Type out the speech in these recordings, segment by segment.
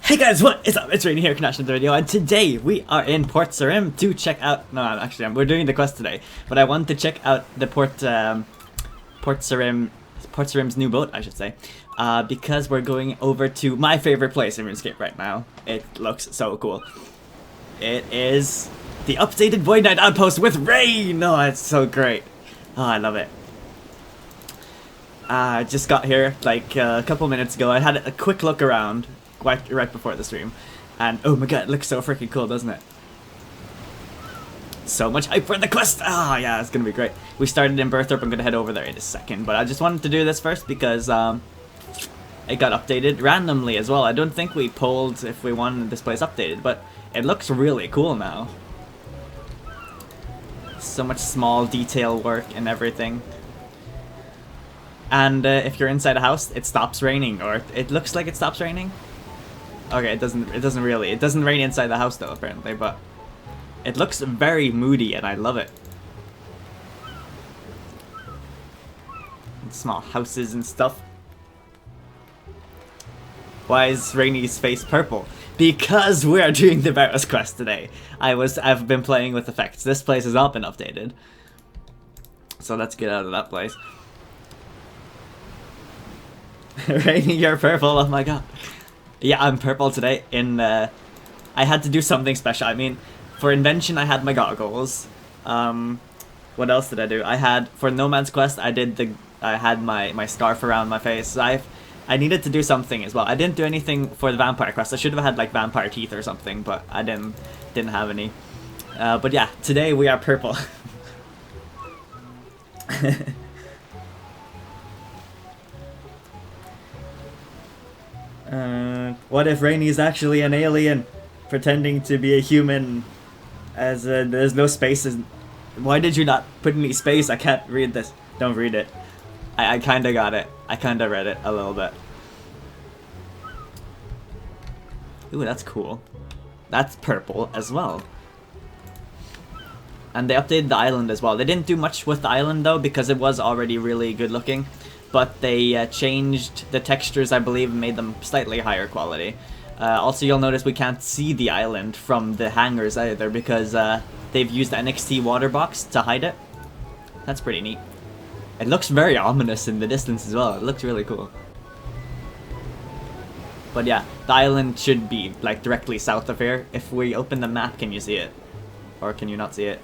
Hey guys, what is up? It's Rainy here, Connection to the video, and today we are in Port Sarim to check out. No, actually, we're doing the quest today, but I wanted to check out the Port Sarim's new boat, I should say, because we're going over to my favorite place in RuneScape right now. It looks so cool. It is the updated Void Knight outpost with rain. Oh, it's so great. Oh, I love it. I just got here like a couple minutes ago. I had a quick look around right before the stream, and oh my god, it looks so freaking cool, doesn't it? So much hype for the quest! Ah, yeah, it's gonna be great. We started in Berthorpe. I'm gonna head over there in a second, but I just wanted to do this first because it got updated randomly as well. I don't think we polled if we wanted this place updated, but it looks really cool now. So much small detail work and everything. And if you're inside a house, it stops raining, or it looks like it stops raining. Okay, it doesn't really. It doesn't rain inside the house though, apparently, but it looks very moody and I love it. And small houses and stuff. Why is Rainy's face purple? Because we are doing the Barrows quest today. I've been playing with effects. This place has not been updated. So let's get out of that place. Rainy, you're purple, oh my god. Yeah, I'm purple today. I had to do something special. I mean, for invention, I had my goggles. What else did I do? For Nomad's Quest, I had my scarf around my face. So I needed to do something as well. I didn't do anything for the Vampire Quest. I should have had like vampire teeth or something, but I didn't have any. But yeah, today we are purple. What if Rainy is actually an alien pretending to be a human, as there's no spaces? Why did you not put any space? I can't read this. Don't read it. I kinda got it. I kinda read it a little bit. Ooh, that's cool. That's purple as well. And they updated the island as well. They didn't do much with the island though, because it was already really good looking. But they changed the textures, I believe, and made them slightly higher quality. Also, you'll notice we can't see the island from the hangars either, because they've used the NXT water box to hide it. That's pretty neat. It looks very ominous in the distance as well. It looks really cool. But yeah, the island should be like directly south of here. If we open the map, can you see it? Or can you not see it?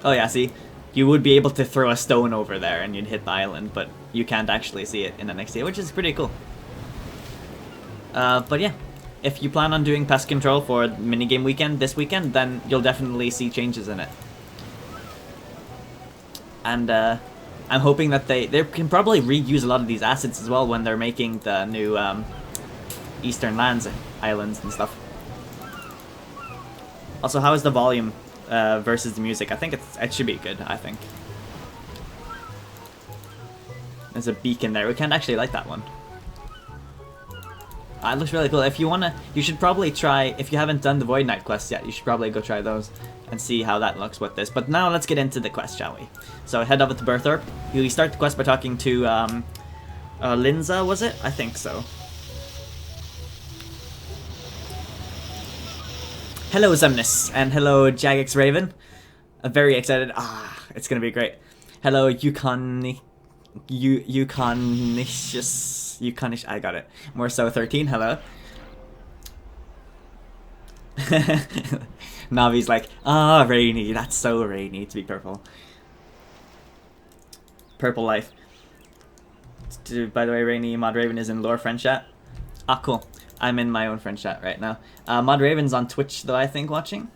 Oh yeah, see? You would be able to throw a stone over there and you'd hit the island, but you can't actually see it in the next day, which is pretty cool. But yeah, if you plan on doing pest control for minigame weekend this weekend, then you'll definitely see changes in it. And I'm hoping that they can probably reuse a lot of these assets as well when they're making the new Eastern Lands islands and stuff. Also, how is the volume versus the music? I think it should be good, I think. There's a beacon there. We can't actually light that one. It looks really cool. If you wanna, you should probably try, if you haven't done the Void Knight quest yet, you should probably go try those and see how that looks with this. But now let's get into the quest, shall we? So head over to Berthorpe. You start the quest by talking to Linza, was it? I think so. Hello Zemnis, and hello Jagex Raven. I'm very excited. It's gonna be great. Hello Yukonish, I got it. Morso 13, hello. Navi's like, Rainy, that's so Rainy to be purple. Purple life. By the way, Rainy, Mod Raven is in lore friend chat. Cool. I'm in my own friend chat right now. Mod Raven's on Twitch though, I think, watching.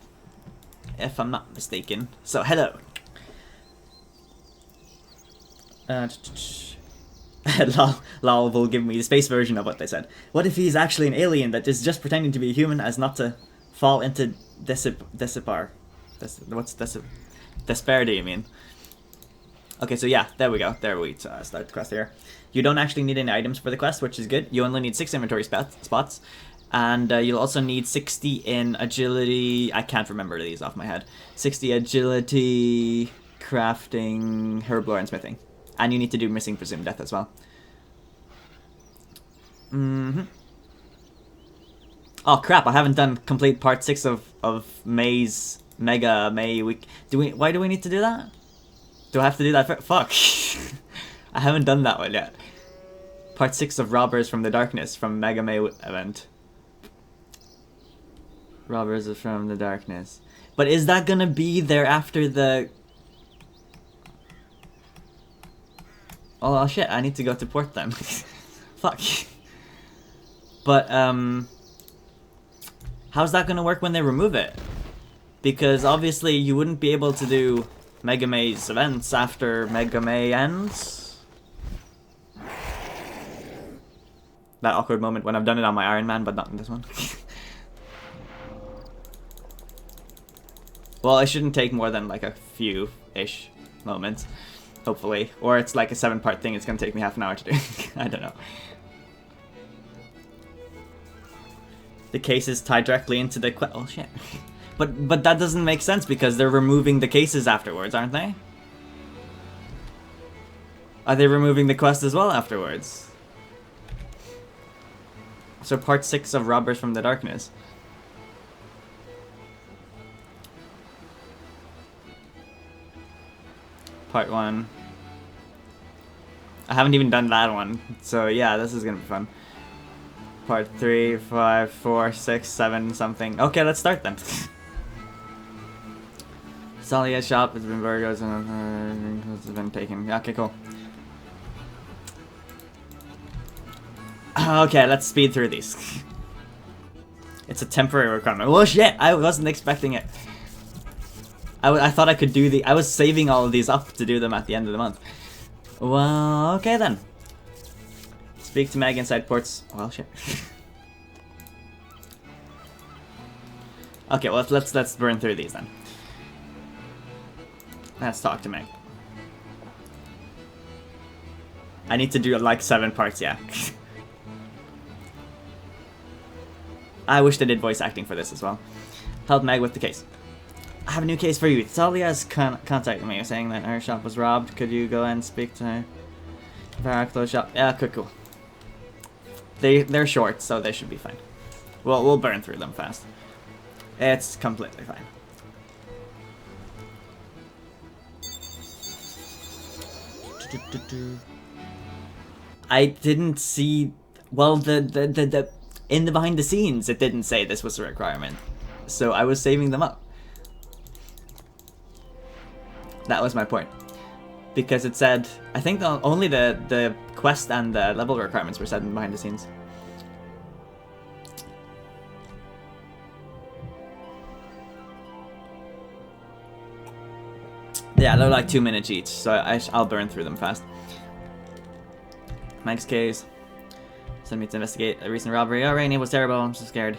If I'm not mistaken. So, hello. Lol will give me the space version of what they said. What if he's actually an alien that is just pretending to be a human as not to fall into despair? Despair, do you mean? Okay, so yeah, there we go. There we start the quest here. You don't actually need any items for the quest, which is good. You only need 6 inventory spots. And you'll also need 60 in agility. I can't remember these off my head. 60 agility, crafting, herblore, and smithing. And you need to do missing presumed death as well. Oh crap! I haven't done complete part 6 of May's Mega May week. Why do we need to do that? Do I have to do that? Fuck! I haven't done that one yet. Part 6 of Robbers from the Darkness from Mega May event. Robbers from the Darkness. But is that gonna be there after the... Oh shit, I need to go to port then. Fuck. But, how's that gonna work when they remove it? Because obviously you wouldn't be able to do Mega May's events after Mega May ends. That awkward moment when I've done it on my Iron Man, but not in this one. Well, it shouldn't take more than like a few-ish moments, hopefully. Or it's like a 7-part thing, it's gonna take me half an hour to do. I don't know. The case is tied directly into the oh shit. But that doesn't make sense because they're removing the cases afterwards, aren't they? Are they removing the quest as well afterwards? So part 6 of Robbers from the Darkness. Part 1. I haven't even done that one, so yeah, this is gonna be fun. Part 3, 5, 4, 6, 7, something. Okay, let's start then. Salia's shop has been Barrows and has been taken. Okay, cool. Okay, let's speed through these. It's a temporary requirement. Well, shit, I wasn't expecting it. I thought I could do the... I was saving all of these up to do them at the end of the month. Well, okay then. Speak to Meg inside ports. Well, shit. Okay, well, let's burn through these then. Let's talk to Meg. I need to do like 7 parts, yeah. I wish they did voice acting for this as well. Help Meg with the case. I have a new case for you. Talia's contacted me saying that her shop was robbed. Could you go and speak to her? Very close shop. Yeah, cool. They're short, so they should be fine. We'll burn through them fast. It's completely fine. I didn't see... Well, the in the behind the scenes, it didn't say this was a requirement. So I was saving them up. That was my point. Because it said... I think only the quest and the level requirements were set in behind the scenes. Yeah, they're like 2 minutes each, so I'll burn through them fast. Meg's case. Send me to investigate a recent robbery. Oh, Rainy was terrible. I'm so scared.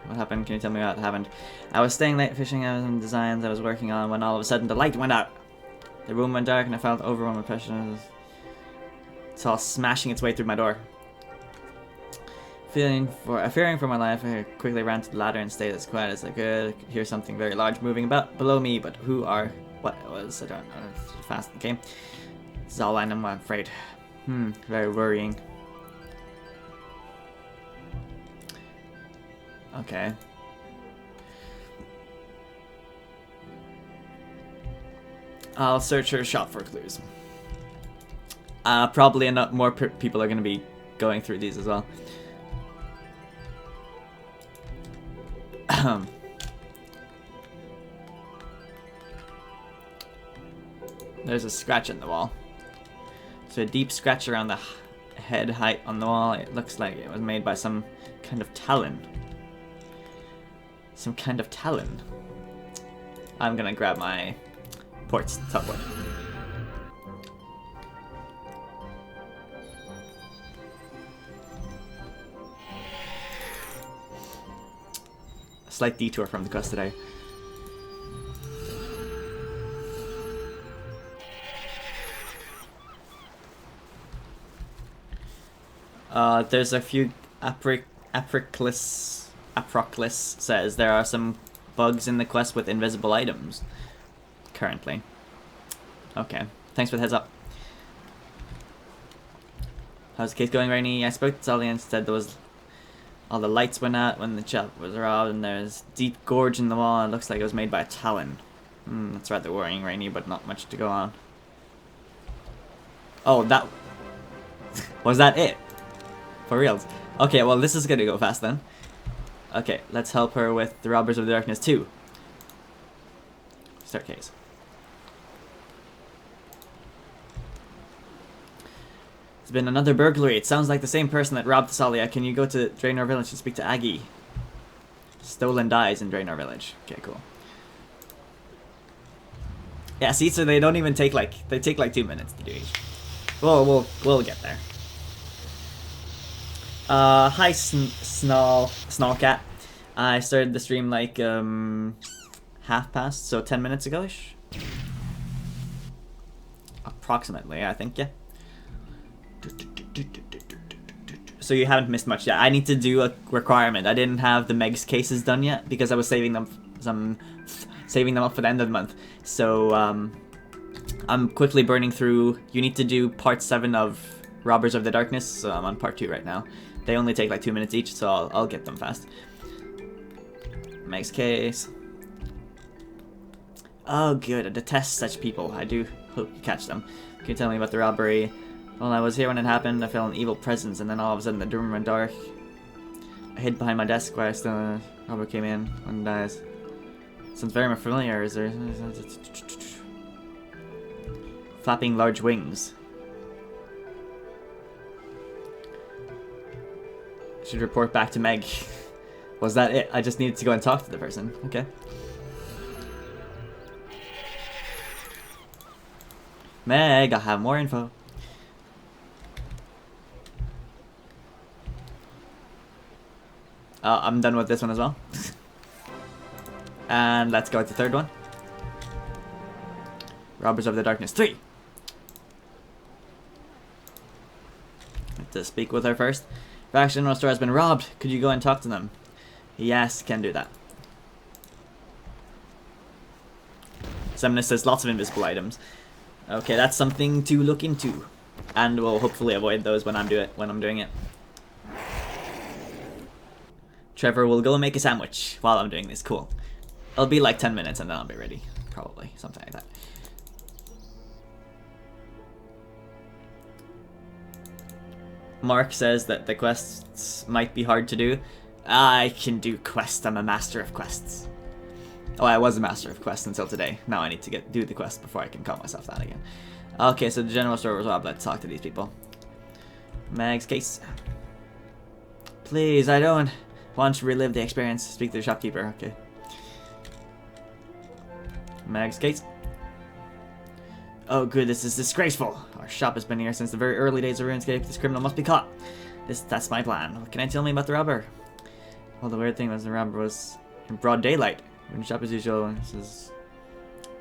What happened? Can you tell me what happened? I was staying late fishing. I was in designs I was working on when all of a sudden the light went out. The room went dark and I felt overwhelmed with pressure. It's all smashing its way through my door. Fearing for my life, I quickly ran to the ladder and stayed as quiet as I could. I could hear something very large moving about below me, but what it was, I don't know. It's fast in the game. This is all I know, I'm afraid. Very worrying. Okay. I'll search her shop for clues. Probably more people are going to be going through these as well. There's a scratch in the wall. So a deep scratch around the head height on the wall. It looks like it was made by some kind of talon. Some kind of talon. I'm gonna grab my ports topwood. A slight detour from the quest today. There's a few Aproclus says there are some bugs in the quest with invisible items currently. Okay, thanks for the heads up. How's the case going, Rainy? I spoke to Sally and said there was all the lights went out when the shop was robbed, and there's deep gorge in the wall. It looks like it was made by a talon. That's rather worrying, Rainy, but not much to go on. Oh, that was that it? For reals? Okay, well this is gonna go fast then. Okay, let's help her with the Robbers of the Darkness 2. Start case. It's been another burglary. It sounds like the same person that robbed Thasalia. Can you go to Draenor Village and speak to Aggie? Stolen dies in Draenor Village. Okay, cool. Yeah, see, so they don't even take like, they take like 2 minutes to do each. We'll get there. Hi Snarlcat. I started the stream like half past, so 10 minutes ago-ish. Approximately, I think, yeah. So you haven't missed much yet. I need to do a requirement. I didn't have the Meg's cases done yet because I was saving them up for the end of the month. So I'm quickly burning through. You need to do part 7 of Robbers of the Darkness. So I'm on part 2 right now. They only take like 2 minutes each, so I'll get them fast. Meg's case. Oh good, I detest such people. I do hope you catch them. Can you tell me about the robbery? Well, I was here when it happened. I felt an evil presence, and then all of a sudden the room went dark. I hid behind my desk while a robber came in and dies. Sounds very familiar. Is there flapping large wings? Should report back to Meg. Was that it? I just needed to go and talk to the person. Okay. Meg, I have more info. I'm done with this one as well. And let's go with the third one. Robbers of the Darkness 3. Have to speak with her first. Faction General Store has been robbed. Could you go and talk to them? Yes, can do that. Semnus says lots of invisible items. Okay, that's something to look into. And we'll hopefully avoid those when I'm doing it. Trevor will go make a sandwich while I'm doing this. Cool. It'll be like 10 minutes and then I'll be ready. Probably. Something like that. Mark says that the quests might be hard to do. I can do quests. I'm a master of quests. Oh, I was a master of quests until today. Now I need to do the quest before I can call myself that again. Okay, so the general store was robbed. Let's talk to these people. Meg's case. Please, I don't want to relive the experience. Speak to the shopkeeper. Okay. Meg's case. Oh good, this is disgraceful. Our shop has been here since the very early days of RuneScape. This criminal must be caught. That's my plan. What can I tell me about the robber? Well, the weird thing was the robber was in broad daylight. In the shop as usual,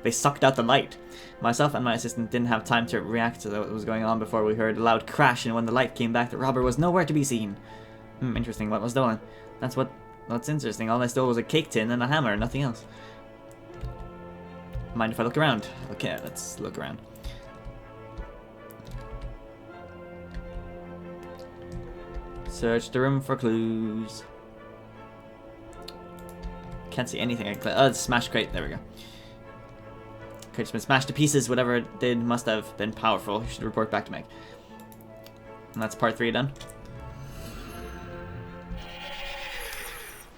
they sucked out the light. Myself and my assistant didn't have time to react to what was going on before we heard a loud crash, and when the light came back, the robber was nowhere to be seen. Interesting. What was stolen? That's interesting. All I stole was a cake tin and a hammer, nothing else. Mind if I look around? Okay, let's look around. Search the room for clues. Can't see anything. Oh, it's smashed crate. There we go. Crate's been smashed to pieces. Whatever it did must have been powerful. You should report back to Meg. And that's part 3 done.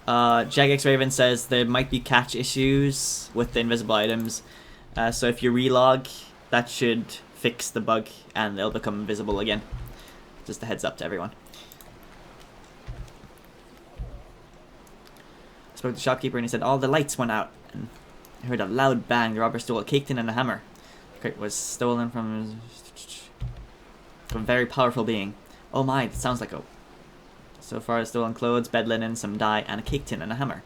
Jagex Raven says there might be catch issues with the invisible items. So if you relog, that should fix the bug and they'll become invisible again. Just a heads up to everyone. I spoke to the shopkeeper and he said all the lights went out. And I heard a loud bang. The robber stole a cake tin and a hammer. The crate was stolen from a very powerful being. Oh my, it sounds like a... So far, stolen clothes, bed linen, some dye, and a cake tin and a hammer.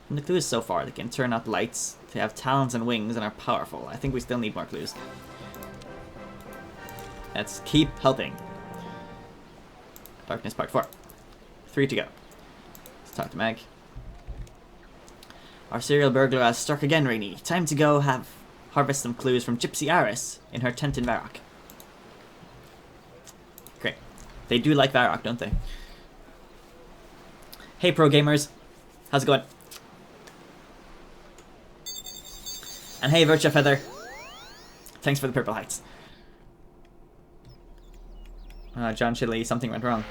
From the clues so far, they can turn out lights, they have talons and wings, and are powerful. I think we still need more clues. Let's keep helping. Darkness Part 4. 3 to go. Let's talk to Meg. Our serial burglar has struck again, Rainy. Time to go harvest some clues from Gypsy Aris in her tent in Varrock. Great. They do like Varrock, don't they? Hey, pro gamers. How's it going? And hey, Virtua Feather. Thanks for the purple heights. John Chili, something went wrong.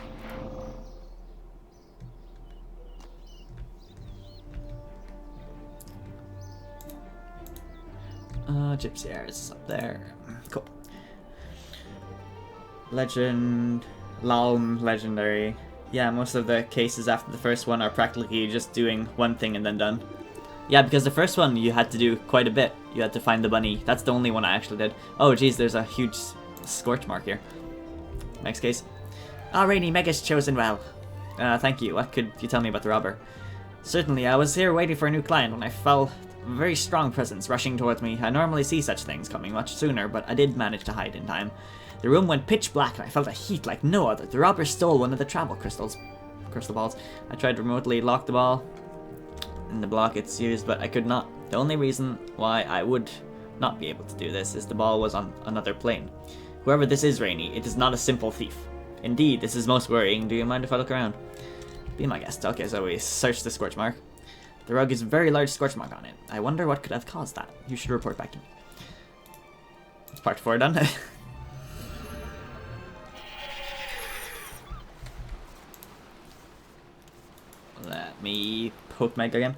Gypsy Airs is up there. Cool. Legend. Lalm, legendary. Yeah, most of the cases after the first one are practically just doing one thing and then done. Yeah, because the first one you had to do quite a bit. You had to find the bunny. That's the only one I actually did. Oh, geez, there's a huge scorch mark here. Next case. Ah, Rainy, Mega's chosen well. Thank you. What could you tell me about the robber? Certainly, I was here waiting for a new client when I felt a very strong presence rushing towards me. I normally see such things coming much sooner, but I did manage to hide in time. The room went pitch black and I felt a heat like no other. The robber stole one of the travel crystal balls. I tried to remotely lock the ball in the block it's used, but I could not. The only reason why I would not be able to do this is the ball was on another plane. Whoever this is, Rainy, it is not a simple thief. Indeed, this is most worrying. Do you mind if I look around? Be my guest. Okay, so we searched the scorch mark. The rug is a very large scorch mark on it. I wonder what could have caused that. You should report back to me. It's part 4 done. Let me poke Meg again.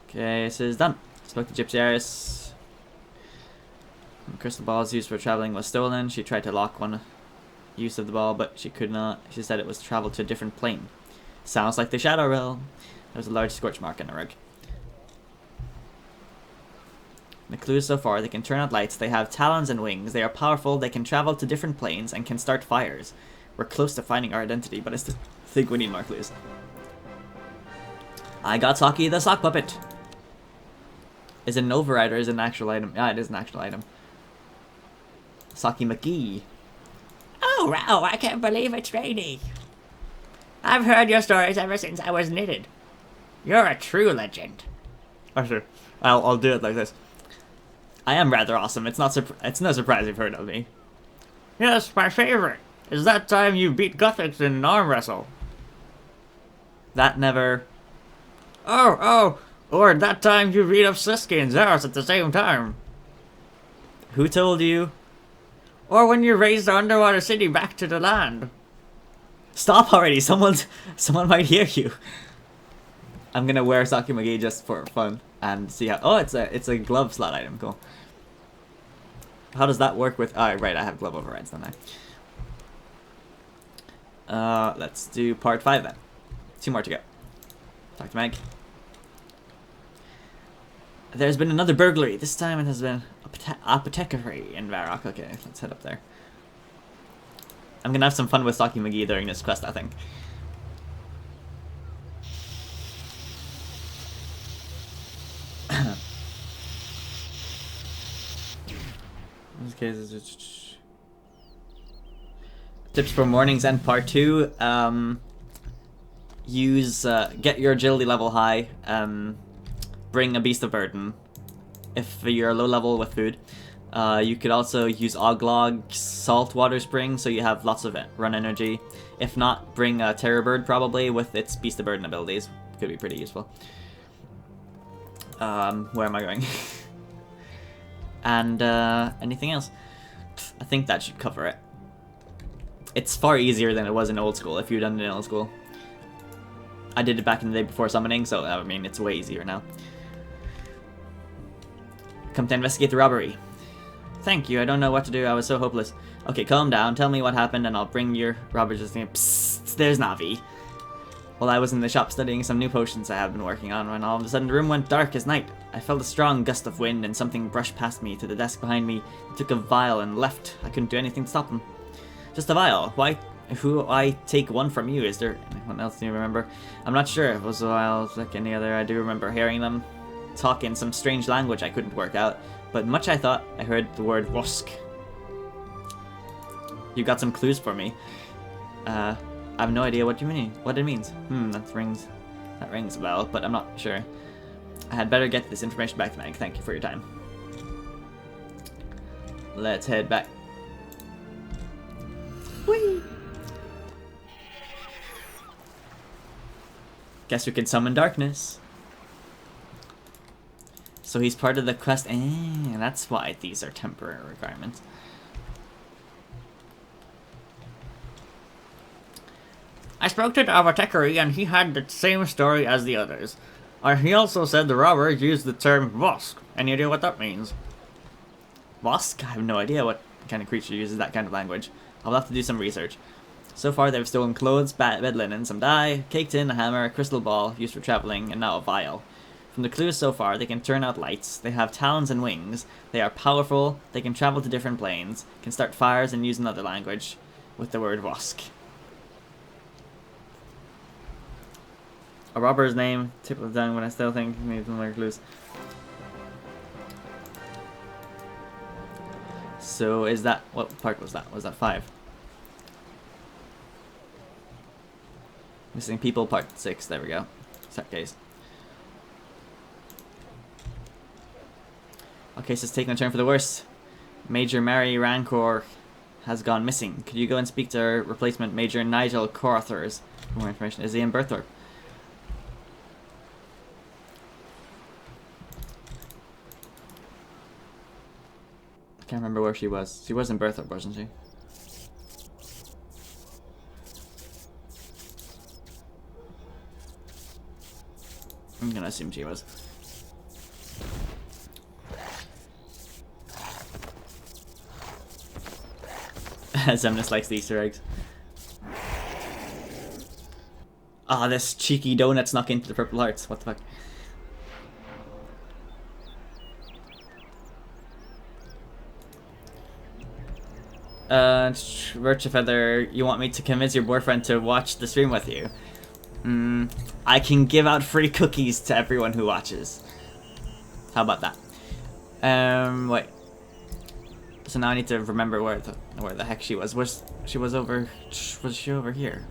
Okay, this is done. Spoke to Gypsy Iris. Crystal balls used for traveling was stolen. She tried to lock one use of the ball, but she could not. She said it was traveled to a different plane. Sounds like the Shadow Realm. There's a large scorch mark in the rug. The clues so far: they can turn out lights, they have talons and wings, they are powerful, they can travel to different planes, and can start fires. We're close to finding our identity, but I still think we need more clues. I got Saki the sock puppet. Is it an override or is it an actual item? Yeah, it is an actual item. Saki McGee. Oh, wow, I can't believe it's Rainy. I've heard your stories ever since I was knitted. You're a true legend. Oh, sure. I'll do it like this. I am rather awesome. It's no surprise you've heard of me. Yes, my favorite is that time you beat Gothics in an arm wrestle. That never... Or that time you beat up Sliske and Zaros at the same time. Who told you? Or when you raised the underwater city back to the land. Stop already! Someone might hear you. I'm gonna wear Saki McGee just for fun and see how... Oh, it's a glove slot item. Cool. How does that work with... Oh, right, I have glove overrides, don't I? Let's do part 5 then. 2 more to go. Talk to Meg. There's been another burglary. This time it has been apothecary in Varrock. Okay, let's head up there. I'm gonna have some fun with Saki McGee during this quest, I think. In this case, tips for mornings and part 2. Get your agility level high. Bring a beast of burden if you're low level with food. You could also use Oglog's saltwater spring so you have lots of run energy. If not, bring a terror bird probably with its beast of burden abilities. Could be pretty useful. Where am I going? And anything else? I think that should cover it. It's far easier than it was in old school if you've done it in old school. I did it back in the day before summoning, so I mean it's way easier now. Come to investigate the robbery. Thank you, I don't know what to do, I was so hopeless. Okay, calm down, tell me what happened and I'll bring your robbers just in. Psst, there's Navi. While I was in the shop studying some new potions I have been working on, when all of a sudden the room went dark as night. I felt a strong gust of wind and something brushed past me to the desk behind me. It took a vial and left. I couldn't do anything to stop him. Just a vial. Why? Who I take one from you? Is there anyone else you remember? I'm not sure. It was a while like any other. I do remember hearing them talk in some strange language I couldn't work out, but much I thought I heard the word Wosk. You got some clues for me. I have no idea what you mean. What it means. That rings a bell, but I'm not sure. I had better get this information back to Meg. Thank you for your time. Let's head back. Whee! Guess we can summon darkness. So he's part of the quest. That's why these are temporary requirements. I spoke to the apothecary and he had the same story as the others. He also said the robbers used the term vosk. Any idea what that means? Vosk? I have no idea what kind of creature uses that kind of language. I'll have to do some research. So far they've stolen clothes, bed linen, some dye, caked in, a hammer, a crystal ball used for traveling, and now a vial. From the clues so far, they can turn out lights, they have talons and wings, they are powerful, they can travel to different planes, can start fires and use another language with the word vosk. A robber's name, tip of the tongue when I still think maybe some more clues. So is that, what part was that? Was that 5? Missing people part 6, there we go. Set case. Okay, so it's taking a turn for the worse. Major Mary Rancor has gone missing. Could you go and speak to her replacement, Major Nigel Corthers, for more information? Is he in Berthorpe? Can't remember where she was. She was in Berthorpe, wasn't she? I'm gonna assume she was. Zemnis likes the Easter eggs. Ah, this cheeky donut snuck into the purple hearts. What the fuck? Virtue Feather, you want me to convince your boyfriend to watch the stream with you? I can give out free cookies to everyone who watches. How about that? Wait. So now I need to remember where the heck she was. Was she over here?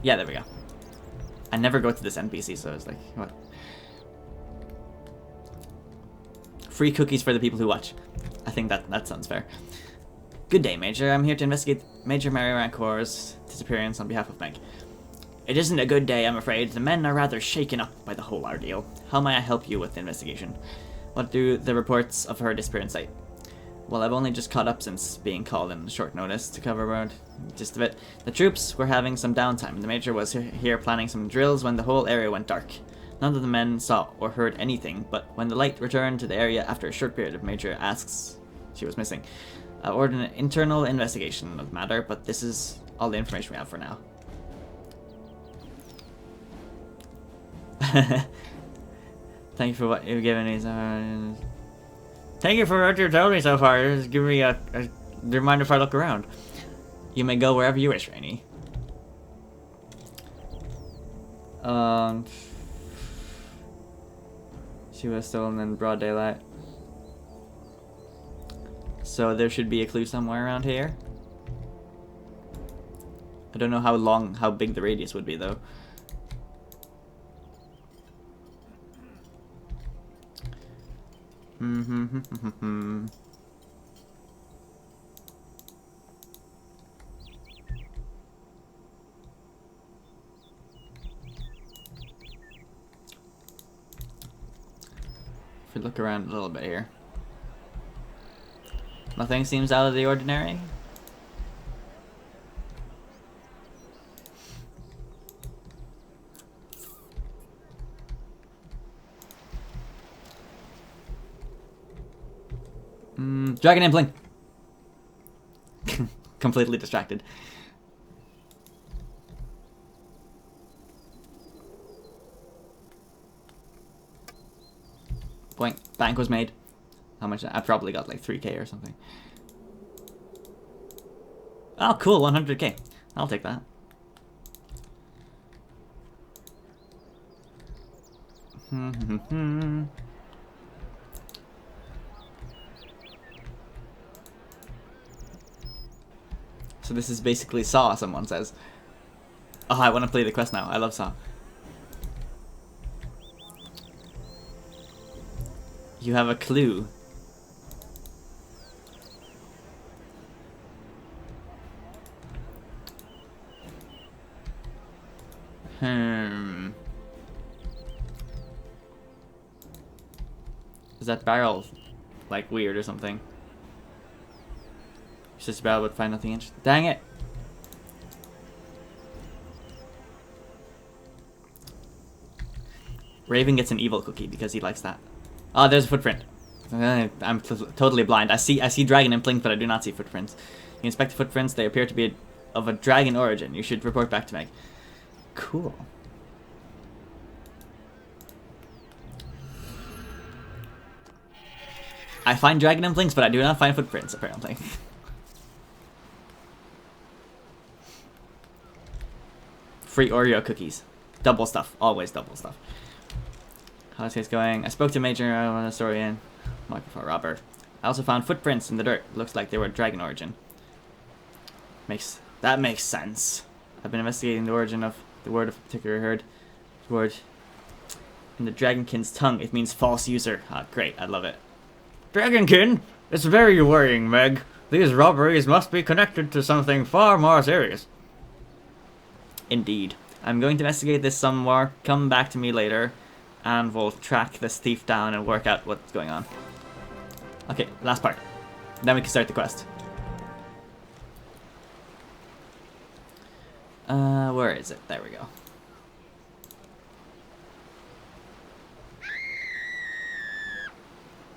Yeah, there we go. I never go to this NPC, so I was like, what? Free cookies for the people who watch. I think that sounds fair. Good day, Major. I'm here to investigate Major Mary Rancor's disappearance on behalf of Meg. It isn't a good day, I'm afraid. The men are rather shaken up by the whole ordeal. How may I help you with the investigation? What do the reports of her disappearance say? Well, I've only just caught up since being called in short notice to cover around gist of it. The troops were having some downtime. The Major was here planning some drills when the whole area went dark. None of the men saw or heard anything, but when the light returned to the area after a short period, the Major asks she was missing. I ordered an internal investigation of the matter, but this is all the information we have for now. Thank you for what you've given me. Thank you for what you've told me so far. Just give me a reminder if I look around. You may go wherever you wish, Rainy. She was stolen in broad daylight. So there should be a clue somewhere around here. I don't know how big the radius would be though. If we look around a little bit here. Nothing seems out of the ordinary. Dragon Impling! Completely distracted. Boink. Bank was made. How much? I probably got like 3k or something. Oh, cool. 100k. I'll take that. So this is basically Saw, someone says. Oh, I want to play the quest now. I love Saw. You have a clue. Hmm. Is that barrel like weird or something? It's just barrel would find nothing interesting. Dang it! Raven gets an evil cookie because he likes that. Oh, there's a footprint. I'm totally blind. I see dragon implink, but I do not see footprints. You inspect the footprints. They appear to be of a dragon origin. You should report back to Meg. Cool. I find dragon implinks, but I do not find footprints, apparently. Free Oreo cookies. Double stuff. Always double stuff. How's this going? I spoke to Major on a story in microphone robber. I also found footprints in the dirt. Looks like they were dragon origin. That makes sense. I've been investigating the origin of the word of a particular herd. The word in the Dragonkin's tongue. It means false user. Ah, great. I love it. Dragonkin? It's very worrying, Meg. These robberies must be connected to something far more serious. Indeed. I'm going to investigate this some more. Come back to me later, and we'll track this thief down and work out what's going on. Okay, last part. Then we can start the quest. Where is it? There we go.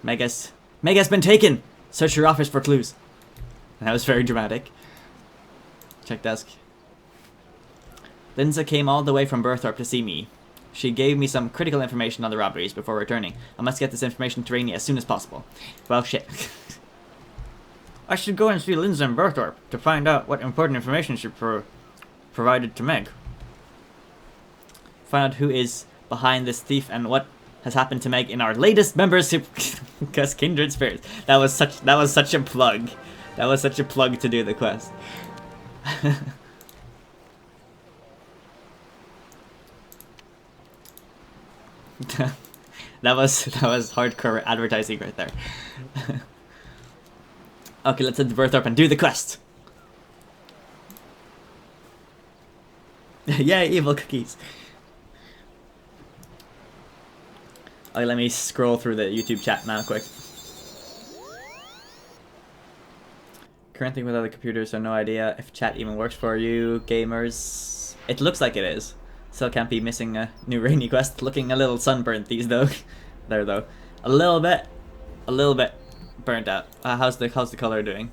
Meg's been taken! Search your office for clues. That was very dramatic. Check desk. Lindsay came all the way from Burthorpe to see me. She gave me some critical information on the robberies before returning. I must get this information to Rainy as soon as possible. Well, shit. I should go and see Lindsay in Burthorpe to find out what important information she provided to Meg. Find out who is behind this thief and what has happened to Meg in our latest membership. Because Kindred Spirits. That was such a plug. That was such a plug to do the quest. that was hardcore advertising right there. Okay, let's head to Burthorpe and do the quest. Yay, evil cookies. Okay, let me scroll through the YouTube chat now quick. Currently with other computers, so no idea if chat even works for you gamers. It looks like it is. Still can't be missing a new Rainy quest. Looking a little sunburnt these though. There though. A little bit burnt out. How's the color doing?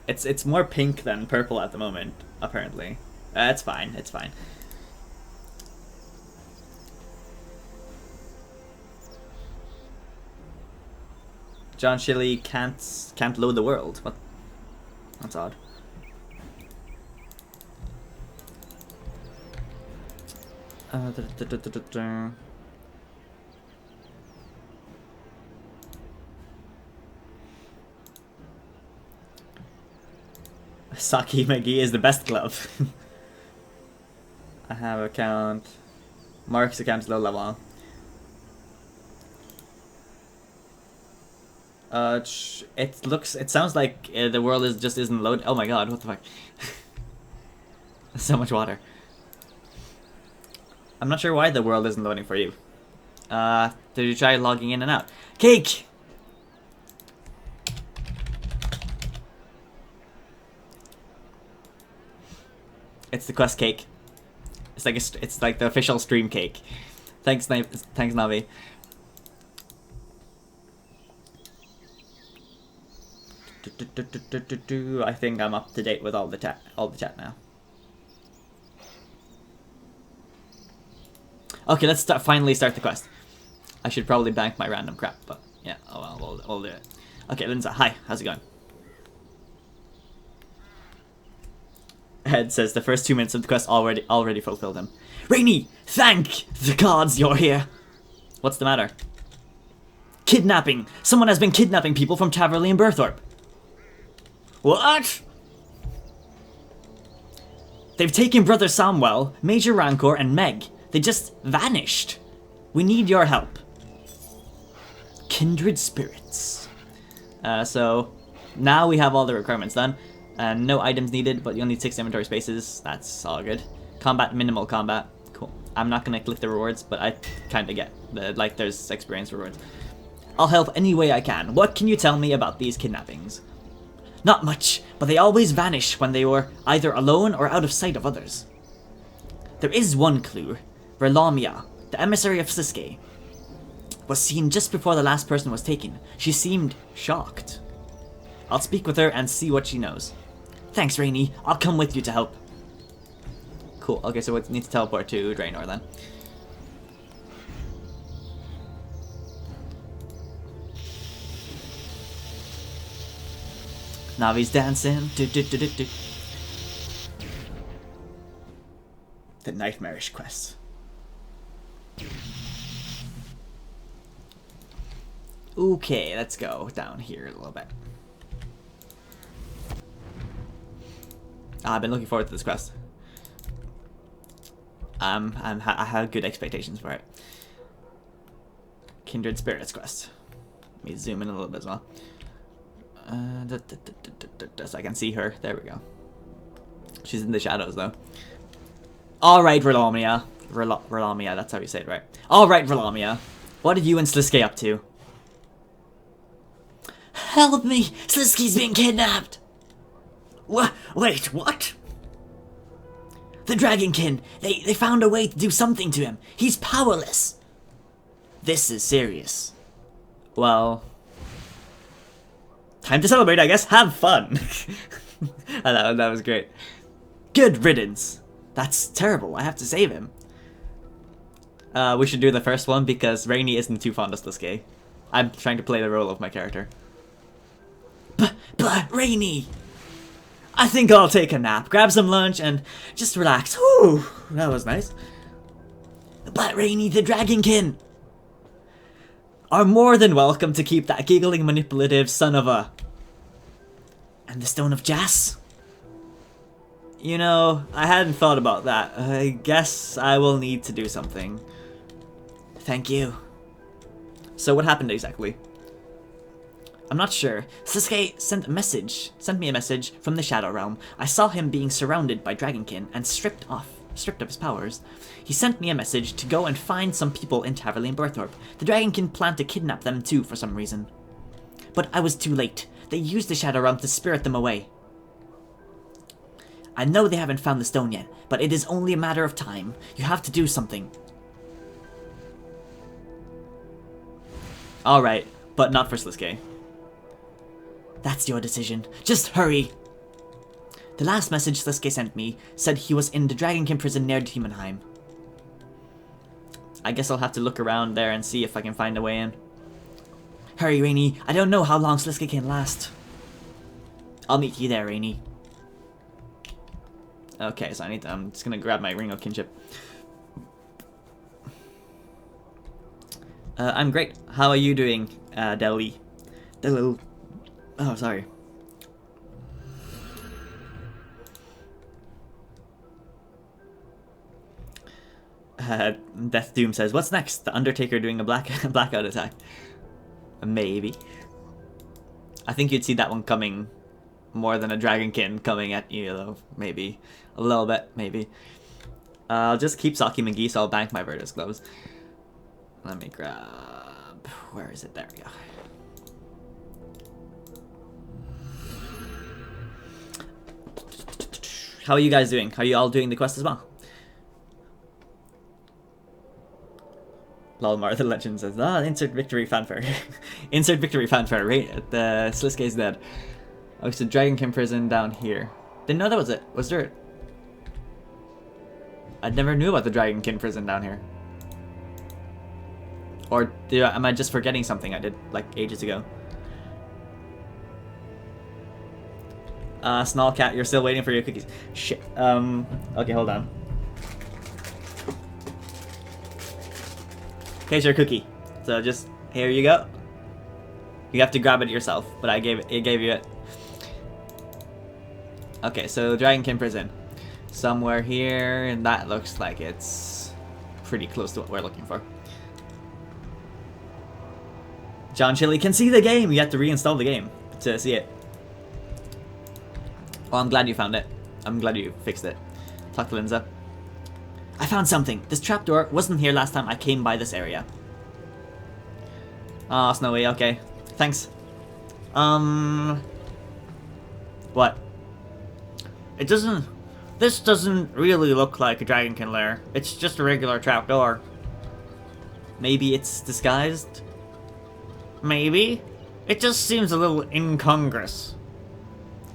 It's more pink than purple at the moment, apparently. It's fine, it's fine. John Shilley can't load the world. What? That's odd. Saki McGee is the best glove. I have account. Mark's account is low level. It sounds like the world isn't loaded. Oh my god, what the fuck? So much water. I'm not sure why the world isn't loading for you. Did you try logging in and out? Cake! It's the quest cake. It's like the official stream cake. Thanks Navi. I think I'm up to date with all the chat now. Okay, let's finally start the quest. I should probably bank my random crap, but yeah, oh well, we'll do it. Okay, Lindsay, hi, how's it going? Ed says the first 2 minutes of the quest already fulfilled him. Rainy, thank the gods you're here. What's the matter? Kidnapping! Someone has been kidnapping people from Taverley and Burthorpe. What? They've taken Brother Samwell, Major Rancor, and Meg. They just vanished. We need your help. Kindred spirits. So now we have all the requirements done. No items needed, but you'll need 6 inventory spaces. That's all good. Combat, minimal combat. Cool. I'm not gonna click the rewards, but I kinda get the, like, there's experience rewards. I'll help any way I can. What can you tell me about these kidnappings? Not much, but they always vanish when they were either alone or out of sight of others. There is one clue. Relamia, the emissary of Sliske, was seen just before the last person was taken. She seemed shocked. I'll speak with her and see what she knows. Thanks, Rainy. I'll come with you to help. Cool. Okay, so we need to teleport to Draenor then. Navi's dancing. Do, do, do, do, do. The nightmarish quest. Okay, let's go down here a little bit. I've been looking forward to this quest. I have good expectations for it. Kindred Spirits quest. Let me zoom in a little bit as well. So I can see her. There we go. She's in the shadows though. Alright, Relamia. Relamia, that's how you say it, right? Alright, Relamia. What are you and Sliske up to? Help me! Sliske's being kidnapped! What? Wait, what? The Dragonkin, they found a way to do something to him. He's powerless. This is serious. Well, time to celebrate, I guess. Have fun. That was great. Good riddance. That's terrible. I have to save him. We should do the first one because Rainy isn't too fond of Sliske. I'm trying to play the role of my character. But Rainy! I think I'll take a nap, grab some lunch, and just relax. Whew, that was nice. But Rainy, the Dragonkin are more than welcome to keep that giggling, manipulative son of a... And the Stone of Jas? You know, I hadn't thought about that. I guess I will need to do something. Thank you. So what happened exactly? I'm not sure. Sliske sent me a message from the Shadow Realm. I saw him being surrounded by Dragonkin and stripped of his powers. He sent me a message to go and find some people in Taverlane Burthorpe. The Dragonkin planned to kidnap them too for some reason. But I was too late. They used the Shadow Realm to spirit them away. I know they haven't found the stone yet, but it is only a matter of time. You have to do something. Alright, but not for Sliske. That's your decision. Just hurry! The last message Sliske sent me said he was in the Dragonkin prison near Demonheim. I guess I'll have to look around there and see if I can find a way in. Hurry, Rainy. I don't know how long Sliske can last. I'll meet you there, Rainy. Okay, so I'm just gonna grab my Ring of Kinship. I'm great. How are you doing, Deli? Oh, sorry. Death Doom says, "What's next? The Undertaker doing a blackout attack?" Maybe. I think you'd see that one coming more than a Dragonkin coming at you, though. Maybe. A little bit, maybe. I'll just keep Saki McGee, so I'll bank my Virtus Gloves. Let me grab... Where is it? There we go. How are you guys doing? How are you all doing the quest as well? Lalmar the Legend says, insert victory fanfare. Insert victory fanfare, right? The Sliske is dead. Oh, it's a Dragonkin prison down here. Didn't know that was it. Was there... I never knew about the Dragonkin prison down here. Or am I just forgetting something I did, like, ages ago? Snallcat, you're still waiting for your cookies. Shit. Okay, hold on. Here's your cookie. So just, here you go. You have to grab it yourself, but it gave you it. Okay, so Dragonkin Prison. Somewhere here, and that looks like it's pretty close to what we're looking for. John Chili can see the game! You have to reinstall the game to see it. Well, I'm glad you found it. I'm glad you fixed it. Talk to Linza. I found something. This trapdoor wasn't here last time I came by this area. Oh, Snowy, okay. Thanks. What? This doesn't really look like a dragonkin lair. It's just a regular trapdoor. Maybe it's disguised? Maybe. It just seems a little incongruous.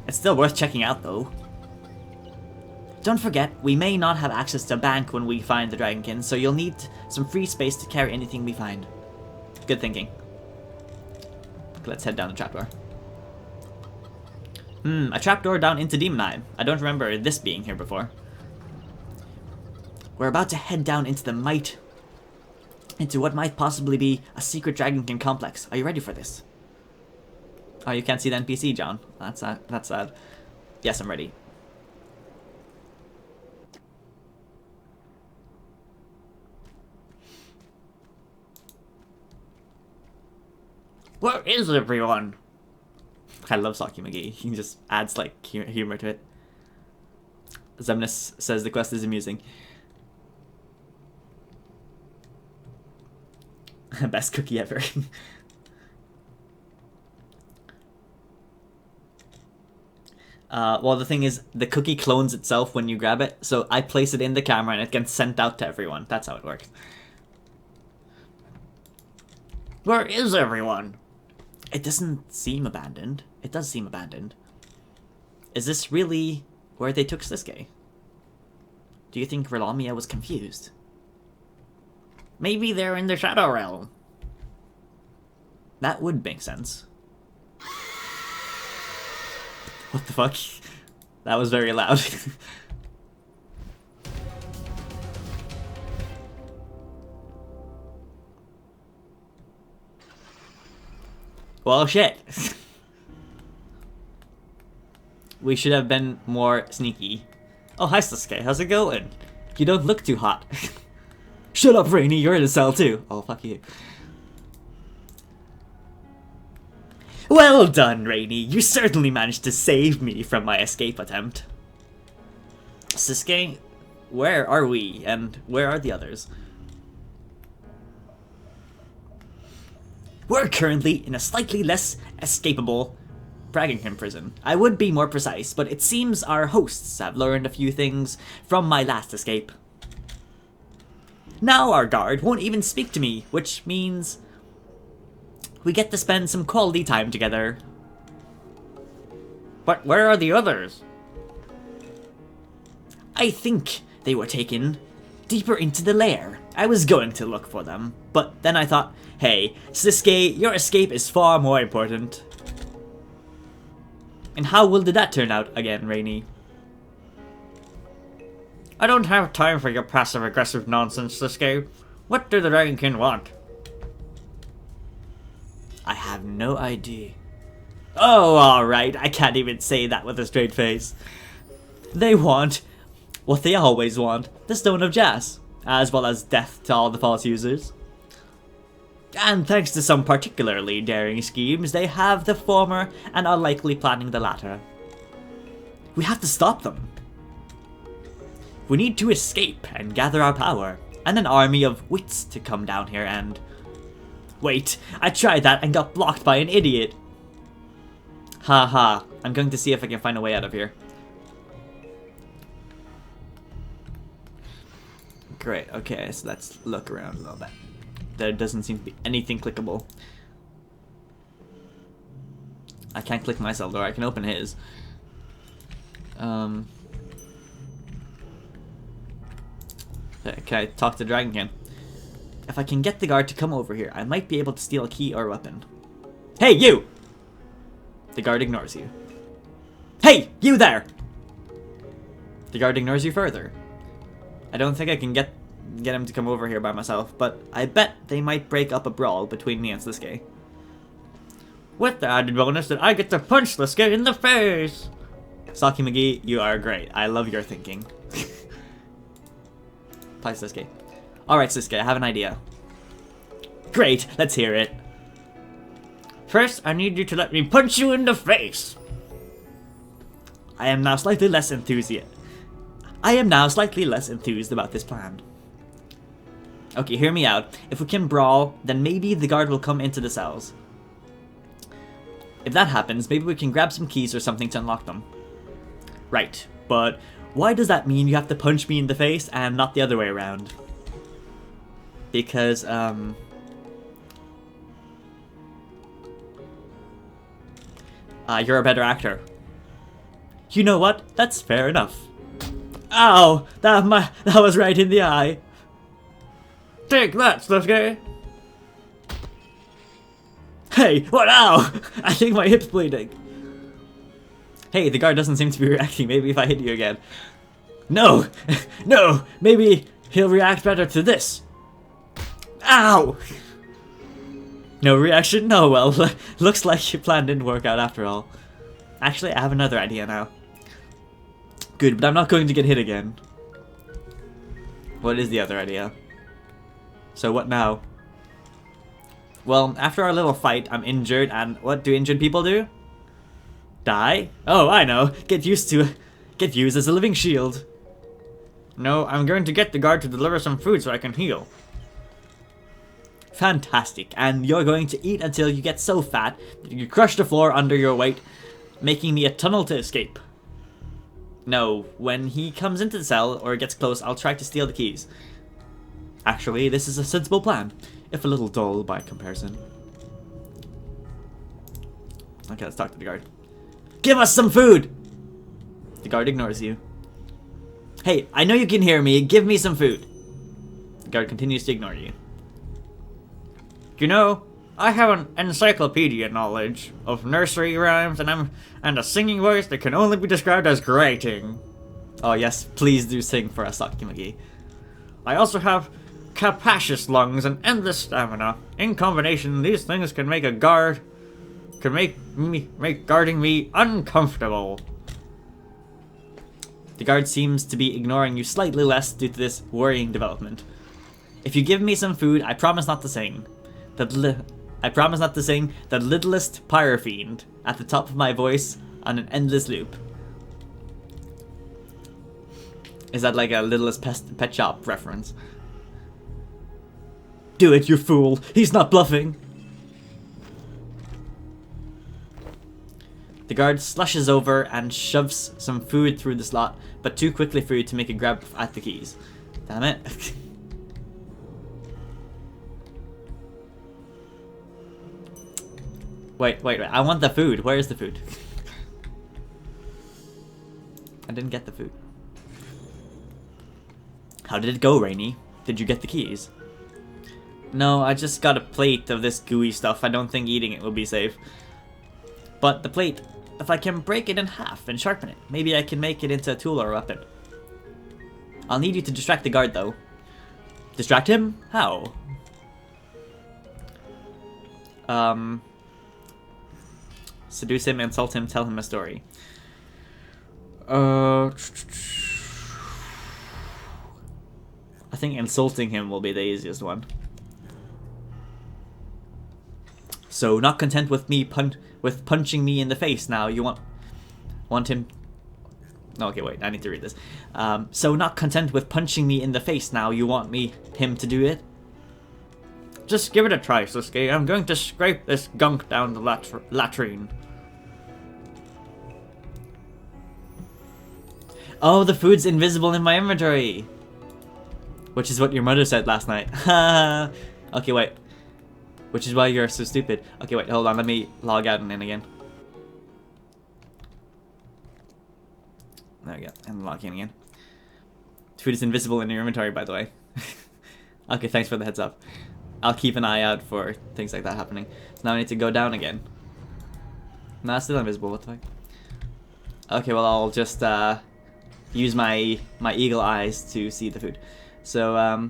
It's still worth checking out, though. Don't forget, we may not have access to a bank when we find the dragonkin, so you'll need some free space to carry anything we find. Good thinking. Let's head down the trapdoor. A trapdoor down into Demon Eye. I don't remember this being here before. We're about to head down into what might possibly be a secret dragonkin complex. Are you ready for this? Oh, you can't see the NPC, John. That's sad. Yes, I'm ready. Where is everyone? I love Saki McGee. He just adds, like, humor to it. Zemnis says the quest is amusing. Best cookie ever. Well, the thing is, the cookie clones itself when you grab it, so I place it in the camera and it gets sent out to everyone. That's how it works. Where is everyone? It doesn't seem abandoned. It does seem abandoned. Is this really where they took Sliske? Do you think Relamia was confused? Maybe they're in the Shadow Realm. That would make sense. What the fuck? That was very loud. Well, shit. We should have been more sneaky. Oh, hi, Sliske. How's it going? You don't look too hot. Shut up, Rainy. You're in a cell, too. Oh, fuck you. Well done, Rainy. You certainly managed to save me from my escape attempt. Sliske, where are we, and where are the others? We're currently in a slightly less escapable Dragonkin prison. I would be more precise, but it seems our hosts have learned a few things from my last escape. Now our guard won't even speak to me, which means we get to spend some quality time together. But where are the others? I think they were taken deeper into the lair. I was going to look for them, but then I thought, hey, Sliske, your escape is far more important. And how well did that turn out again, Rainy? I don't have time for your passive-aggressive nonsense, Sliske. What do the Dragonkin want? I have no idea. Oh, alright, I can't even say that with a straight face. They want what they always want, the Stone of Jas, as well as death to all the false users. And thanks to some particularly daring schemes, they have the former and are likely planning the latter. We have to stop them. We need to escape and gather our power, and an army of wits to come down here and... Wait, I tried that and got blocked by an idiot. Haha, I'm going to see if I can find a way out of here. Great, okay, so let's look around a little bit. There doesn't seem to be anything clickable. I can't click my cell door, I can open his. Can I talk to Dragonkin? If I can get the guard to come over here, I might be able to steal a key or a weapon. Hey, you! The guard ignores you. Hey, you there! The guard ignores you further. I don't think I can get him to come over here by myself, but I bet they might break up a brawl between me and Sliske. With the added bonus that I get to punch Sliske in the face! Saki McGee, you are great. I love your thinking. Play Sliske. Alright, Sliske, I have an idea. Great, let's hear it. First, I need you to let me punch you in the face! I am now slightly less enthusiastic. I am now slightly less enthused about this plan. Okay, hear me out. If we can brawl, then maybe the guard will come into the cells. If that happens, maybe we can grab some keys or something to unlock them. Right, but why does that mean you have to punch me in the face and not the other way around? Because, you're a better actor. You know what? That's fair enough. Ow! That was right in the eye. Take that, Sliske! Hey, what? Ow! I think my hip's bleeding. Hey, the guard doesn't seem to be reacting. Maybe if I hit you again. No! No! Maybe he'll react better to this. Ow! No reaction? No, well, looks like your plan didn't work out after all. Actually, I have another idea now. Good, but I'm not going to get hit again. What is the other idea? So what now? Well, after our little fight, I'm injured, and what do injured people do? Die? Oh, I know. Get used as a living shield. No, I'm going to get the guard to deliver some food so I can heal. Fantastic, and you're going to eat until you get so fat that you crush the floor under your weight, making me a tunnel to escape. No, when he comes into the cell or gets close, I'll try to steal the keys. Actually, this is a sensible plan, if a little dull by comparison. Okay, let's talk to the guard. Give us some food! The guard ignores you. Hey, I know you can hear me, give me some food. The guard continues to ignore you. You know, I have an encyclopedia knowledge of nursery rhymes and a singing voice that can only be described as grating. Oh yes, please do sing for us, Saki McGee. I also have capacious lungs and endless stamina. In combination, these things can make make guarding me uncomfortable. The guard seems to be ignoring you slightly less due to this worrying development. If you give me some food, I promise not to sing. I promise not to sing the littlest pyre fiend at the top of my voice on an endless loop. Is that like a Littlest Pet Shop reference? Do it, you fool! He's not bluffing! The guard slushes over and shoves some food through the slot, but too quickly for you to make a grab at the keys. Damn it. Wait, I want the food. Where is the food? I didn't get the food. How did it go, Rainy? Did you get the keys? No, I just got a plate of this gooey stuff. I don't think eating it will be safe. But the plate, if I can break it in half and sharpen it, maybe I can make it into a tool or a weapon. I'll need you to distract the guard, though. Distract him? How? Seduce him, insult him, tell him a story. I think insulting him will be the easiest one. So, not content with me punching me in the face now, you want him... Okay, wait, I need to read this. So, not content with punching me in the face now, you want him to do it? Just give it a try, Sliske. I'm going to scrape this gunk down the latrine. Oh, the food's invisible in my inventory! Which is what your mother said last night. Okay, wait. Which is why you're so stupid. Okay, wait, hold on. Let me log out and in again. There we go. And log in again. Food is invisible in your inventory, by the way. Okay, thanks for the heads up. I'll keep an eye out for things like that happening. So now I need to go down again. No, it's still invisible. What the fuck? Okay, well, I'll just use my eagle eyes to see the food. So, I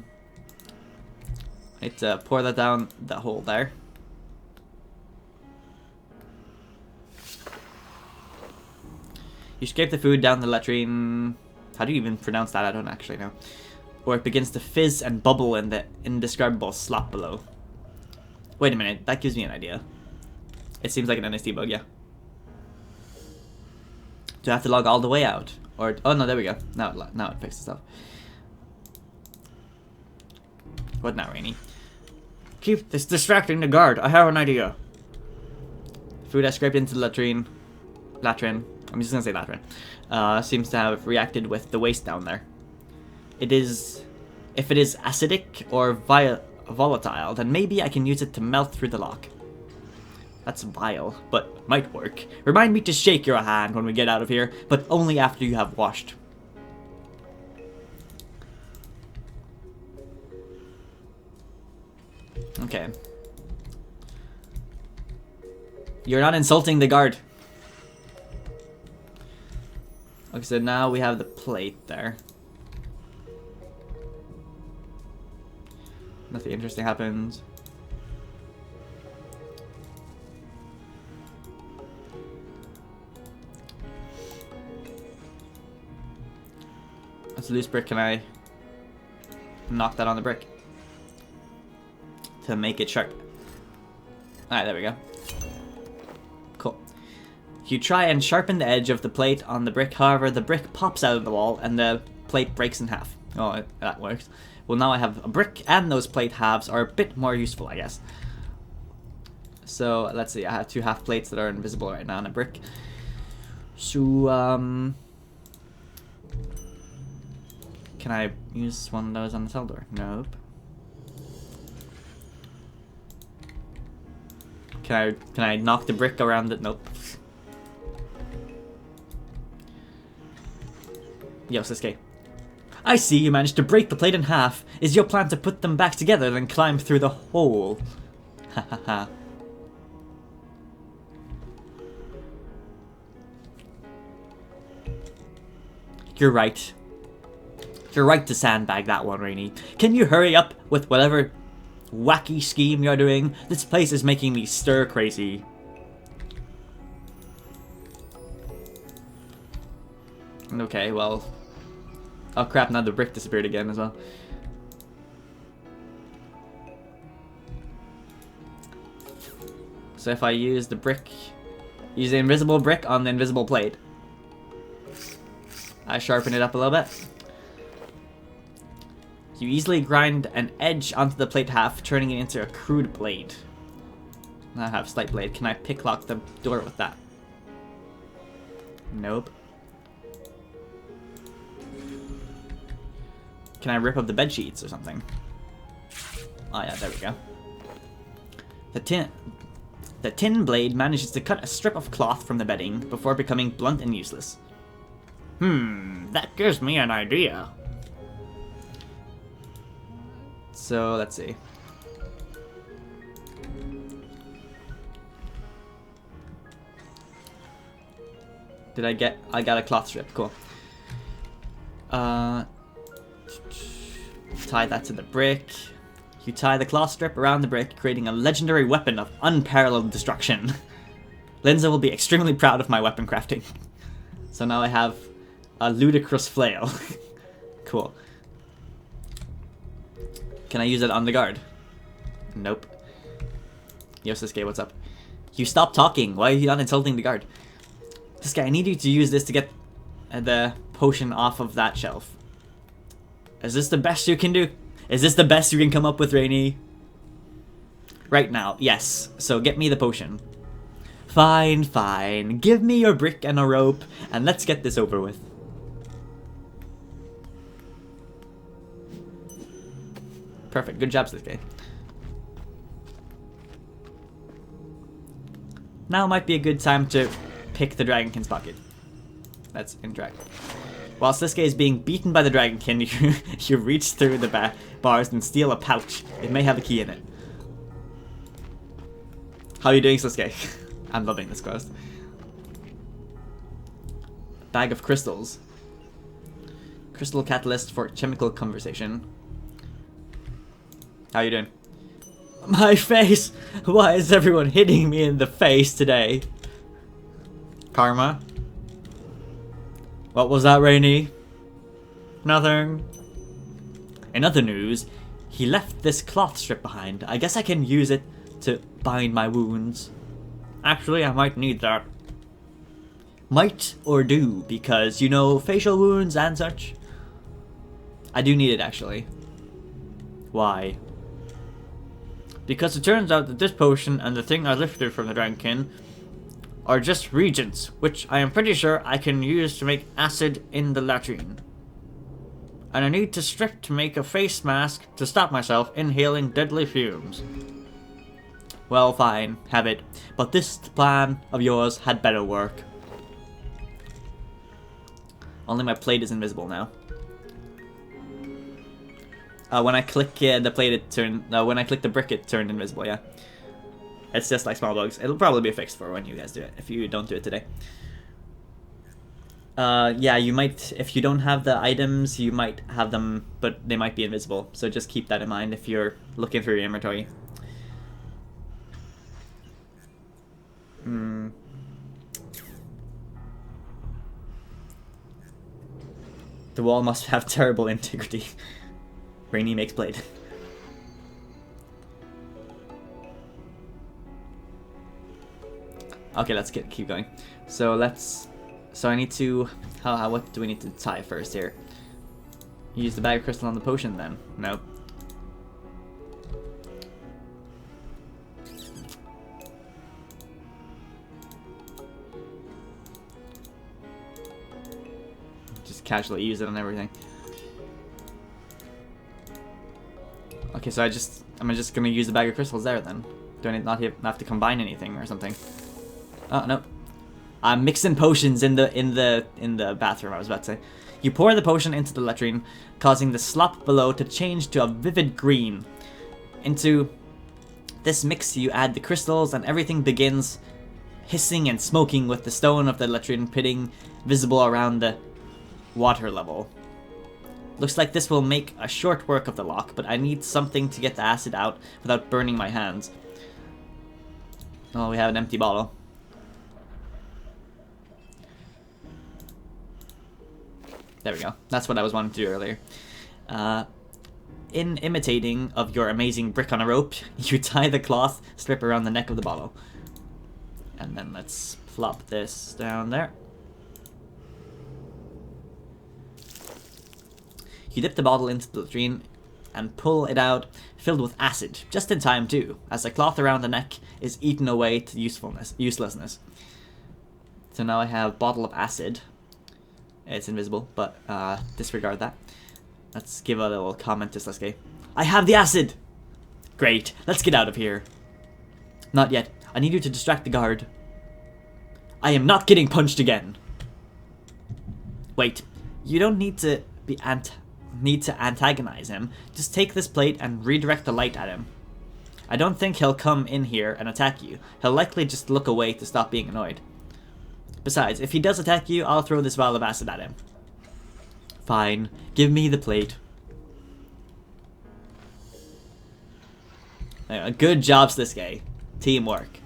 need to pour that down the hole there. You scrape the food down the latrine. How do you even pronounce that? I don't actually know. Or it begins to fizz and bubble in the indescribable slop below. Wait a minute, that gives me an idea. It seems like an NST bug, yeah. Do I have to log all the way out? Or, oh no, there we go. Now it fixes stuff. What now, Rainy? Keep this distracting the guard. I have an idea. Food I scraped into the latrine. I'm just gonna say latrine. Seems to have reacted with the waste down there. If it is acidic or volatile, then maybe I can use it to melt through the lock. That's vile, but might work. Remind me to shake your hand when we get out of here, but only after you have washed. Okay. You're not insulting the guard. Okay, so now we have the plate there. Nothing interesting happens. That's a loose brick. Can I knock that on the brick to make it sharp? Alright, there we go. Cool. You try and sharpen the edge of the plate on the brick, however, the brick pops out of the wall and the plate breaks in half. Oh, that works. Well, now I have a brick, and those plate halves are a bit more useful, I guess. So, let's see, I have 2 half plates that are invisible right now on a brick. So, can I use one of those on the cell door? Nope. Can I knock the brick around it? Nope. Yo, Sliske. I see you managed to break the plate in half. Is your plan to put them back together then climb through the hole? Ha ha ha. You're right. You're right to sandbag that one, Rainy. Can you hurry up with whatever wacky scheme you're doing? This place is making me stir crazy. Okay, well... Oh crap, now the brick disappeared again as well. So if I use the brick... Use the invisible brick on the invisible plate. I sharpen it up a little bit. You easily grind an edge onto the plate half, turning it into a crude blade. I have slight blade. Can I picklock the door with that? Nope. Can I rip up the bed sheets or something? Oh yeah, there we go. The tin blade manages to cut a strip of cloth from the bedding before becoming blunt and useless. That gives me an idea. So, let's see. I got a cloth strip, cool. Tie that to the brick. You tie the cloth strip around the brick, creating a legendary weapon of unparalleled destruction. Linza will be extremely proud of my weapon crafting. So now I have a ludicrous flail. Cool. Can I use it on the guard? Nope. Yo, Sliske, what's up? You stop talking. Why are you not insulting the guard? Sliske, I need you to use this to get the potion off of that shelf. Is this the best you can do? Is this the best you can come up with, Rainy? Right now, yes. So get me the potion. Fine, fine. Give me your brick and a rope, and let's get this over with. Perfect. Good job, Sliske. Now might be a good time to pick the Dragonkin's pocket. Let's interact. While Sliske is being beaten by the Dragonkin, you reach through the bars and steal a pouch. It may have a key in it. How are you doing, Sliske? I'm loving this quest. Bag of crystals. Crystal catalyst for chemical conversation. How are you doing? My face! Why is everyone hitting me in the face today? Karma? What was that, Rainy? Nothing. In other news, he left this cloth strip behind. I guess I can use it to bind my wounds. Actually, I might need that. Might or do, because, you know, facial wounds and such. I do need it, actually. Why? Because it turns out that this potion and the thing I lifted from the Dragonkin are just reagents, which I am pretty sure I can use to make acid in the latrine. And I need to strip to make a face mask to stop myself inhaling deadly fumes. Well, fine, have it. But this plan of yours had better work. Only my plate is invisible now. When I click the plate, it turned. When I click the brick, it turned invisible. Yeah, it's just like small bugs. It'll probably be fixed for when you guys do it. If you don't do it today. Yeah, you might. If you don't have the items, you might have them, but they might be invisible. So just keep that in mind if you're looking through your inventory. The wall must have terrible integrity. Rainy makes blade. Okay, let's keep going. So I need to. What do we need to tie first here? Use the bag of crystal on the potion then? No. Just casually use it on everything. Okay, so I'm just gonna use the bag of crystals there then. Do I not have to combine anything or something? Oh no, I'm mixing potions in the bathroom. I was about to say. You pour the potion into the latrine, causing the slop below to change to a vivid green. Into this mix, you add the crystals, and everything begins hissing and smoking, with the stone of the latrine pitting visible around the water level. Looks like this will make a short work of the lock, but I need something to get the acid out without burning my hands. Oh, we have an empty bottle. There we go. That's what I was wanting to do earlier. In imitating of your amazing brick on a rope, you tie the cloth strip around the neck of the bottle. And then let's plop this down there. You dip the bottle into the latrine and pull it out, filled with acid, just in time too, as the cloth around the neck is eaten away to uselessness. So now I have bottle of acid. It's invisible, but disregard that. Let's give a little comment to Sliske. I have the acid! Great, let's get out of here. Not yet. I need you to distract the guard. I am not getting punched again. Wait, you don't need to antagonize him. Just take this plate and redirect the light at him. I don't think he'll come in here and attack you. He'll likely just look away to stop being annoyed. Besides, if he does attack you, I'll throw this vial of acid at him. Fine, give me the plate. Good job, Sliske. Teamwork.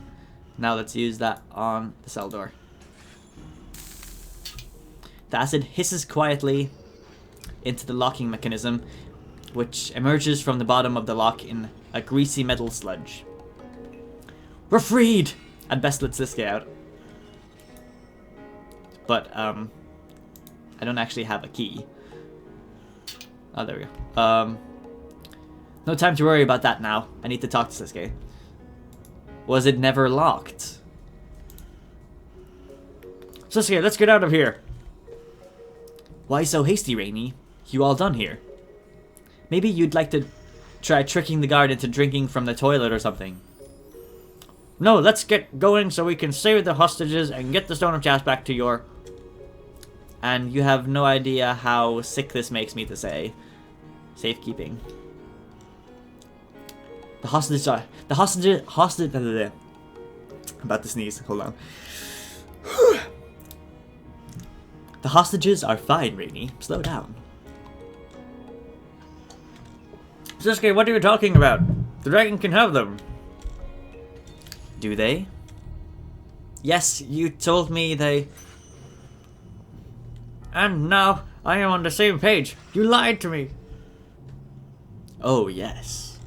Now let's use that on the cell door. The acid hisses quietly into the locking mechanism, which emerges from the bottom of the lock in a greasy metal sludge. We're freed! I'd best let Sliske out. But, I don't actually have a key. Oh, there we go. No time to worry about that now. I need to talk to Sliske. Was it never locked? Sliske, let's get out of here! Why so hasty, Rainy? You all done here? Maybe you'd like to try tricking the guard into drinking from the toilet or something. No, let's get going so we can save the hostages and get the Stone of Chast back to your... And you have no idea how sick this makes me to say. Safekeeping. The hostages are... I'm about to sneeze. Hold on. The hostages are fine, Rainy. Slow down. Sliske, what are you talking about? The dragon can have them. Do they? Yes, you told me they... And now I am on the same page. You lied to me. Oh, yes.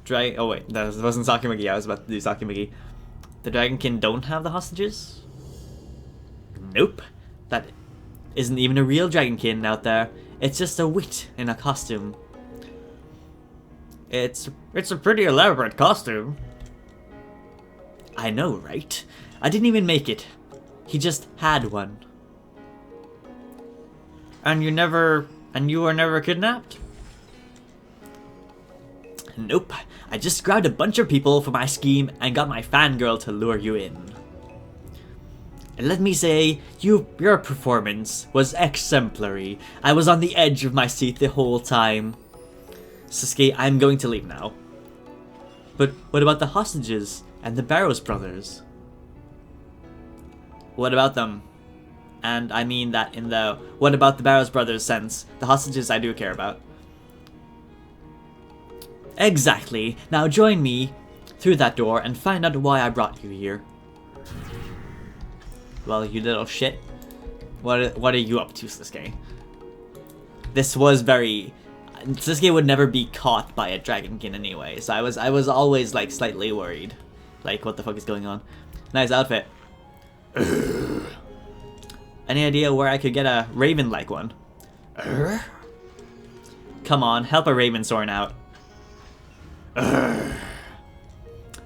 Oh wait, that wasn't Sakimagi. I was about to do Sakimagi. The Dragonkin don't have the hostages? Nope. That isn't even a real Dragonkin out there. It's just a wit in a costume. It's a pretty elaborate costume. I know, right? I didn't even make it. He just had one. And you were never kidnapped? Nope. I just grabbed a bunch of people for my scheme and got my fangirl to lure you in. And let me say, your performance was exemplary. I was on the edge of my seat the whole time. Sliske, I'm going to leave now. But what about the hostages and the Barrows brothers? What about them? And I mean that in the what about the Barrows brothers sense. The hostages I do care about. Exactly. Now join me through that door and find out why I brought you here. Well, you little shit. What are you up to, Sliske? This was very... Sliske would never be caught by a Dragonkin anyway, so I was always like slightly worried. Like, what the fuck is going on? Nice outfit. Any idea where I could get a raven-like one? Come on, help a Ravensorn out.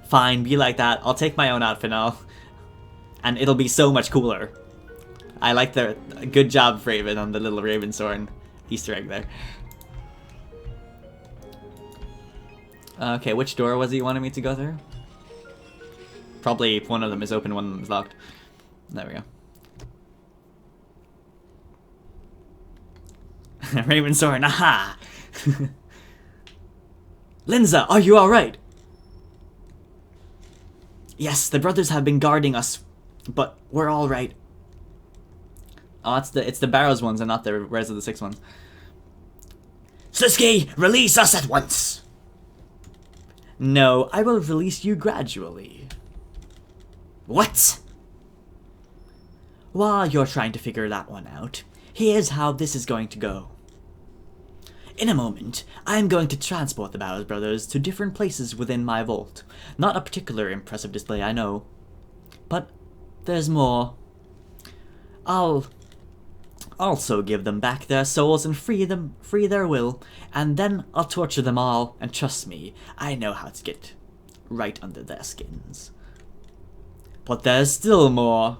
Fine, be like that. I'll take my own outfit now. And it'll be so much cooler. I like the good job, Raven, on the little Ravensorn Easter egg there. Okay, which door was he wanting me to go through? Probably one of them is open, one of them is locked. There we go. Ravensorn, aha! Linza, are you alright? Yes, the brothers have been guarding us, but we're alright. Oh, it's the Barrows ones and not the Res of the Six ones. Sliske, release us at once! No, I will release you gradually. What? While you're trying to figure that one out, here's how this is going to go. In a moment, I am going to transport the Barrows brothers to different places within my vault. Not a particular impressive display, I know. But there's more. I'll also give them back their souls and free their will, and then I'll torture them all, and trust me, I know how to get right under their skins. But there's still more.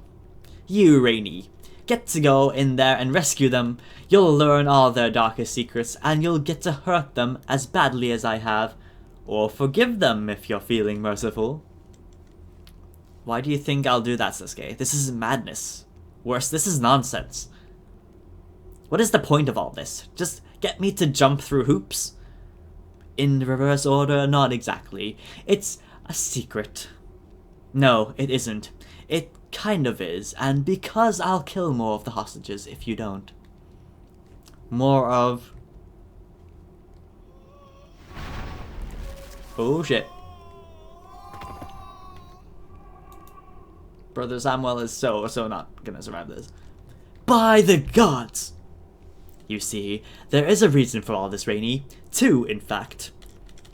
You, Rainy, get to go in there and rescue them. You'll learn all their darkest secrets, and you'll get to hurt them as badly as I have, or forgive them if you're feeling merciful. Why do you think I'll do that, Sliske? This is madness. Worse, this is nonsense. What is the point of all this? Just get me to jump through hoops? In reverse order? Not exactly. It's a secret. No, it isn't. It kind of is, and because I'll kill more of the hostages if you don't. More of... Oh shit. Brother Samuel is so not gonna survive this. By the gods! You see, there is a reason for all this, Rainy. Two, in fact.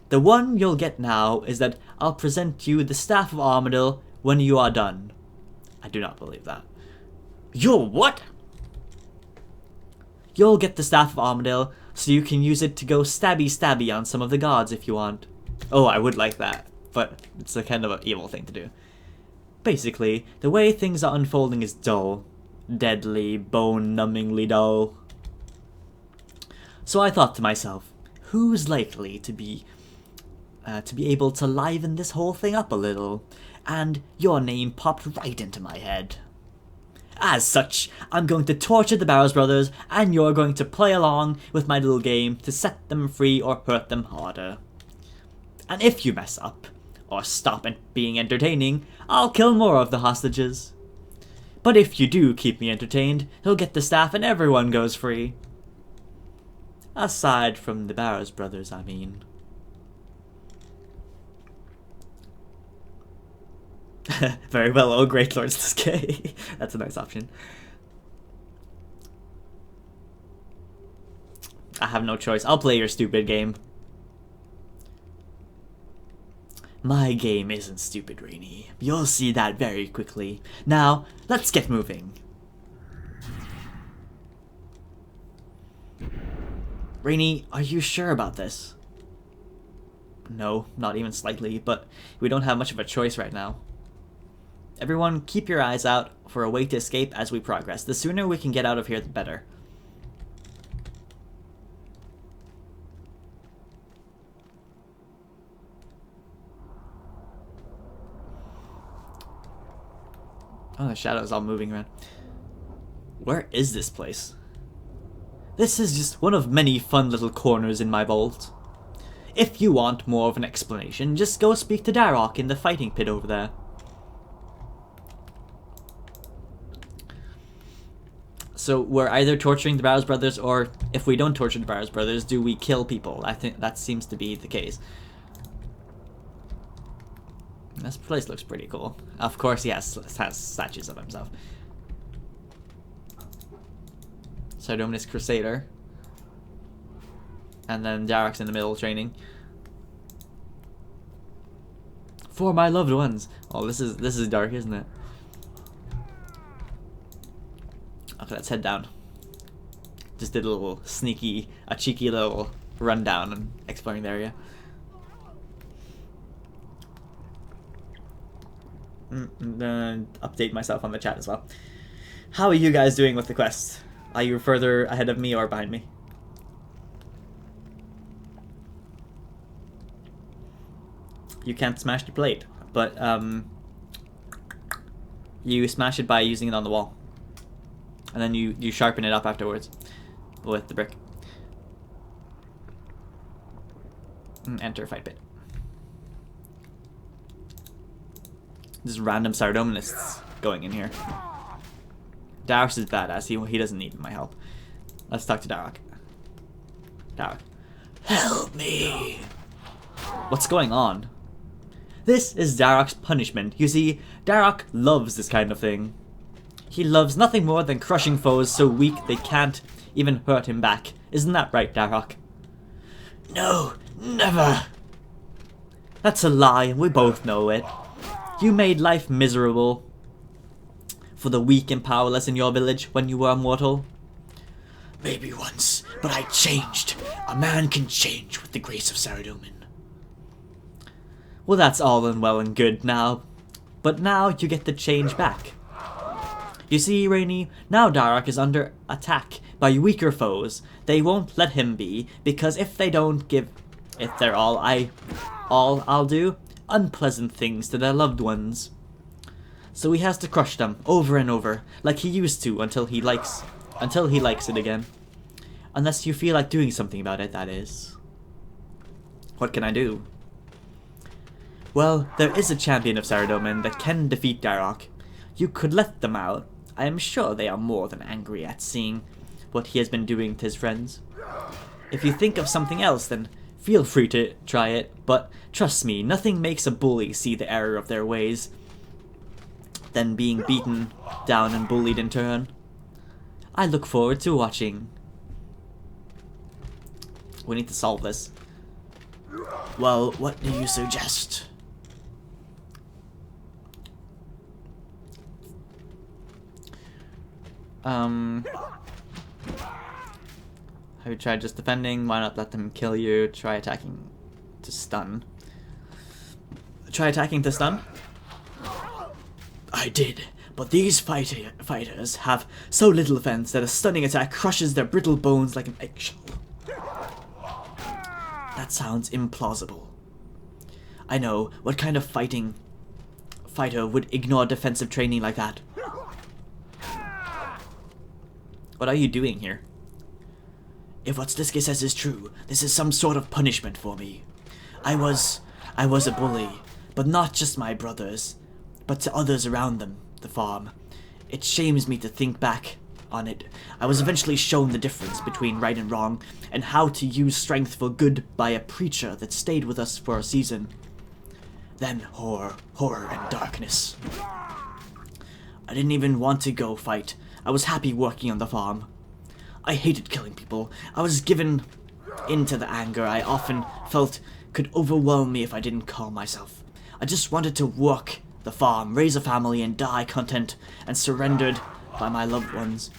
The one you'll get now is that I'll present you the Staff of Armadillo when you are done. I do not believe that. You're what? You'll get the Staff of Armadillo, so you can use it to go stabby on some of the gods if you want. Oh, I would like that, but it's a kind of an evil thing to do. Basically, the way things are unfolding is dull. Deadly, bone-numbingly dull. So I thought to myself, who's likely to be able to liven this whole thing up a little? And your name popped right into my head. As such, I'm going to torture the Barrows brothers, and you're going to play along with my little game to set them free or hurt them harder. And if you mess up, or stop being entertaining, I'll kill more of the hostages. But if you do keep me entertained, he'll get the staff and everyone goes free. Aside from the Barrows brothers, I mean. Very well, oh great lords Sliske. That's a nice option. I have no choice. I'll play your stupid game. My game isn't stupid, Rainy. You'll see that very quickly. Now, let's get moving. Rainy, are you sure about this? No, not even slightly, but we don't have much of a choice right now. Everyone, keep your eyes out for a way to escape as we progress. The sooner we can get out of here, the better. Oh, the shadow's all moving around. Where is this place? This is just one of many fun little corners in my vault. If you want more of an explanation, just go speak to Darok in the fighting pit over there. So we're either torturing the Barrows brothers, or if we don't torture the Barrows brothers, do we kill people? I think that seems to be the case. This place looks pretty cool. Of course he has statues of himself. Sardominus Crusader. And then Darok's in the middle training. For my loved ones. Oh, this is dark, isn't it? Okay, let's head down. Just did a cheeky little rundown and exploring the area. Update myself on the chat as well. How are you guys doing with the quest? Are you further ahead of me or behind me? You can't smash the plate, but you smash it by using it on the wall. And then you sharpen it up afterwards with the brick. Enter fight pit. Just random Sardominists going in here. Darok is badass. He doesn't need my help. Let's talk to Darok. Darok. Help me! What's going on? This is Darok's punishment. You see, Darok loves this kind of thing. He loves nothing more than crushing foes so weak they can't even hurt him back. Isn't that right, Darok? No, never! That's a lie, and we both know it. You made life miserable for the weak and powerless in your village when you were mortal. Maybe once, but I changed. A man can change with the grace of Saradomin. Well, that's all and well and good now, but now you get the change back. You see, Rainy, now Darok is under attack by weaker foes. They won't let him be, because if they don't give it their all, I'll do unpleasant things to their loved ones. So he has to crush them over and over, like he used to, until he likes it again. Unless you feel like doing something about it, that is. What can I do? Well, there is a champion of Saradomin that can defeat Darok. You could let them out. I am sure they are more than angry at seeing what he has been doing to his friends. If you think of something else, then feel free to try it, but trust me, nothing makes a bully see the error of their ways than being beaten down and bullied in turn. I look forward to watching. We need to solve this. Well, what do you suggest? Have you tried just defending? Why not let them kill you? Try attacking to stun. Try attacking to stun? I did, but these fighters have so little defense that a stunning attack crushes their brittle bones like an eggshell. That sounds implausible. I know, what kind of fighter would ignore defensive training like that? What are you doing here? If what Sliske says is true, this is some sort of punishment for me. I was a bully, but not just my brothers, but to others around the farm. It shames me to think back on it. I was eventually shown the difference between right and wrong, and how to use strength for good by a preacher that stayed with us for a season. Then horror and darkness. I didn't even want to go fight. I was happy working on the farm. I hated killing people. I was given into the anger I often felt could overwhelm me if I didn't calm myself. I just wanted to work the farm, raise a family, and die content and surrounded by my loved ones.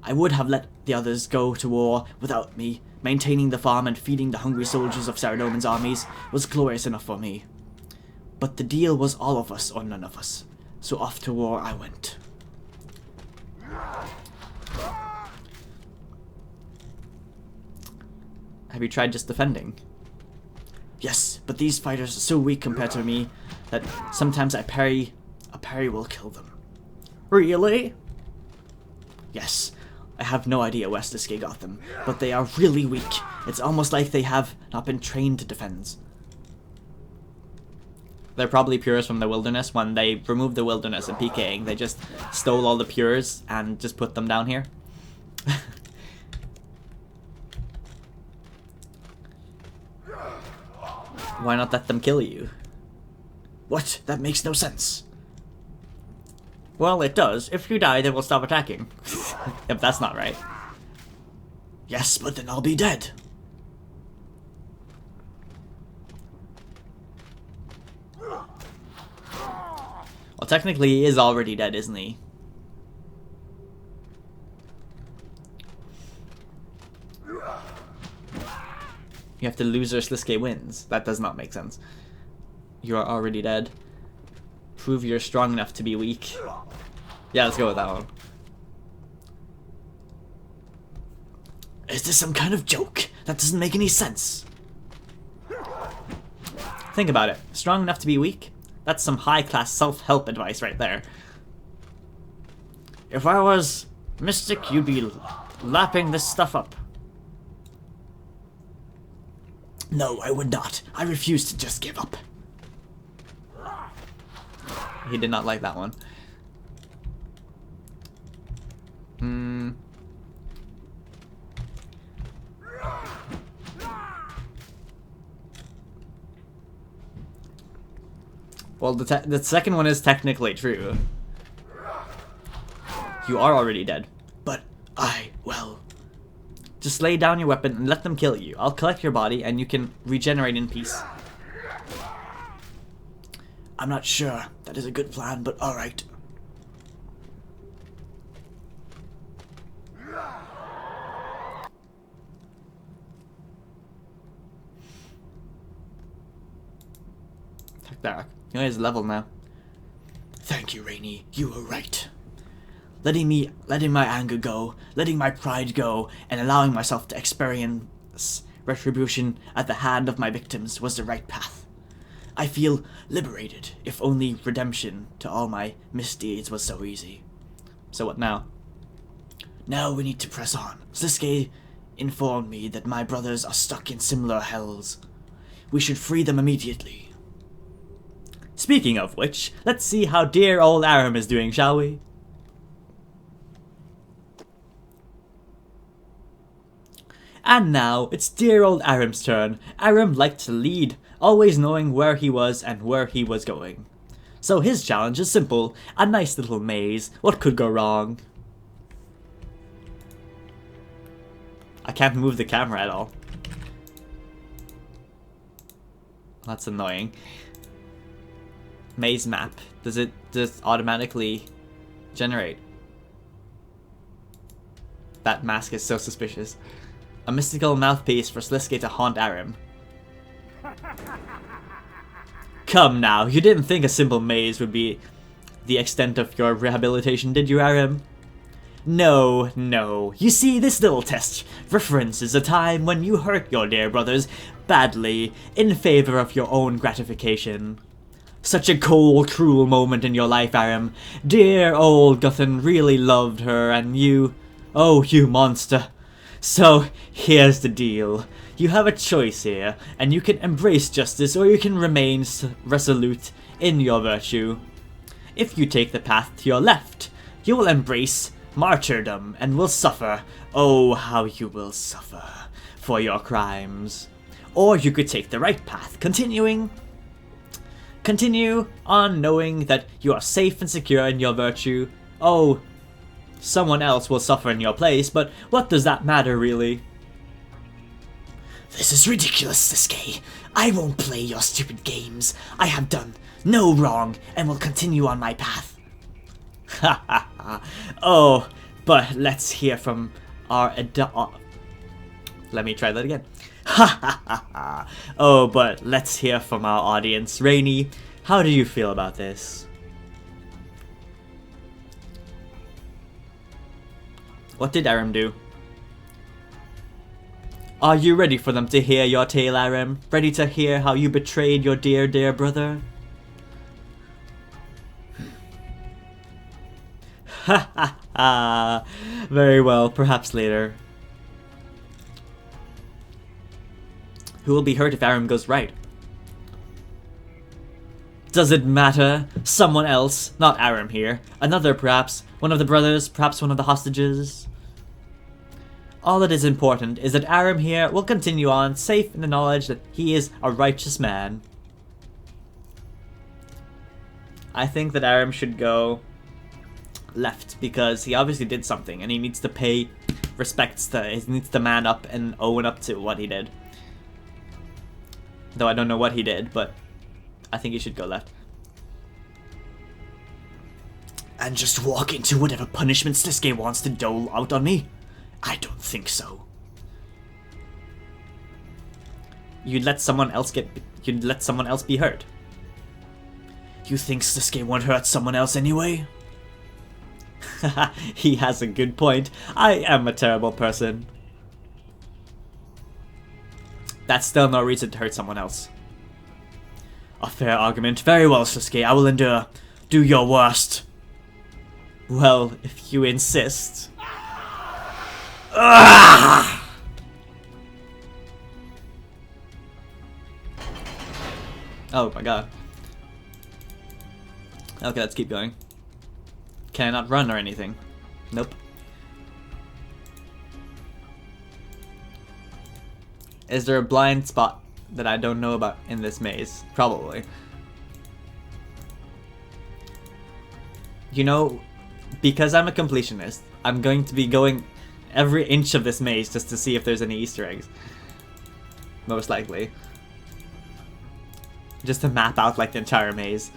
I would have let the others go to war without me. Maintaining the farm and feeding the hungry soldiers of Saradomin's armies was glorious enough for me. But the deal was all of us or none of us. So off to war I went. Have you tried just defending? Yes, but these fighters are so weak compared to me that sometimes a parry will kill them. Really? Yes, I have no idea where Sliske got them, but they are really weak. It's almost like they have not been trained to defend. They're probably pures from the wilderness. When they removed the wilderness and PKing, they just stole all the pures and just put them down here. Why not let them kill you? What? That makes no sense. Well, it does. If you die, they will stop attacking. Yep, that's not right. Yes, but then I'll be dead. Well, technically he is already dead, isn't he? You have to lose or Sliske wins. That does not make sense. You are already dead. Prove you're strong enough to be weak. Yeah, let's go with that one. Is this some kind of joke? That doesn't make any sense. Think about it. Strong enough to be weak? That's some high-class self-help advice right there. If I was Mystic, you'd be lapping this stuff up. No, I would not. I refuse to just give up. He did not like that one. Well, the second one is technically true. You are already dead. But well... Just lay down your weapon and let them kill you. I'll collect your body and you can regenerate in peace. I'm not sure that is a good plan, but alright. Attack Dark. You know his level now. Thank you, Rainy. You were right. Letting my anger go, letting my pride go, and allowing myself to experience retribution at the hand of my victims was the right path. I feel liberated, if only redemption to all my misdeeds was so easy. So what now? Now we need to press on. Sliske informed me that my brothers are stuck in similar hells. We should free them immediately. Speaking of which, let's see how dear old Aram is doing, shall we? And now, it's dear old Aram's turn. Aram liked to lead, always knowing where he was and where he was going. So his challenge is simple, a nice little maze. What could go wrong? I can't move the camera at all. That's annoying. Maze map. Does it just automatically generate? That mask is so suspicious. A mystical mouthpiece for Sliske to haunt Aram. Come now, you didn't think a simple maze would be the extent of your rehabilitation, did you, Aram? No, no. You see, this little test references a time when you hurt your dear brothers badly in favor of your own gratification. Such a cold, cruel moment in your life, Aram. Dear old Guthan really loved her, and you... Oh, you monster. So, here's the deal. You have a choice here, and you can embrace justice or you can remain resolute in your virtue. If you take the path to your left, you will embrace martyrdom and will suffer, oh how you will suffer, for your crimes. Or you could take the right path, continue on knowing that you are safe and secure in your virtue. Oh, someone else will suffer in your place, but what does that matter really? This is ridiculous, Sliske. I won't play your stupid games. I have done no wrong and will continue on my path. Ha ha ha. Oh, but let's hear from our let me try that again. Ha ha ha ha. Oh, but let's hear from our audience. Rainy, how do you feel about this? What did Aram do? Are you ready for them to hear your tale, Aram? Ready to hear how you betrayed your dear, dear brother? Ha ha ha. Very well, perhaps later. Who will be hurt if Aram goes right? Does it matter? Someone else, not Aram here. Another perhaps. One of the brothers, perhaps one of the hostages. All that is important is that Aram here will continue on, safe in the knowledge that he is a righteous man. I think that Aram should go left, because he obviously did something, and he needs to pay respects to, he needs to man up and own up to what he did. Though I don't know what he did, but I think he should go left. And just walk into whatever punishment Sliske wants to dole out on me? I don't think so. You'd let someone else be hurt. You think Sliske won't hurt someone else anyway? He has a good point. I am a terrible person. That's still no reason to hurt someone else. A fair argument. Very well, Sliske, I will endure. Do your worst. Well, if you insist. Ah! Oh my god. Okay, let's keep going. Can I not run or anything? Nope. Is there a blind spot that I don't know about in this maze? Probably. You know, because I'm a completionist, I'm going to be going every inch of this maze just to see if there's any Easter eggs. Most likely. Just to map out like the entire maze.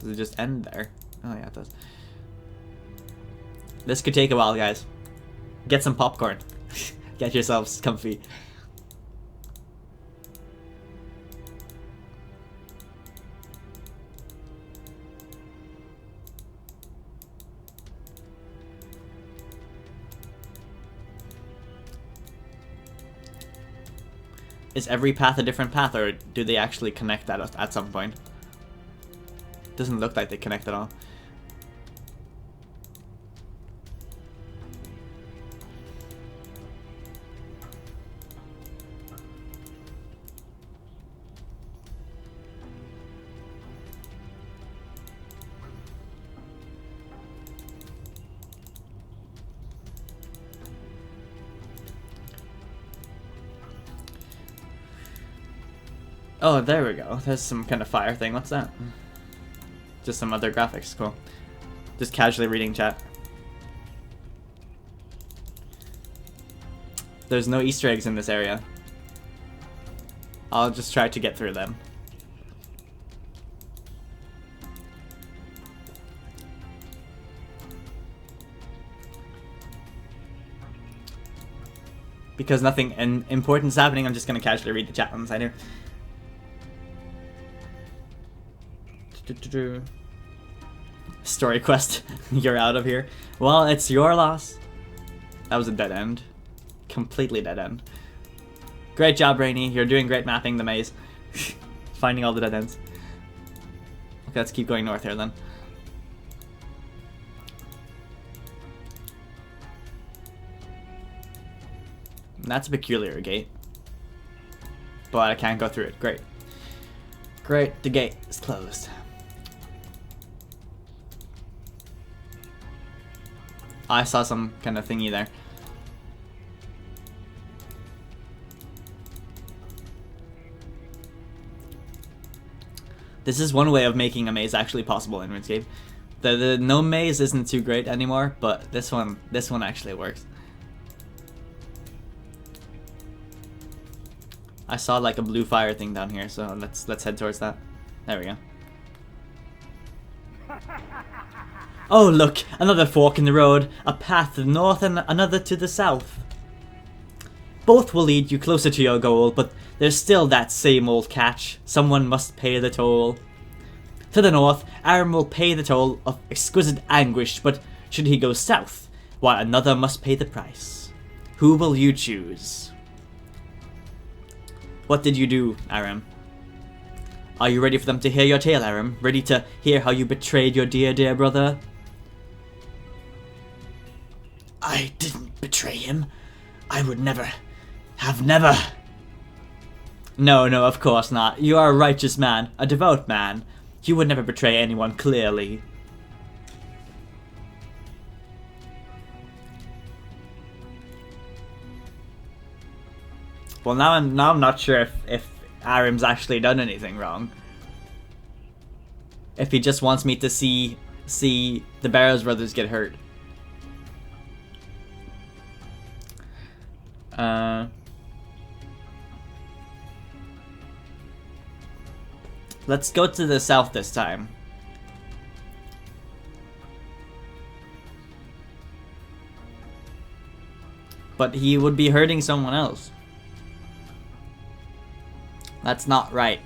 Does it just end there? Oh yeah, it does. This could take a while, guys. Get some popcorn. Get yourselves comfy. Is every path a different path, or do they actually connect at some point? Doesn't look like they connect at all. Oh, there we go. There's some kind of fire thing. What's that? Just some other graphics. Cool. Just casually reading chat. There's no Easter eggs in this area. I'll just try to get through them. Because nothing important is happening, I'm just gonna casually read the chat on the side here. Story quest. You're out of here. Well, it's your loss. That was a dead end. Completely dead end. Great job, Rainy. You're doing great mapping the maze. Finding all the dead ends. Okay, let's keep going north here then. And that's a peculiar gate. But I can't go through it. Great. Great, the gate is closed. I saw some kind of thingy there. This is one way of making a maze actually possible in RuneScape. The no maze isn't too great anymore, but this one actually works. I saw like a blue fire thing down here, so let's head towards that. There we go. Oh look, another fork in the road, a path to the north and another to the south. Both will lead you closer to your goal, but there's still that same old catch. Someone must pay the toll. To the north, Aram will pay the toll of exquisite anguish, but should he go south, why another must pay the price. Who will you choose? What did you do, Aram? Are you ready for them to hear your tale, Aram? Ready to hear how you betrayed your dear, dear brother? I didn't betray him. I would never... have never... No, of course not. You are a righteous man, a devout man. You would never betray anyone, clearly. Well, now I'm not sure if Aram's actually done anything wrong. If he just wants me to see the Barrows brothers get hurt. Let's go to the south this time. But he would be hurting someone else. That's not right.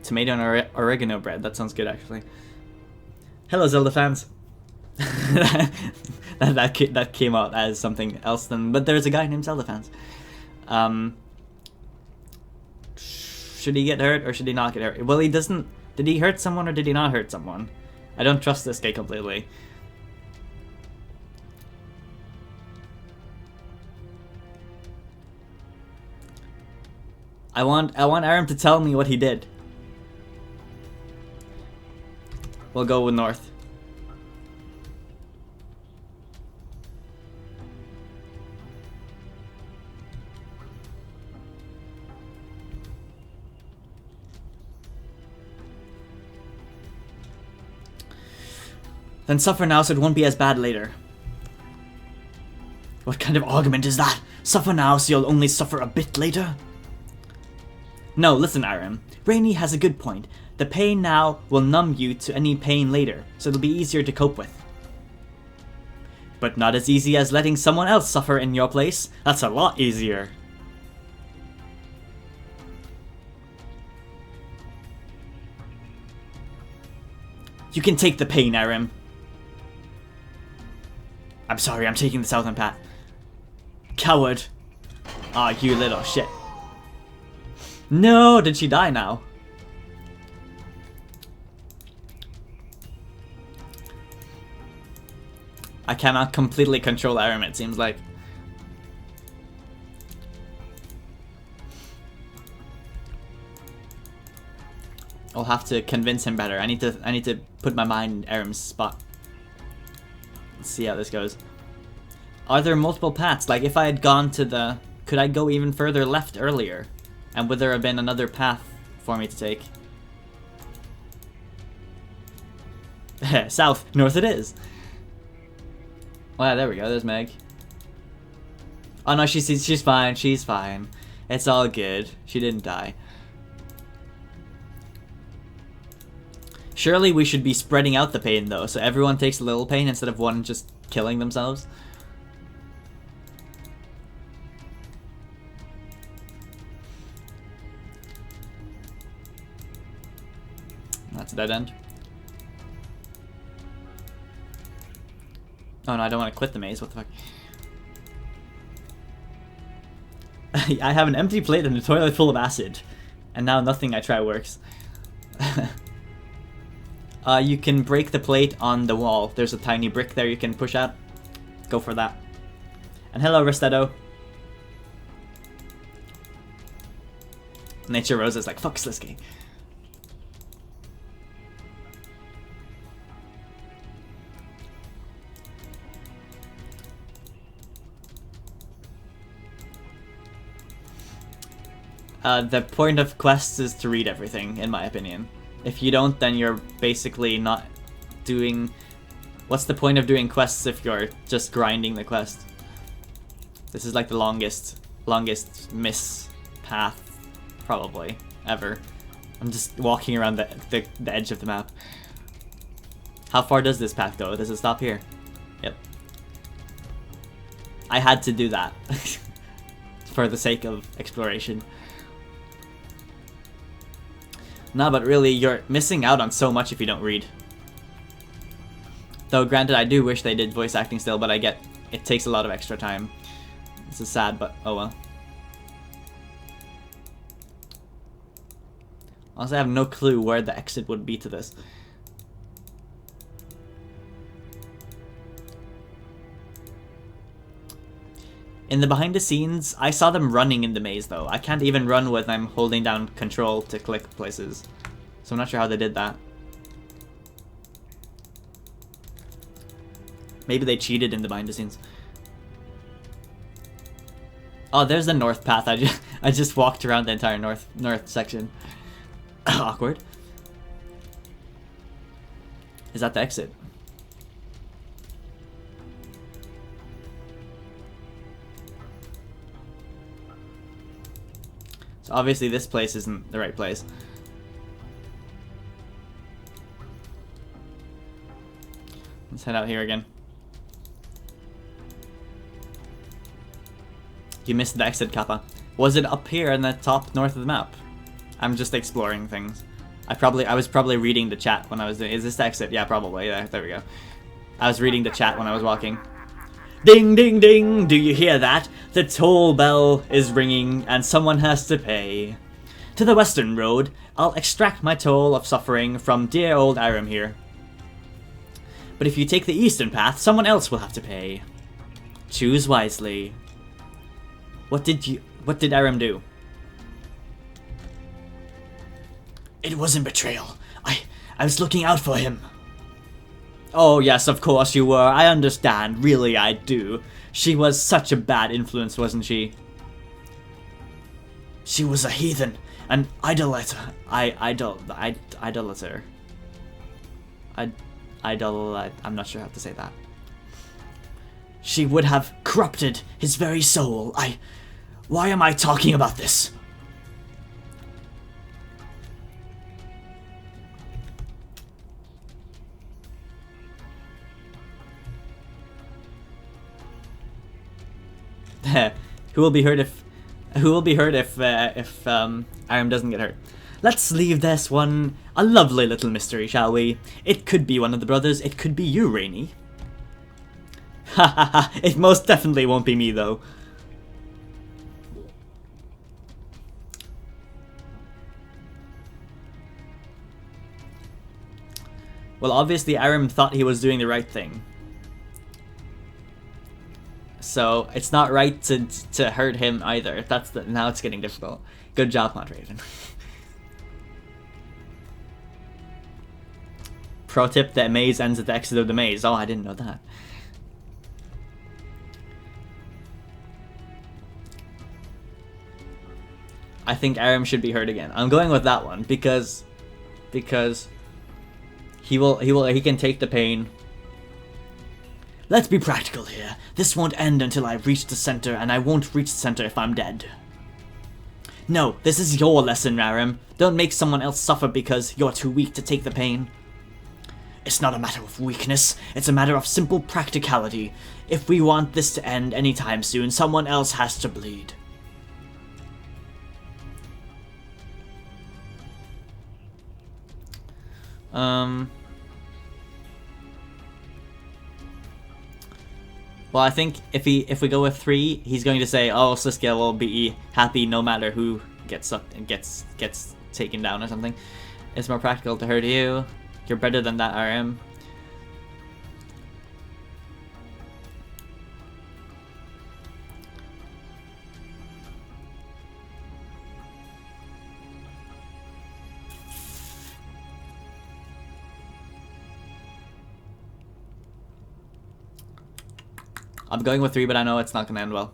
Tomato and oregano bread. That sounds good, actually. Hello, Zelda fans. that came out as something else then, but there's a guy named Zelda fans. Should he get hurt or should he not get hurt? Well, he doesn't. Did he hurt someone or did he not hurt someone? I don't trust this guy completely. I want Aram to tell me what he did. We'll go with north. Then suffer now so it won't be as bad later. What kind of argument is that? Suffer now so you'll only suffer a bit later? No, listen, Aram. Rainy has a good point. The pain now will numb you to any pain later, so it'll be easier to cope with. But not as easy as letting someone else suffer in your place. That's a lot easier. You can take the pain, Aram. I'm sorry, I'm taking the southern path. Coward. Aw, you little shit. No, did she die now? I cannot completely control Aram, it seems like. I'll have to convince him better. I need to put my mind in Aram's spot. Let's see how this goes. Are there multiple paths? Like if I had gone to the... Could I go even further left earlier? And would there have been another path for me to take? South. North it is. Oh yeah, there we go. There's Meg. Oh no, she's fine. She's fine. It's all good. She didn't die. Surely we should be spreading out the pain though, so everyone takes a little pain instead of one just killing themselves. That's a dead end. Oh no, I don't want to quit the maze, what the fuck. I have an empty plate and a toilet full of acid. And now nothing I try works. You can break the plate on the wall. There's a tiny brick there you can push out. Go for that. And hello, Restedo. Nature Rose is like, fuck Sliske. The point of quests is to read everything, in my opinion. If you don't, then you're basically not doing... What's the point of doing quests if you're just grinding the quest? This is like the longest miss path, probably, ever. I'm just walking around the edge of the map. How far does this path go? Does it stop here? Yep. I had to do that. For the sake of exploration. No, but really, you're missing out on so much if you don't read. Though, granted, I do wish they did voice acting still, but I get it takes a lot of extra time. This is sad, but oh well. Also, I have no clue where the exit would be to this. In the behind the scenes, I saw them running in the maze though. I can't even run when I'm holding down control to click places. So I'm not sure how they did that. Maybe they cheated in the behind the scenes. Oh, there's the north path. I just walked around the entire north section. Awkward. Is that the exit? So obviously this place isn't the right place. Let's head out here again. You missed the exit, Kappa. Was it up here in the top north of the map? I'm just exploring things. I was probably reading the chat when I was doing... Is this the exit? Yeah, probably. Yeah, there we go. I was reading the chat when I was walking. Ding, ding, ding! Do you hear that? The toll bell is ringing and someone has to pay. To the western road, I'll extract my toll of suffering from dear old Aram here. But if you take the eastern path, someone else will have to pay. Choose wisely. What did Aram do? It wasn't betrayal. I was looking out for him. Oh yes, of course you were. I understand. Really, I do. She was such a bad influence, wasn't she? She was a heathen, an idolater. Idolater. I'm not sure how to say that. She would have corrupted his very soul. Why am I talking about this? Who will be hurt if Aram doesn't get hurt? Let's leave this one a lovely little mystery, shall we? It could be one of the brothers. It could be you, Rainy. Ha ha ha! It most definitely won't be me, though. Well, obviously Aram thought he was doing the right thing. So, it's not right to hurt him either. Now it's getting difficult. Good job, Montraven. Pro tip, the maze ends at the exit of the maze. Oh, I didn't know that. I think Aram should be hurt again. I'm going with that one because he can take the pain. Let's be practical here. This won't end until I reach the center, and I won't reach the center if I'm dead. No, this is your lesson, Aram. Don't make someone else suffer because you're too weak to take the pain. It's not a matter of weakness, it's a matter of simple practicality. If we want this to end anytime soon, someone else has to bleed. Well, I think if we go with 3, he's going to say, "Oh, Sliske will be happy no matter who gets taken down or something." It's more practical to hurt you. You're better than that, RM. I'm going with 3, but I know it's not going to end well.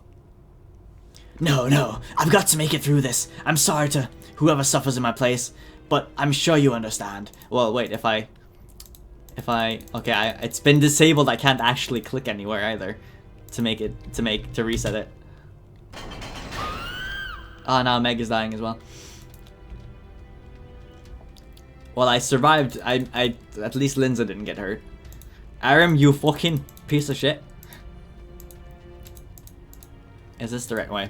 No, no, I've got to make it through this. I'm sorry to whoever suffers in my place, but I'm sure you understand. Well, wait, if I, okay, it's been disabled. I can't actually click anywhere either to reset it. Oh, now Meg is dying as well. Well, I survived. I at least Linza didn't get hurt. Aram, you fucking piece of shit. Is this the right way?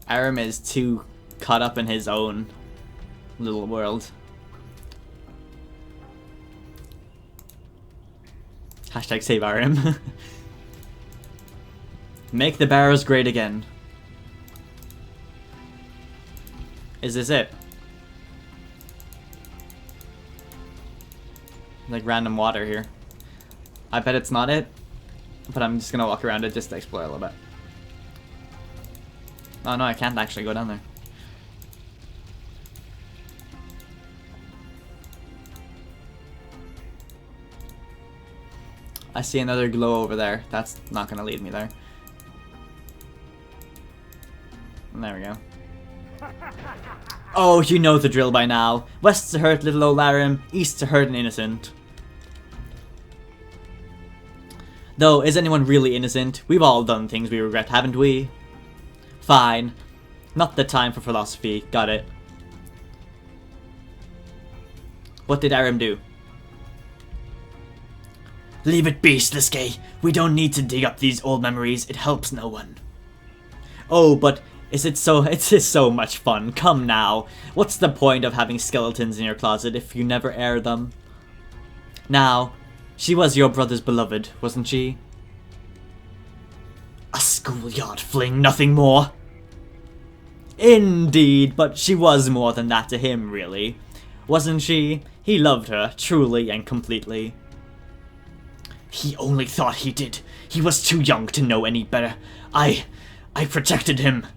Aram is too caught up in his own little world. Hashtag save Aram. Make the Barrows great again. Is this it? Like random water here. I bet it's not it, but I'm just gonna walk around it just to explore a little bit. Oh no, I can't actually go down there. I see another glow over there. That's not gonna lead me there. And there we go. Oh, you know the drill by now. West to hurt little old Aram, east to hurt an innocent. Though, is anyone really innocent? We've all done things we regret, haven't we? Fine. Not the time for philosophy. Got it. What did Aram do? Leave it be, Sliske. We don't need to dig up these old memories. It helps no one. Oh, but it's just so much fun. Come now. What's the point of having skeletons in your closet if you never air them? Now, she was your brother's beloved, wasn't she? A schoolyard fling, nothing more. Indeed, but she was more than that to him, really. Wasn't she? He loved her, truly and completely. He only thought he did. He was too young to know any better. I protected him.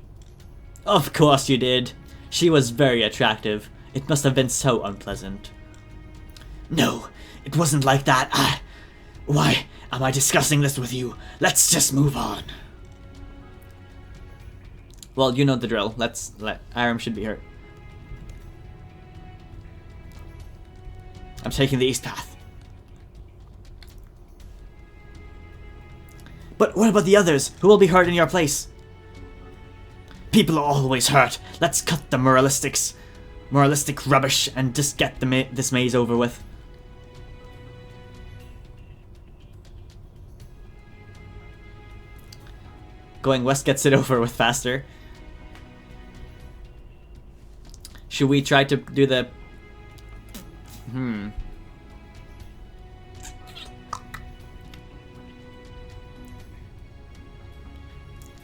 Of course you did. She was very attractive. It must have been so unpleasant. No, it wasn't like that. Why am I discussing this with you? Let's just move on. Well, you know the drill. Aram should be hurt. I'm taking the east path. But what about the others? Who will be hurt in your place? People are always hurt. Let's cut the moralistic rubbish and just get this maze over with. Going west gets it over with faster. Should we try to do the...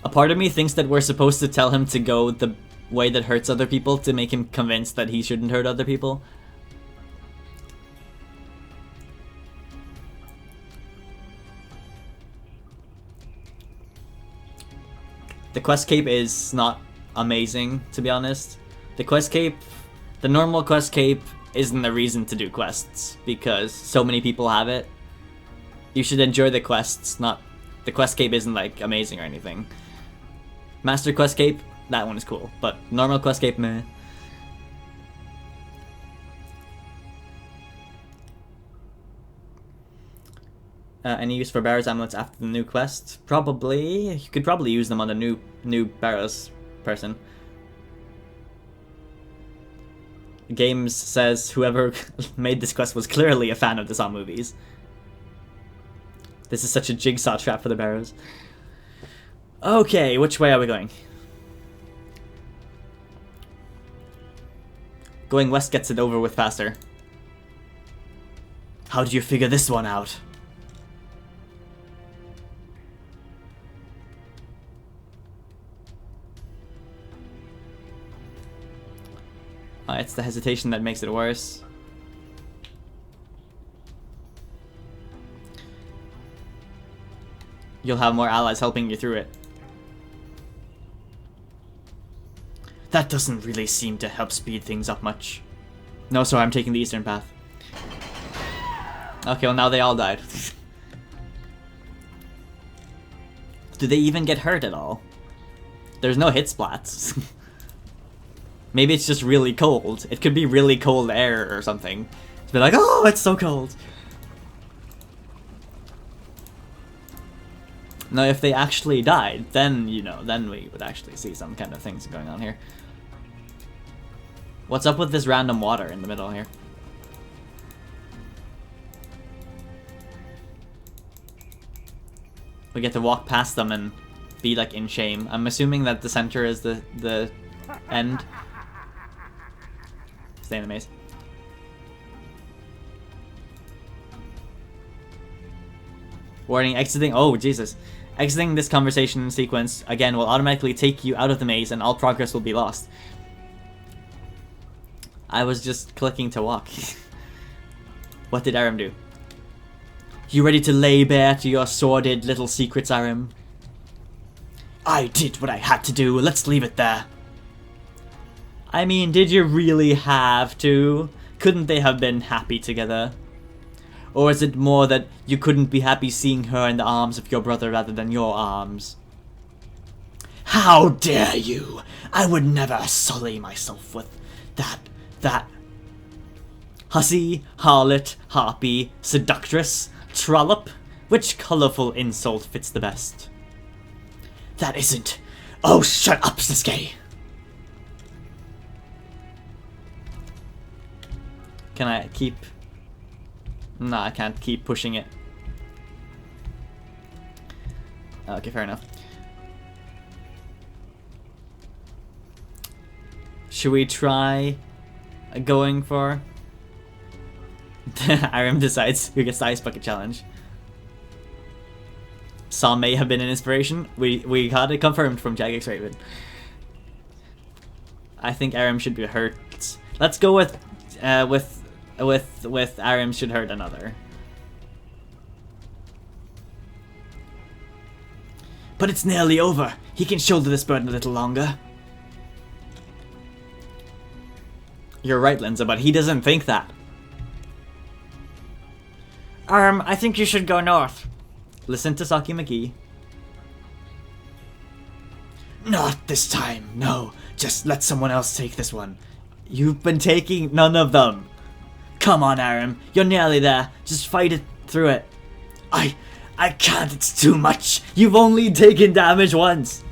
A part of me thinks that we're supposed to tell him to go the way that hurts other people to make him convinced that he shouldn't hurt other people. The quest cape is not amazing, to be honest. The normal quest cape isn't a reason to do quests, because so many people have it. You should enjoy the quests, not... The quest cape isn't, like, amazing or anything. Master quest cape, that one is cool, but normal quest cape, meh. Any use for Barrows amulets after the new quest? Probably. You could probably use them on the new Barrows person. Games says whoever made this quest was clearly a fan of the Saw movies. This is such a jigsaw trap for the Barrows. Okay, which way are we going? Going west gets it over with faster. How did you figure this one out? It's the hesitation that makes it worse. You'll have more allies helping you through it. That doesn't really seem to help speed things up much. No, sorry, I'm taking the eastern path. Okay, well now they all died. Do they even get hurt at all? There's no hit splats. Maybe it's just really cold. It could be really cold air or something. It's be like, oh, it's so cold. Now, if they actually died, then, you know, then we would actually see some kind of things going on here. What's up with this random water in the middle here? We get to walk past them and be, like, in shame. I'm assuming that the center is the end. Stay in the maze. Warning, exiting. Oh, Jesus. Exiting this conversation sequence, again, will automatically take you out of the maze and all progress will be lost. I was just clicking to walk. What did Aram do? You ready to lay bare to your sordid little secrets, Aram? I did what I had to do. Let's leave it there. I mean, did you really have to? Couldn't they have been happy together? Or is it more that you couldn't be happy seeing her in the arms of your brother rather than your arms? How dare you! I would never sully myself with that hussy, harlot, harpy, seductress, trollop? Which colourful insult fits the best? That isn't... Oh, shut up, Sliske! Can I keep... No, I can't keep pushing it. Okay, fair enough. Should we try going for... Aram decides who gets the Ice Bucket Challenge. Saw may have been an inspiration. We got it confirmed from Jagex Raven. I think Aram should be hurt. Let's go with Aram should hurt another. But it's nearly over. He can shoulder this burden a little longer. You're right, Linza, but he doesn't think that. I think you should go north. Listen to Saki McGee. Not this time, no. Just let someone else take this one. You've been taking none of them. Come on, Aram. You're nearly there. Just fight it through it. I can't. It's too much. You've only taken damage once.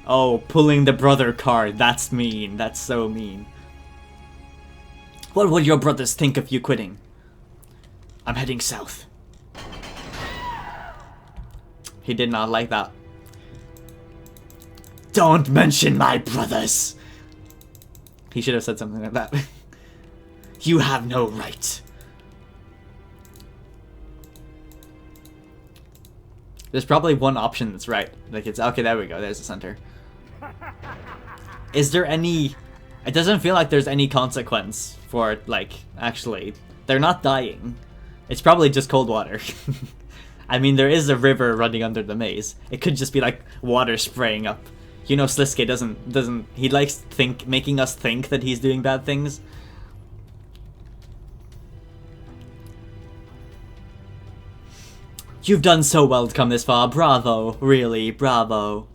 Oh, pulling the brother card. That's mean. That's so mean. What would your brothers think of you quitting? I'm heading south. He did not like that. Don't mention my brothers! He should have said something like that. You have no right. There's probably one option that's right. Like it's, okay, there we go, there's the center. Is there any... It doesn't feel like there's any consequence for, like, actually. They're not dying. It's probably just cold water. I mean, there is a river running under the maze. It could just be like water spraying up. You know, Sliske doesn't he likes making us think that he's doing bad things. You've done so well to come this far. Bravo, really, bravo.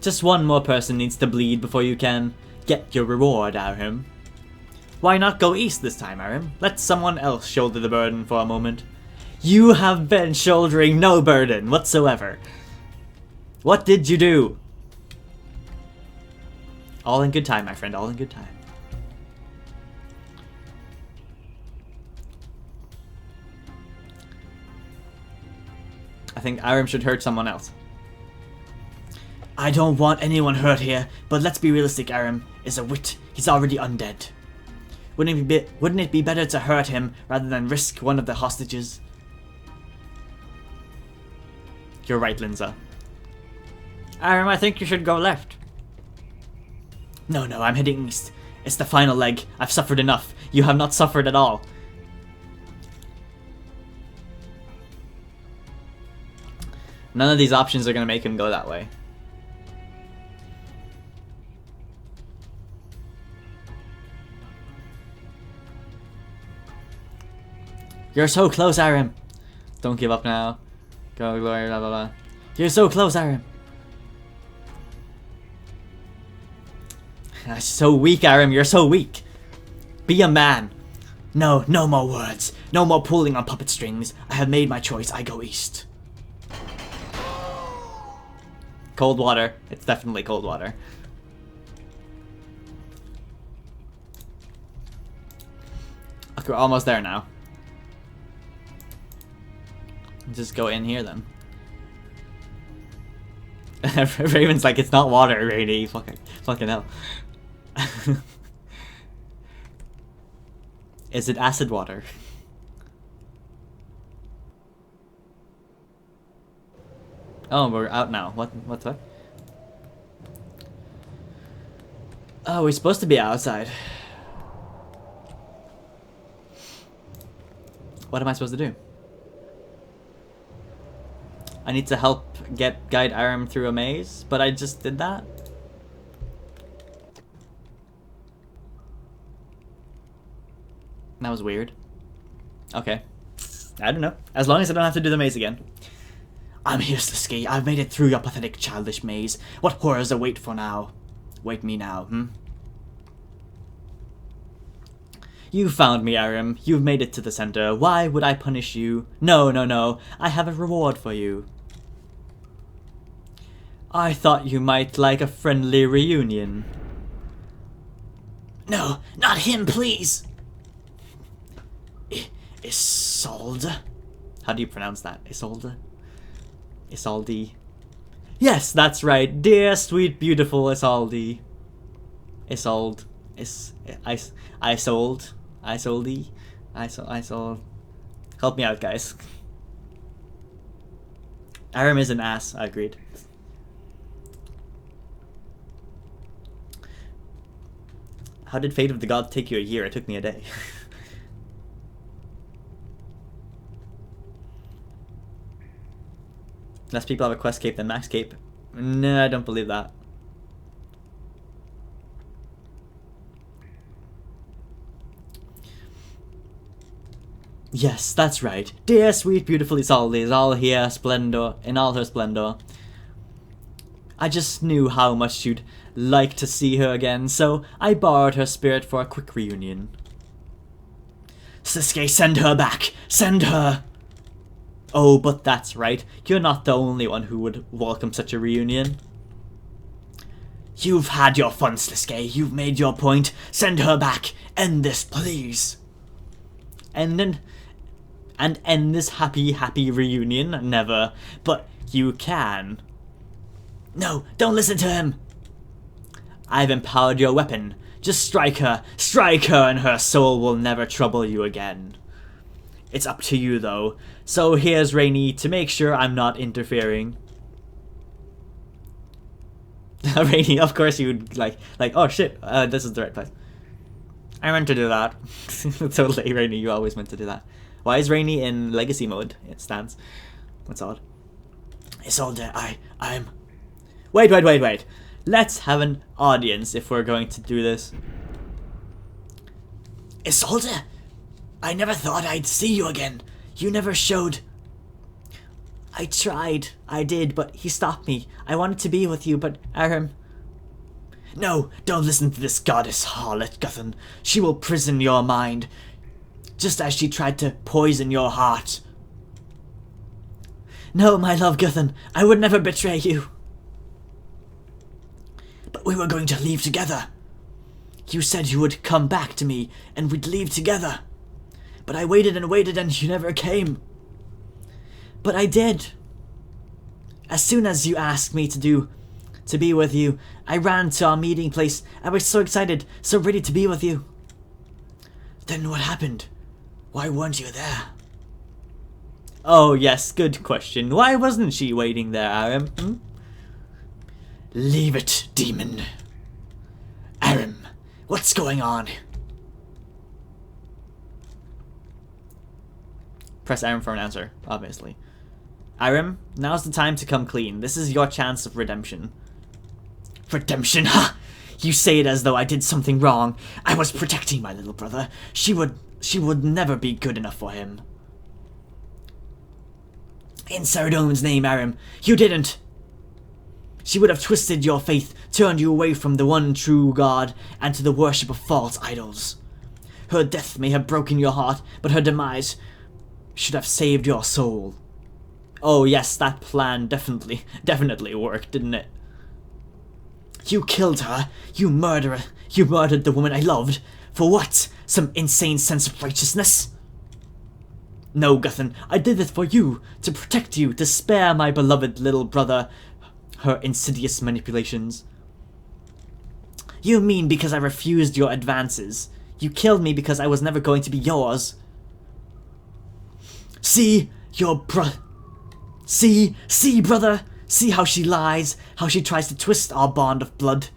Just one more person needs to bleed before you can get your reward, Aram. Why not go east this time, Aram? Let someone else shoulder the burden for a moment. You have been shouldering no burden whatsoever. What did you do? All in good time, my friend, all in good time. I think Aram should hurt someone else. I don't want anyone hurt here, but let's be realistic, Aram is a wit. He's already undead. Wouldn't it be better to hurt him rather than risk one of the hostages? You're right, Linza. Aram, I think you should go left. No, I'm heading east. It's the final leg. I've suffered enough. You have not suffered at all. None of these options are going to make him go that way. You're so close, Aram. Don't give up now. Go, glory, blah, blah, blah. You're so close, Aram. You're so weak, Aram. You're so weak. Be a man. No, no more words. No more pulling on puppet strings. I have made my choice. I go east. Cold water. It's definitely cold water. Okay, we're almost there now. Just go in here then. Raven's like, it's not water, Rainy. Fucking hell. Is it acid water? Oh, we're out now. What's that? Oh, we're supposed to be outside. What am I supposed to do? I need to help guide Aram through a maze, but I just did that. That was weird. Okay. I don't know. As long as I don't have to do the maze again. I'm here, Sliske. I've made it through your pathetic childish maze. What horrors await for now? Wait me now, You found me, Aram. You've made it to the center. Why would I punish you? No, no, no. I have a reward for you. I thought you might like a friendly reunion. No, not him, please. Isolde? How do you pronounce that? Isolde? Isolde? Yes, that's right. Dear, sweet, beautiful Isolde. Isolde. Isolde. Isolde. Help me out, guys. Aram is an ass, I agreed. How did Fate of the Gods take you a year? It took me a day. Less people have a quest cape than max cape. No, I don't believe that. Yes, that's right. Dear, sweet, beautiful Isolde is all here, splendor, in all her splendor. I just knew how much you'd like to see her again, so I borrowed her spirit for a quick reunion. Sliske, send her back! Send her! Oh, but that's right. You're not the only one who would welcome such a reunion. You've had your fun, Sliske. You've made your point. Send her back. End this, please. And end this happy reunion? Never. But you can. No, don't listen to him. I've empowered your weapon. Just strike her, and her soul will never trouble you again. It's up to you, though. So here's Rainy to make sure I'm not interfering. Rainy, of course you would like, oh shit, this is the right place. I meant to do that. Totally, Rainy, you always meant to do that. Why is Rainy in legacy mode? It stands. That's odd. Isolde, I'm... Wait. Let's have an audience if we're going to do this. Isolde? I never thought I'd see you again. You never showed... I tried. I did, but he stopped me. I wanted to be with you, but Aram... No, don't listen to this goddess harlot, Guthan. She will prison your mind, just as she tried to poison your heart. No, my love, Guthan, I would never betray you. But we were going to leave together. You said you would come back to me, and we'd leave together. But I waited and you never came. But I did. As soon as you asked me to be with you, I ran to our meeting place. I was so excited, so ready to be with you. Then what happened? Why weren't you there? Oh yes, good question. Why wasn't she waiting there, Aram? Leave it, demon. Aram, what's going on? Press Aram for an answer, obviously. Aram, now's the time to come clean. This is your chance of redemption. Redemption? Ha! You say it as though I did something wrong. I was protecting my little brother. She would never be good enough for him. In Saradomin's name, Aram, you didn't! She would have twisted your faith, turned you away from the one true God, and to the worship of false idols. Her death may have broken your heart, but her demise should have saved your soul. Oh yes, that plan definitely worked, didn't it? You killed her, you murderer. You murdered the woman I loved. For what? Some insane sense of righteousness? No, Guthan, I did it for you, to protect you, to spare my beloved little brother her insidious manipulations. You mean because I refused your advances? You killed me because I was never going to be yours. See, See, brother! See how she lies, how she tries to twist our bond of blood.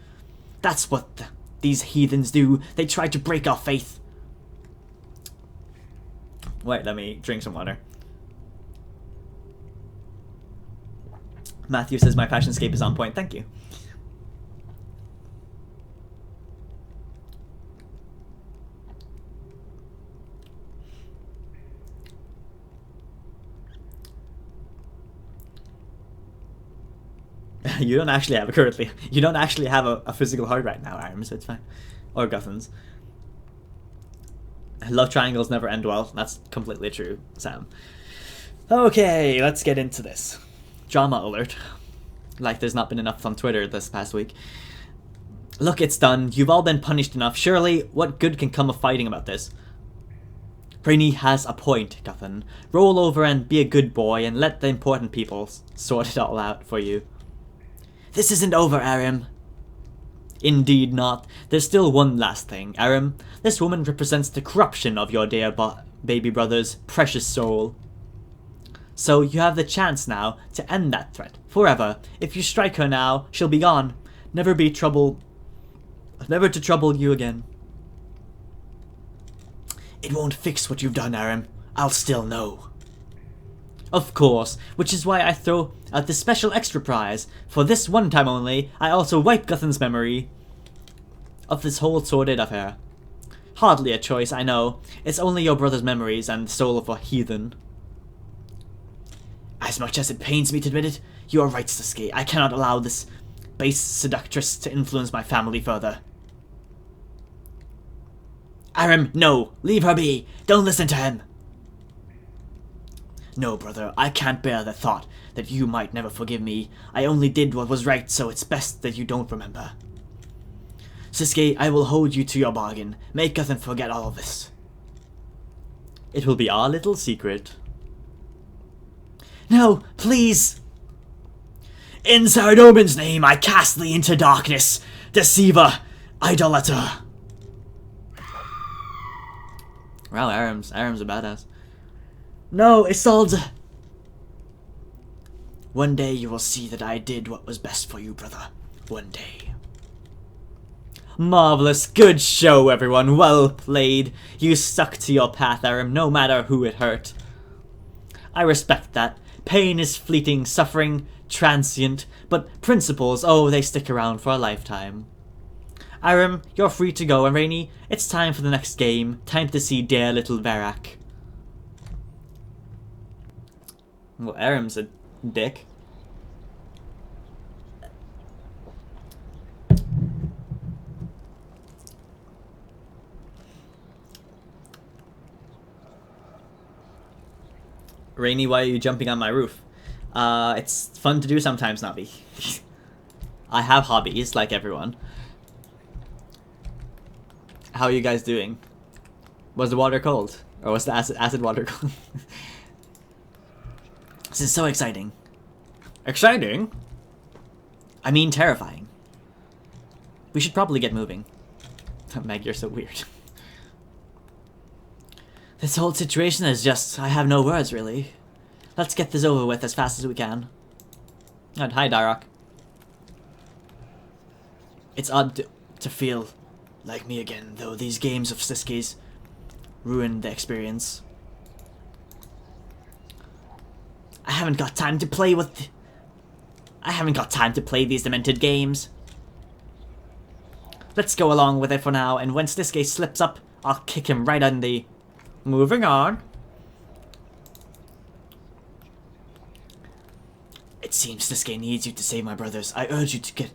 That's what these heathens do. They try to break our faith. Wait, let me drink some water. Matthew says my Passion-scape is on point. Thank you. You don't actually have a physical heart right now, Aram, so it's fine. Or Guthan's. Love triangles never end well. That's completely true, Sam. Okay, let's get into this. Drama alert. Like there's not been enough on Twitter this past week. Look, it's done. You've all been punished enough. Surely, what good can come of fighting about this? Rainy has a point, Guthan. Roll over and be a good boy and let the important people sort it all out for you. This isn't over, Aram. Indeed not. There's still one last thing, Aram. This woman represents the corruption of your dear baby brother's precious soul. So you have the chance now to end that threat, forever. If you strike her now, she'll be gone. Never to trouble you again. It won't fix what you've done, Aram. I'll still know. Of course, which is why I throw out this special extra prize. For this one time only, I also wipe Guthan's memory of this whole sordid affair. Hardly a choice, I know. It's only your brother's memories and the soul of a heathen. As much as it pains me to admit it, you are right, Sliske. I cannot allow this base seductress to influence my family further. Aram, no! Leave her be! Don't listen to him! No, brother, I can't bear the thought that you might never forgive me. I only did what was right, so it's best that you don't remember. Sliske, I will hold you to your bargain. Make Guthan forget all of this. It will be our little secret. No, please! In Saradomin's name, I cast thee into darkness, deceiver, idolater. Wow, Aram's a badass. No, Isolde! One day you will see that I did what was best for you, brother. One day. Marvelous, good show, everyone. Well played. You stuck to your path, Aram, no matter who it hurt. I respect that. Pain is fleeting, suffering transient, but principles, oh, they stick around for a lifetime. Aram, you're free to go, and Rainy, it's time for the next game. Time to see dear little Verak. Well, Aram's a dick. Rainy, why are you jumping on my roof? It's fun to do sometimes, Navi. I have hobbies, like everyone. How are you guys doing? Was the water cold? Or was the acid water cold? This is so exciting. Exciting? I mean terrifying. We should probably get moving. Meg, you're so weird. This whole situation is just... I have no words, really. Let's get this over with as fast as we can. And hi, Darok. It's odd to feel like me again, though these games of Sliske's ruined the experience. I haven't got time to play these demented games. Let's go along with it for now, and when Sliske slips up, I'll kick him right on the... Moving on. seems Sliske needs you to save my brothers. I urge you to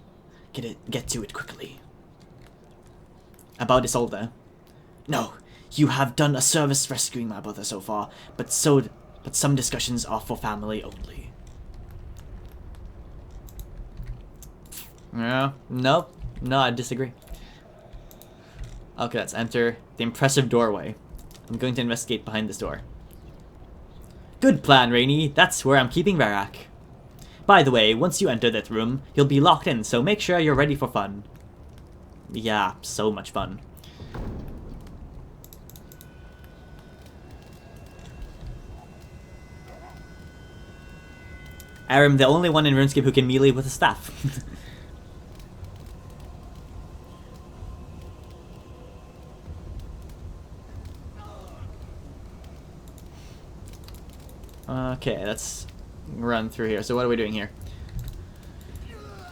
get to it quickly. About Isolde. No, you have done a service rescuing my brother so far, but some discussions are for family only. Yeah, nope. No, I disagree. Okay, let's enter the impressive doorway. I'm going to investigate behind this door. Good plan, Rainy. That's where I'm keeping Varrock. By the way, once you enter that room, you'll be locked in, so make sure you're ready for fun. Yeah, so much fun. I'm the only one in RuneScape who can melee with a staff. Okay, let's run through here. So what are we doing here?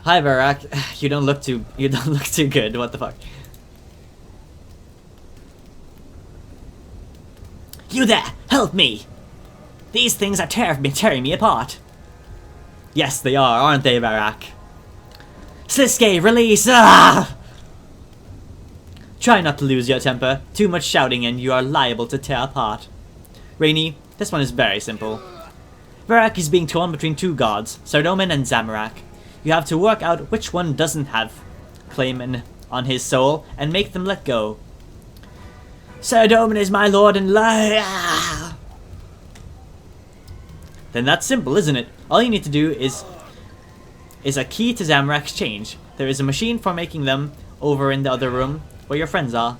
Hi, Varrock. You don't look too good. What the fuck? You there! Help me! These things are tearing me apart. Yes, they are, aren't they, Varrock? Sliske, release! Ah! Try not to lose your temper. Too much shouting and you are liable to tear apart. Rainy, this one is very simple. Varrock is being torn between two gods, Sardomin and Zamorak. You have to work out which one doesn't have claim on his soul and make them let go. Sardomin is my lord and liar. Then that's simple, isn't it? All you need to do is a key to Zamorak's change. There is a machine for making them over in the other room where your friends are.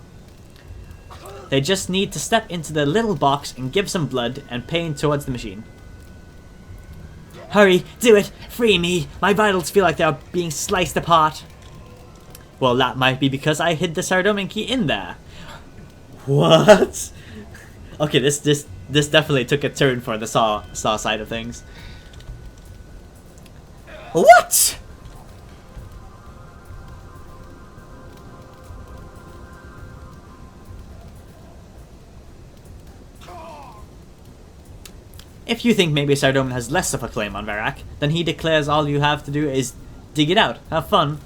They just need to step into the little box and give some blood and pain towards the machine. Hurry, do it! Free me! My vitals feel like they are being sliced apart. Well, that might be because I hid the Sardomin key in there. What? Okay, this definitely took a turn for the saw side of things. What? If you think maybe Sardomin has less of a claim on Varrock, then he declares all you have to do is dig it out. Have fun.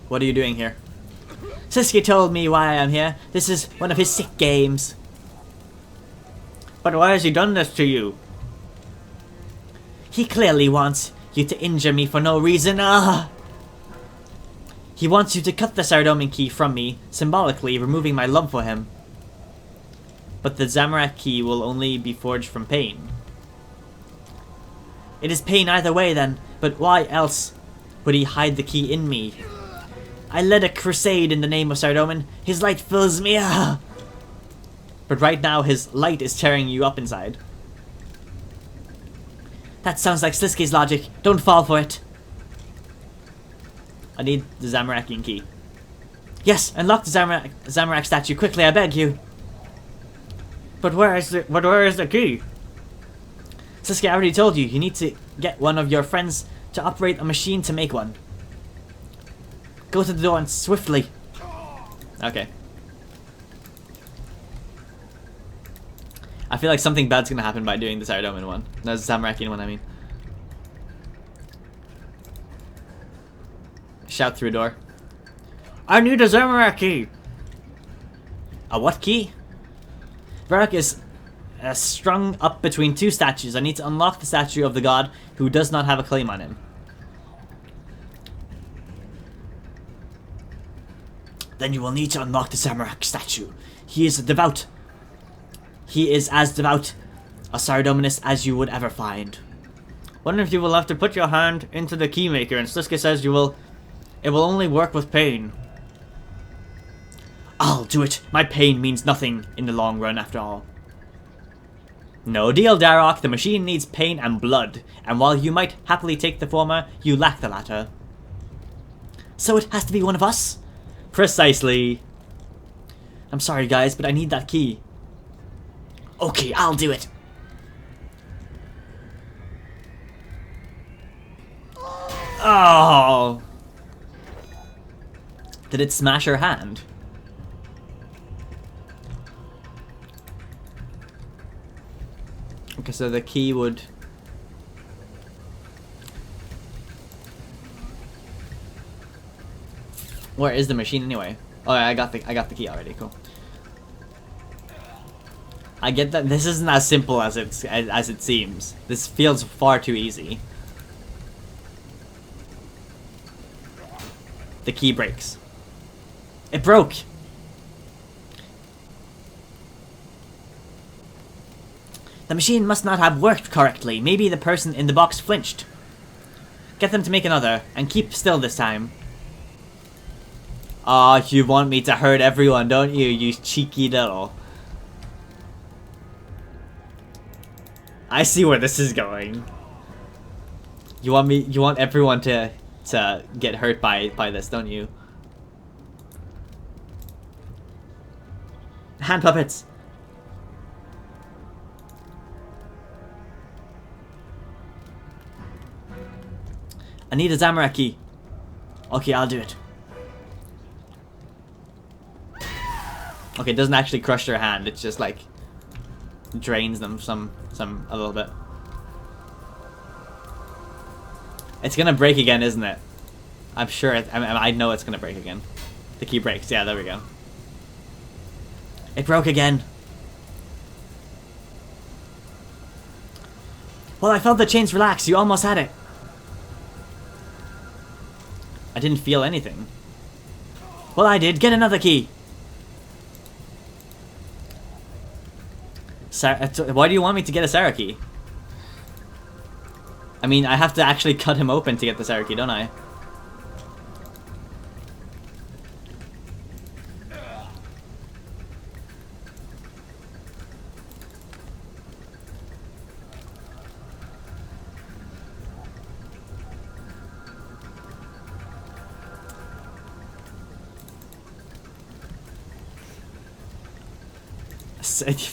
What are you doing here? Sliske told me why I am here. This is one of his sick games. But why has he done this to you? He clearly wants you to injure me for no reason. He wants you to cut the Sardomin key from me, symbolically removing my love for him. But the Zamorak key will only be forged from pain. It is pain either way then, but why else would he hide the key in me? I led a crusade in the name of Sardomin. His light fills me. But right now his light is tearing you up inside. That sounds like Sliske's logic. Don't fall for it. I need the Zamorakian key. Yes, unlock the Zamorak statue quickly, I beg you. But where is the key? Sliske, I already told you. You need to get one of your friends to operate a machine to make one. Go to the door and swiftly. Okay. I feel like something bad's gonna happen by doing the Sardomin one. No, the Zamorakian one, I mean. Shout through a door. I need a Zamorak key. A what key? Varrock is strung up between two statues. I need to unlock the statue of the god who does not have a claim on him. Then you will need to unlock the Zamorak statue. He is devout. He is as devout a Sardominus as you would ever find. Wonder if you will have to put your hand into the keymaker, and Sliske says you will. It will only work with pain. I'll do it. My pain means nothing in the long run, after all. No deal, Darrock. The machine needs pain and blood, and while you might happily take the former, you lack the latter. So it has to be one of us? Precisely. I'm sorry, guys, but I need that key. Okay, I'll do it. Oh! Did it smash her hand? Okay, so the key would... Where is the machine anyway? Oh, I got the key already. Cool. I get that this isn't as simple as it seems. This feels far too easy. The key breaks. It broke. The machine must not have worked correctly. Maybe the person in the box flinched. Get them to make another, and keep still this time. Aw, you want me to hurt everyone, don't you, you cheeky little. I see where this is going. You want everyone to get hurt by this, don't you? Hand puppets. I need a Zamorak key. Okay, I'll do it. Okay, it doesn't actually crush their hand. It's just like drains them a little bit. It's gonna break again, isn't it? I'm sure. I know it's gonna break again. The key breaks. Yeah, there we go. It broke again. Well, I felt the chains relax. You almost had it. I didn't feel anything. Well, I did. Get another key. Why do you want me to get a Sarah key? I mean, I have to actually cut him open to get the Sarah key, don't I?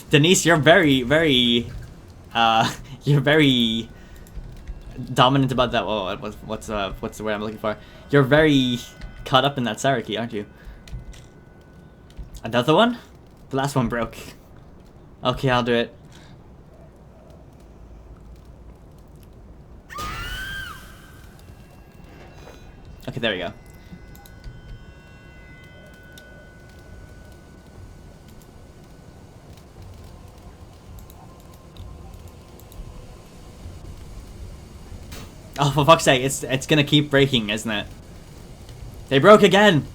Denise, you're very you're very dominant about that. Whoa, what's the word I'm looking for? You're very caught up in that Saraki, aren't you? Another one? The last one broke. Okay, I'll do it. Okay, there we go. Oh, for fuck's sake, it's gonna keep breaking, isn't it? They broke again!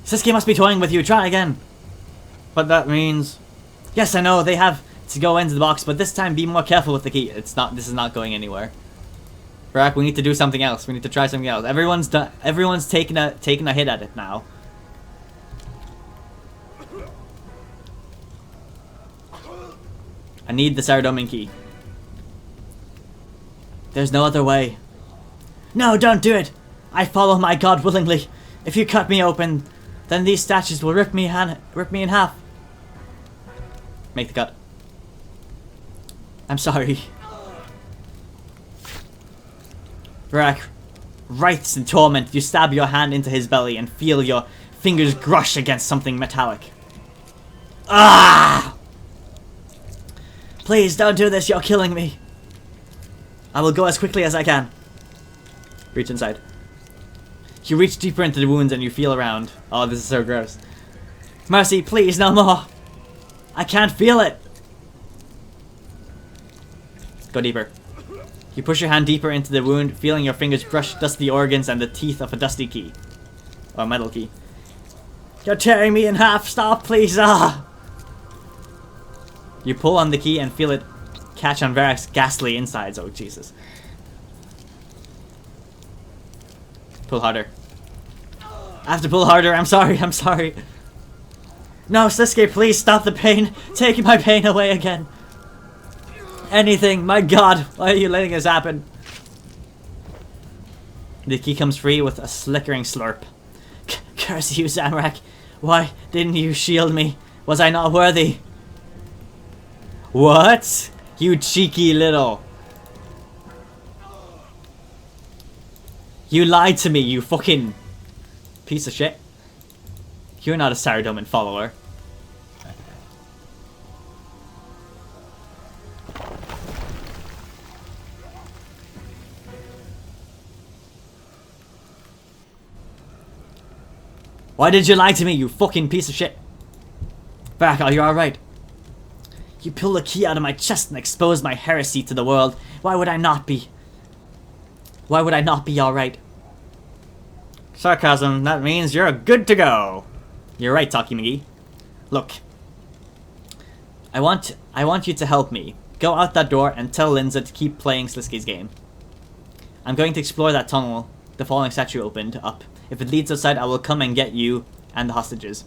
Sliske must be toying with you, try again! But that means... Yes, I know, they have to go into the box, but this time be more careful with the key. This is not going anywhere. Barak, we need to do something else. We need to try something else. Everyone's taking a hit at it now. I need the Saradomin key. There's no other way. No, don't do it! I follow my god willingly. If you cut me open, then these statues will rip me in half. Make the cut. I'm sorry. Barak writhes in torment. You stab your hand into his belly and feel your fingers brush against something metallic. Ah! Please don't do this, you're killing me. I will go as quickly as I can. Reach inside. You reach deeper into the wounds and you feel around. Oh, this is so gross. Mercy, please, no more. I can't feel it. Go deeper. You push your hand deeper into the wound, feeling your fingers brush dusty organs and the teeth of a dusty key. Or a metal key. You're tearing me in half. Stop, please. Ah! You pull on the key and feel it catch on Varak's ghastly insides. Oh, Jesus. Pull harder. I have to pull harder. I'm sorry. I'm sorry. No, Sliske, please stop the pain. Take my pain away again. Anything. My god. Why are you letting this happen? The key comes free with a slickering slurp. Curse you, Zamorak. Why didn't you shield me? Was I not worthy? What? You cheeky little... You lied to me, you fucking... piece of shit. You're not a Saradomin follower. Why did you lie to me, you fucking piece of shit? Back, are you alright? You pulled the key out of my chest and exposed my heresy to the world. Why would I not be? Why would I not be alright? Sarcasm, that means you're good to go. You're right, Talkie McGee. Look. I want you to help me. Go out that door and tell Linza to keep playing Sliske's game. I'm going to explore that tunnel the falling statue opened up. If it leads outside, I will come and get you and the hostages.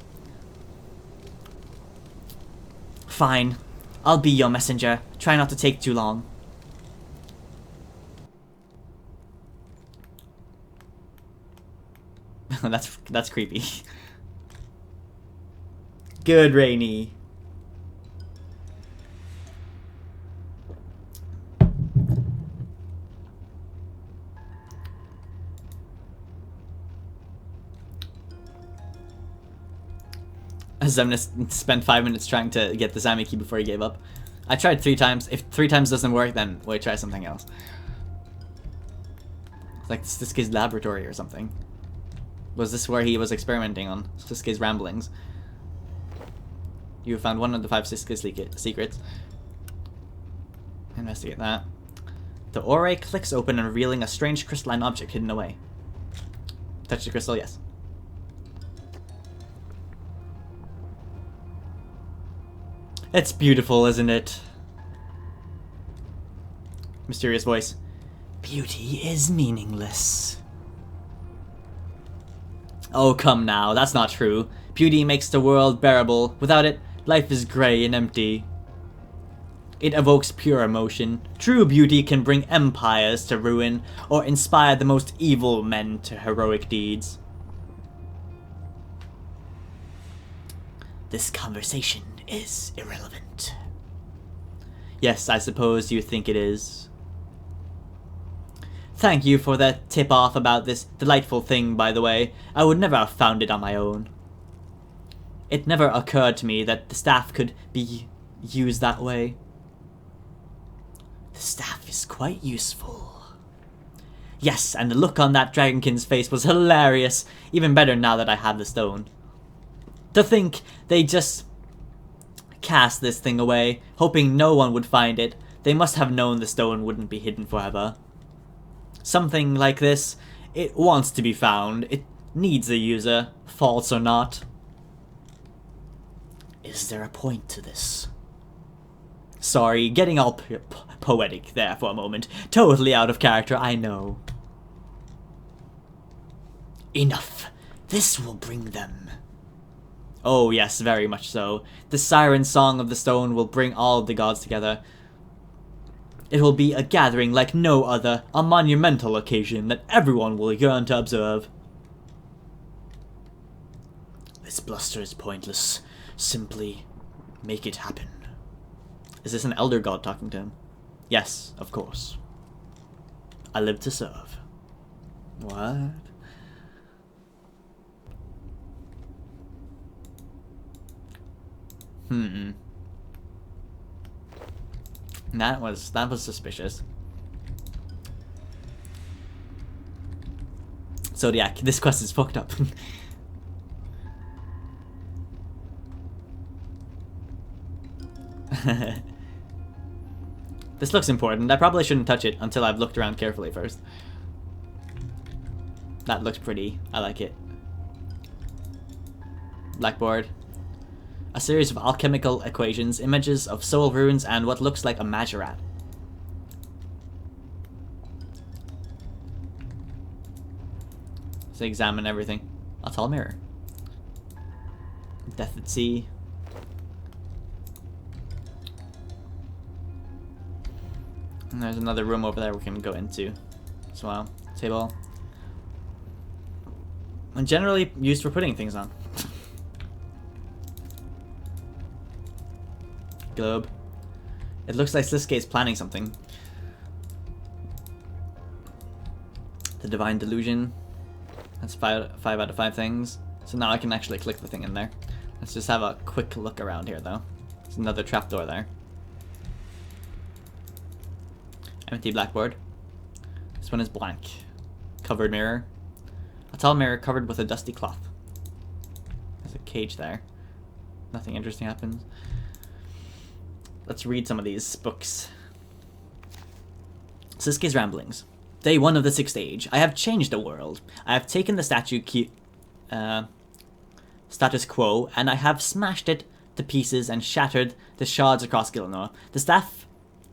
Fine. I'll be your messenger. Try not to take too long. That's creepy. Good, Rainy. Zemnis spent 5 minutes trying to get the Zami key before he gave up. I tried 3 times. If 3 times doesn't work, then we'll try something else. It's like Sliske's laboratory or something. Was this where he was experimenting on Sliske's ramblings? You found one of the 5 Sliske secrets. Investigate that. The ore clicks open and revealing a strange crystalline object hidden away. Touch the crystal, yes. It's beautiful, isn't it? Mysterious voice. Beauty is meaningless. Oh, come now, that's not true. Beauty makes the world bearable. Without it, life is grey and empty. It evokes pure emotion. True beauty can bring empires to ruin, or inspire the most evil men to heroic deeds. This conversation is irrelevant. Yes, I suppose you think it is. Thank you for that tip-off about this delightful thing, by the way. I would never have found it on my own. It never occurred to me that the staff could be used that way. The staff is quite useful. Yes, and the look on that dragonkin's face was hilarious. Even better now that I have the stone. To think they just cast this thing away, hoping no one would find it. They must have known the stone wouldn't be hidden forever. Something like this, it wants to be found. It needs a user, false or not. Is there a point to this? Sorry, getting all poetic there for a moment. Totally out of character, I know. Enough. This will bring them. Oh yes, very much so. The siren song of the stone will bring all of the gods together. It will be a gathering like no other, a monumental occasion that everyone will yearn to observe. This bluster is pointless. Simply make it happen. Is this an elder god talking to him? Yes, of course. I live to serve. What? That was suspicious. Zodiac, this quest is fucked up. This looks important. I probably shouldn't touch it until I've looked around carefully first. That looks pretty. I like it. Blackboard. A series of alchemical equations, images of soul runes, and what looks like a majorat. Let's examine everything. A tall mirror. Death at sea. And there's another room over there we can go into as well. Table. And generally used for putting things on. Globe. It looks like Sliske is planning something. The Divine Delusion. That's 5 out of 5 things. So now I can actually click the thing in there. Let's just have a quick look around here though. There's another trapdoor there. Empty blackboard. This one is blank. Covered mirror. A tall mirror covered with a dusty cloth. There's a cage there. Nothing interesting happens. Let's read some of these books. Sliske's Ramblings. Day 1 of the 6th Age. I have changed the world. I have taken the status quo, and I have smashed it to pieces and shattered the shards across Gilnor. The staff,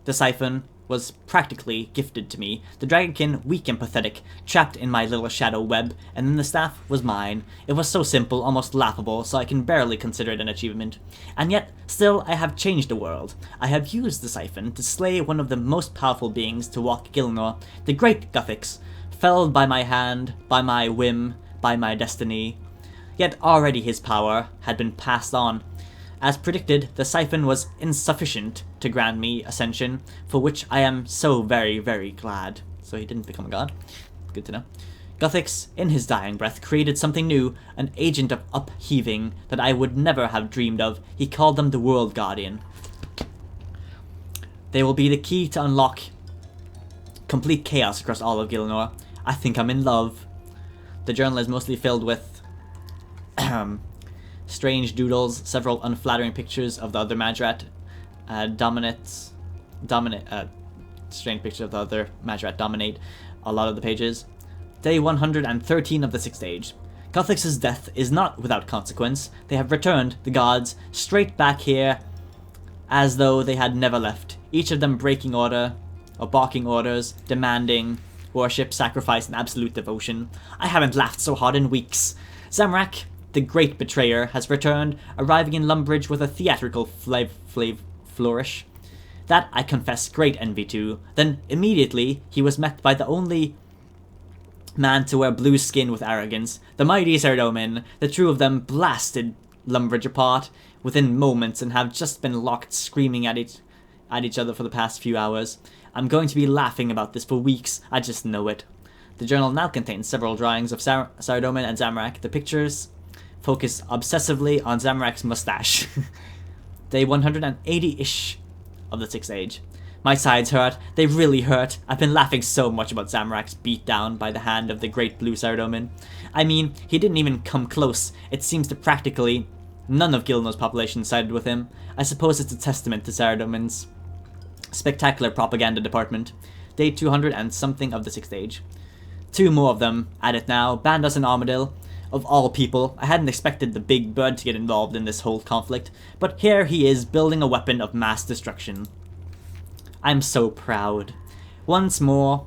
the siphon, was practically gifted to me. The dragonkin, weak and pathetic, trapped in my little shadow web, and then the staff was mine. It was so simple, almost laughable, so I can barely consider it an achievement. And yet, still, I have changed the world. I have used the siphon to slay one of the most powerful beings to walk Gilnor, the great Guthix, felled by my hand, by my whim, by my destiny. Yet already his power had been passed on. As predicted, the siphon was insufficient to grant me ascension, for which I am so very, very glad. So he didn't become a god. Good to know. Guthix, in his dying breath, created something new, an agent of upheaving that I would never have dreamed of. He called them the World Guardian. They will be the key to unlock complete chaos across all of Gilnor. I think I'm in love. The journal is mostly filled with strange doodles, several unflattering pictures of the other Majrat, strange pictures of the other Majrat dominate a lot of the pages. Day 113 of the 6th Age. Guthix's death is not without consequence. They have returned, the gods, straight back here, as though they had never left. Each of them breaking order, or barking orders, demanding worship, sacrifice, and absolute devotion. I haven't laughed so hard in weeks. Zamrak, the great betrayer, has returned, arriving in Lumbridge with a theatrical flourish. That I confess great envy to. Then, immediately, he was met by the only man to wear blue skin with arrogance, the mighty Sardomin. The two of them blasted Lumbridge apart within moments and have just been locked screaming at each other for the past few hours. I'm going to be laughing about this for weeks, I just know it. The journal now contains several drawings of Sardomin and Zamrak. The pictures focus obsessively on Zamrak's mustache. Day 180-ish of the 6th Age. My sides hurt. They really hurt. I've been laughing so much about Zamrak's beatdown by the hand of the great blue Sardomin. I mean, he didn't even come close. It seems that practically none of Gilnor's population sided with him. I suppose it's a testament to Sardomin's spectacular propaganda department. Day 200 and something of the 6th Age. 2 more of them at it now. Bandos and Armadil. Of all people, I hadn't expected the big bird to get involved in this whole conflict, but here he is building a weapon of mass destruction. I'm so proud. Once more,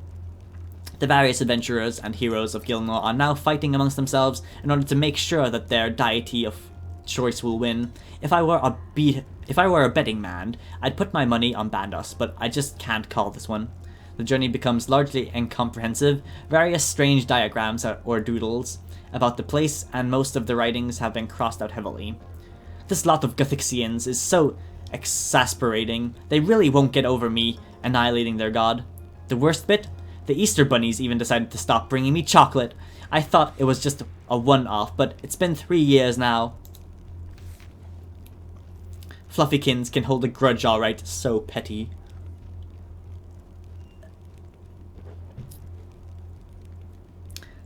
the various adventurers and heroes of Gilnor are now fighting amongst themselves in order to make sure that their deity of choice will win. If I were a betting man, I'd put my money on Bandos, but I just can't call this one. The journey becomes largely incomprehensive, various strange diagrams or doodles about the place, and most of the writings have been crossed out heavily. This lot of Guthixians is so exasperating. They really won't get over me annihilating their god. The worst bit? The Easter bunnies even decided to stop bringing me chocolate. I thought it was just a one-off, but it's been 3 years now. Fluffykins can hold a grudge alright, so petty.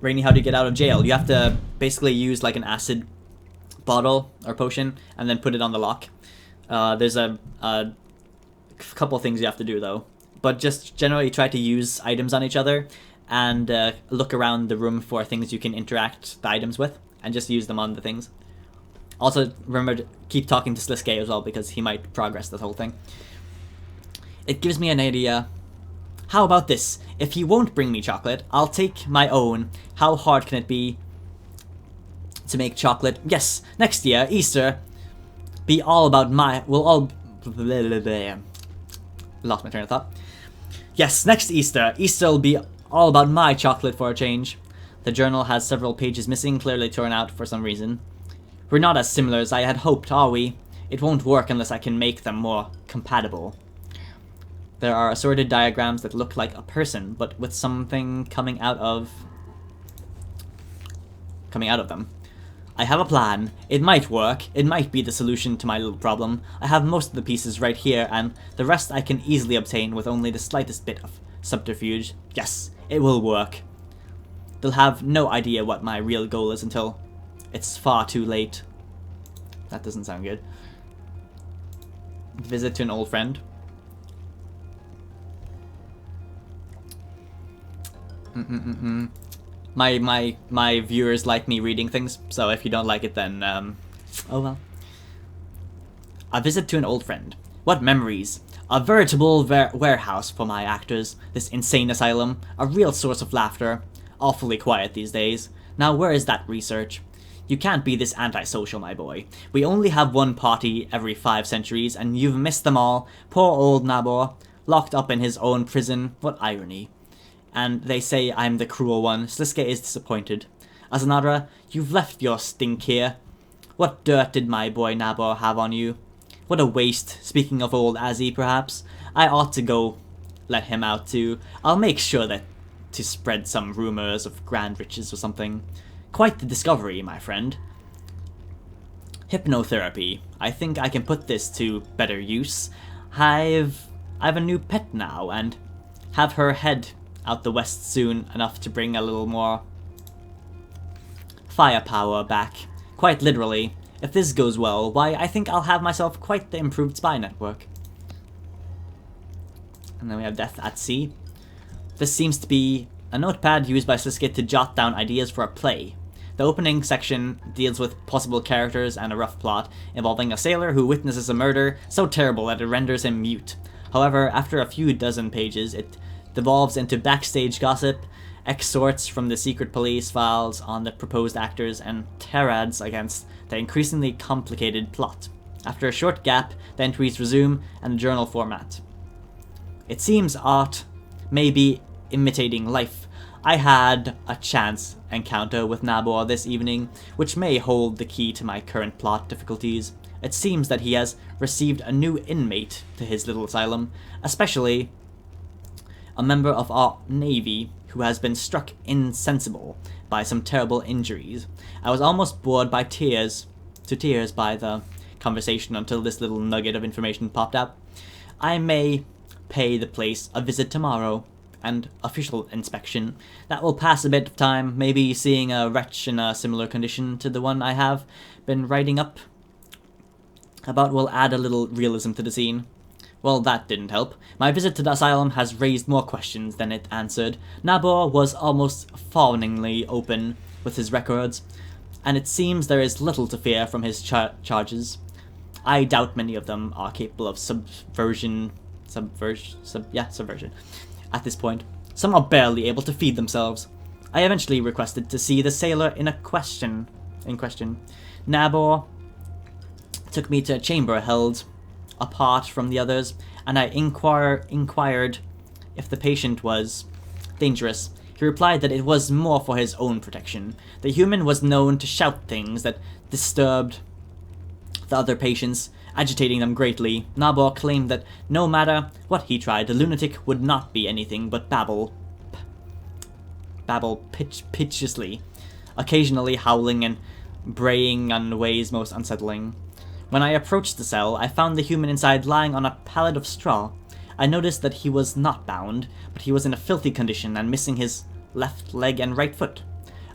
Rainy, how do you get out of jail? You have to basically use like an acid bottle or potion and then put it on the lock. There's a couple things you have to do though, but just generally try to use items on each other and look around the room for things you can interact the items with and just use them on the things. Also remember to keep talking to Sliske as well because he might progress this whole thing. It gives me an idea. How about this? If he won't bring me chocolate, I'll take my own. How hard can it be to make chocolate? Yes, next year, Easter, be all about my... We'll all... Lost my train of thought. Yes, next Easter. Easter will be all about my chocolate for a change. The journal has several pages missing, clearly torn out for some reason. We're not as similar as I had hoped, are we? It won't work unless I can make them more compatible. There are assorted diagrams that look like a person, but with something coming out of them. I have a plan. It might work. It might be the solution to my little problem. I have most of the pieces right here, and the rest I can easily obtain with only the slightest bit of subterfuge. Yes, it will work. They'll have no idea what my real goal is until it's far too late. That doesn't sound good. Visit to an old friend. My viewers like me reading things, so if you don't like it, then oh well. A visit to an old friend. What memories! A veritable warehouse for my actors. This insane asylum, a real source of laughter. Awfully quiet these days. Now where is that research? You can't be this antisocial, my boy. We only have one party every 5 centuries, and you've missed them all. Poor old Nabor, locked up in his own prison. What irony. And they say I'm the cruel one. Sliske is disappointed. Azanadra, you've left your stink here. What dirt did my boy Nabor have on you? What a waste. Speaking of old Azzy, perhaps. I ought to go let him out too. I'll make sure that to spread some rumors of grand riches or something. Quite the discovery, my friend. Hypnotherapy. I think I can put this to better use. I've a new pet now, and have her head out the west soon enough to bring a little more firepower back. Quite literally. If this goes well, why, I think I'll have myself quite the improved spy network. And then we have Death at Sea. This seems to be a notepad used by Sliske to jot down ideas for a play. The opening section deals with possible characters and a rough plot, involving a sailor who witnesses a murder so terrible that it renders him mute. However, after a few dozen pages, it devolves into backstage gossip, excerpts from the secret police files on the proposed actors, and tirades against the increasingly complicated plot. After a short gap, the entries resume, and the journal format. It seems art may be imitating life. I had a chance encounter with Nabor this evening, which may hold the key to my current plot difficulties. It seems that he has received a new inmate to his little asylum, especially a member of our navy who has been struck insensible by some terrible injuries. I was almost bored by tears by the conversation until this little nugget of information popped up. I may pay the place a visit tomorrow, and official inspection. That will pass a bit of time, maybe seeing a wretch in a similar condition to the one I have been writing up about will add a little realism to the scene. Well, that didn't help. My visit to the asylum has raised more questions than it answered. Nabor was almost fawningly open with his records, and it seems there is little to fear from his charges. I doubt many of them are capable of subversion. At this point, some are barely able to feed themselves. I eventually requested to see the sailor in question. Nabor took me to a chamber held apart from the others, and I inquired if the patient was dangerous. He replied that it was more for his own protection. The human was known to shout things that disturbed the other patients, agitating them greatly. Nabor claimed that no matter what he tried, the lunatic would not be anything but babble piteously, occasionally howling and braying in ways most unsettling. When I approached the cell, I found the human inside lying on a pallet of straw. I noticed that he was not bound, but he was in a filthy condition and missing his left leg and right foot.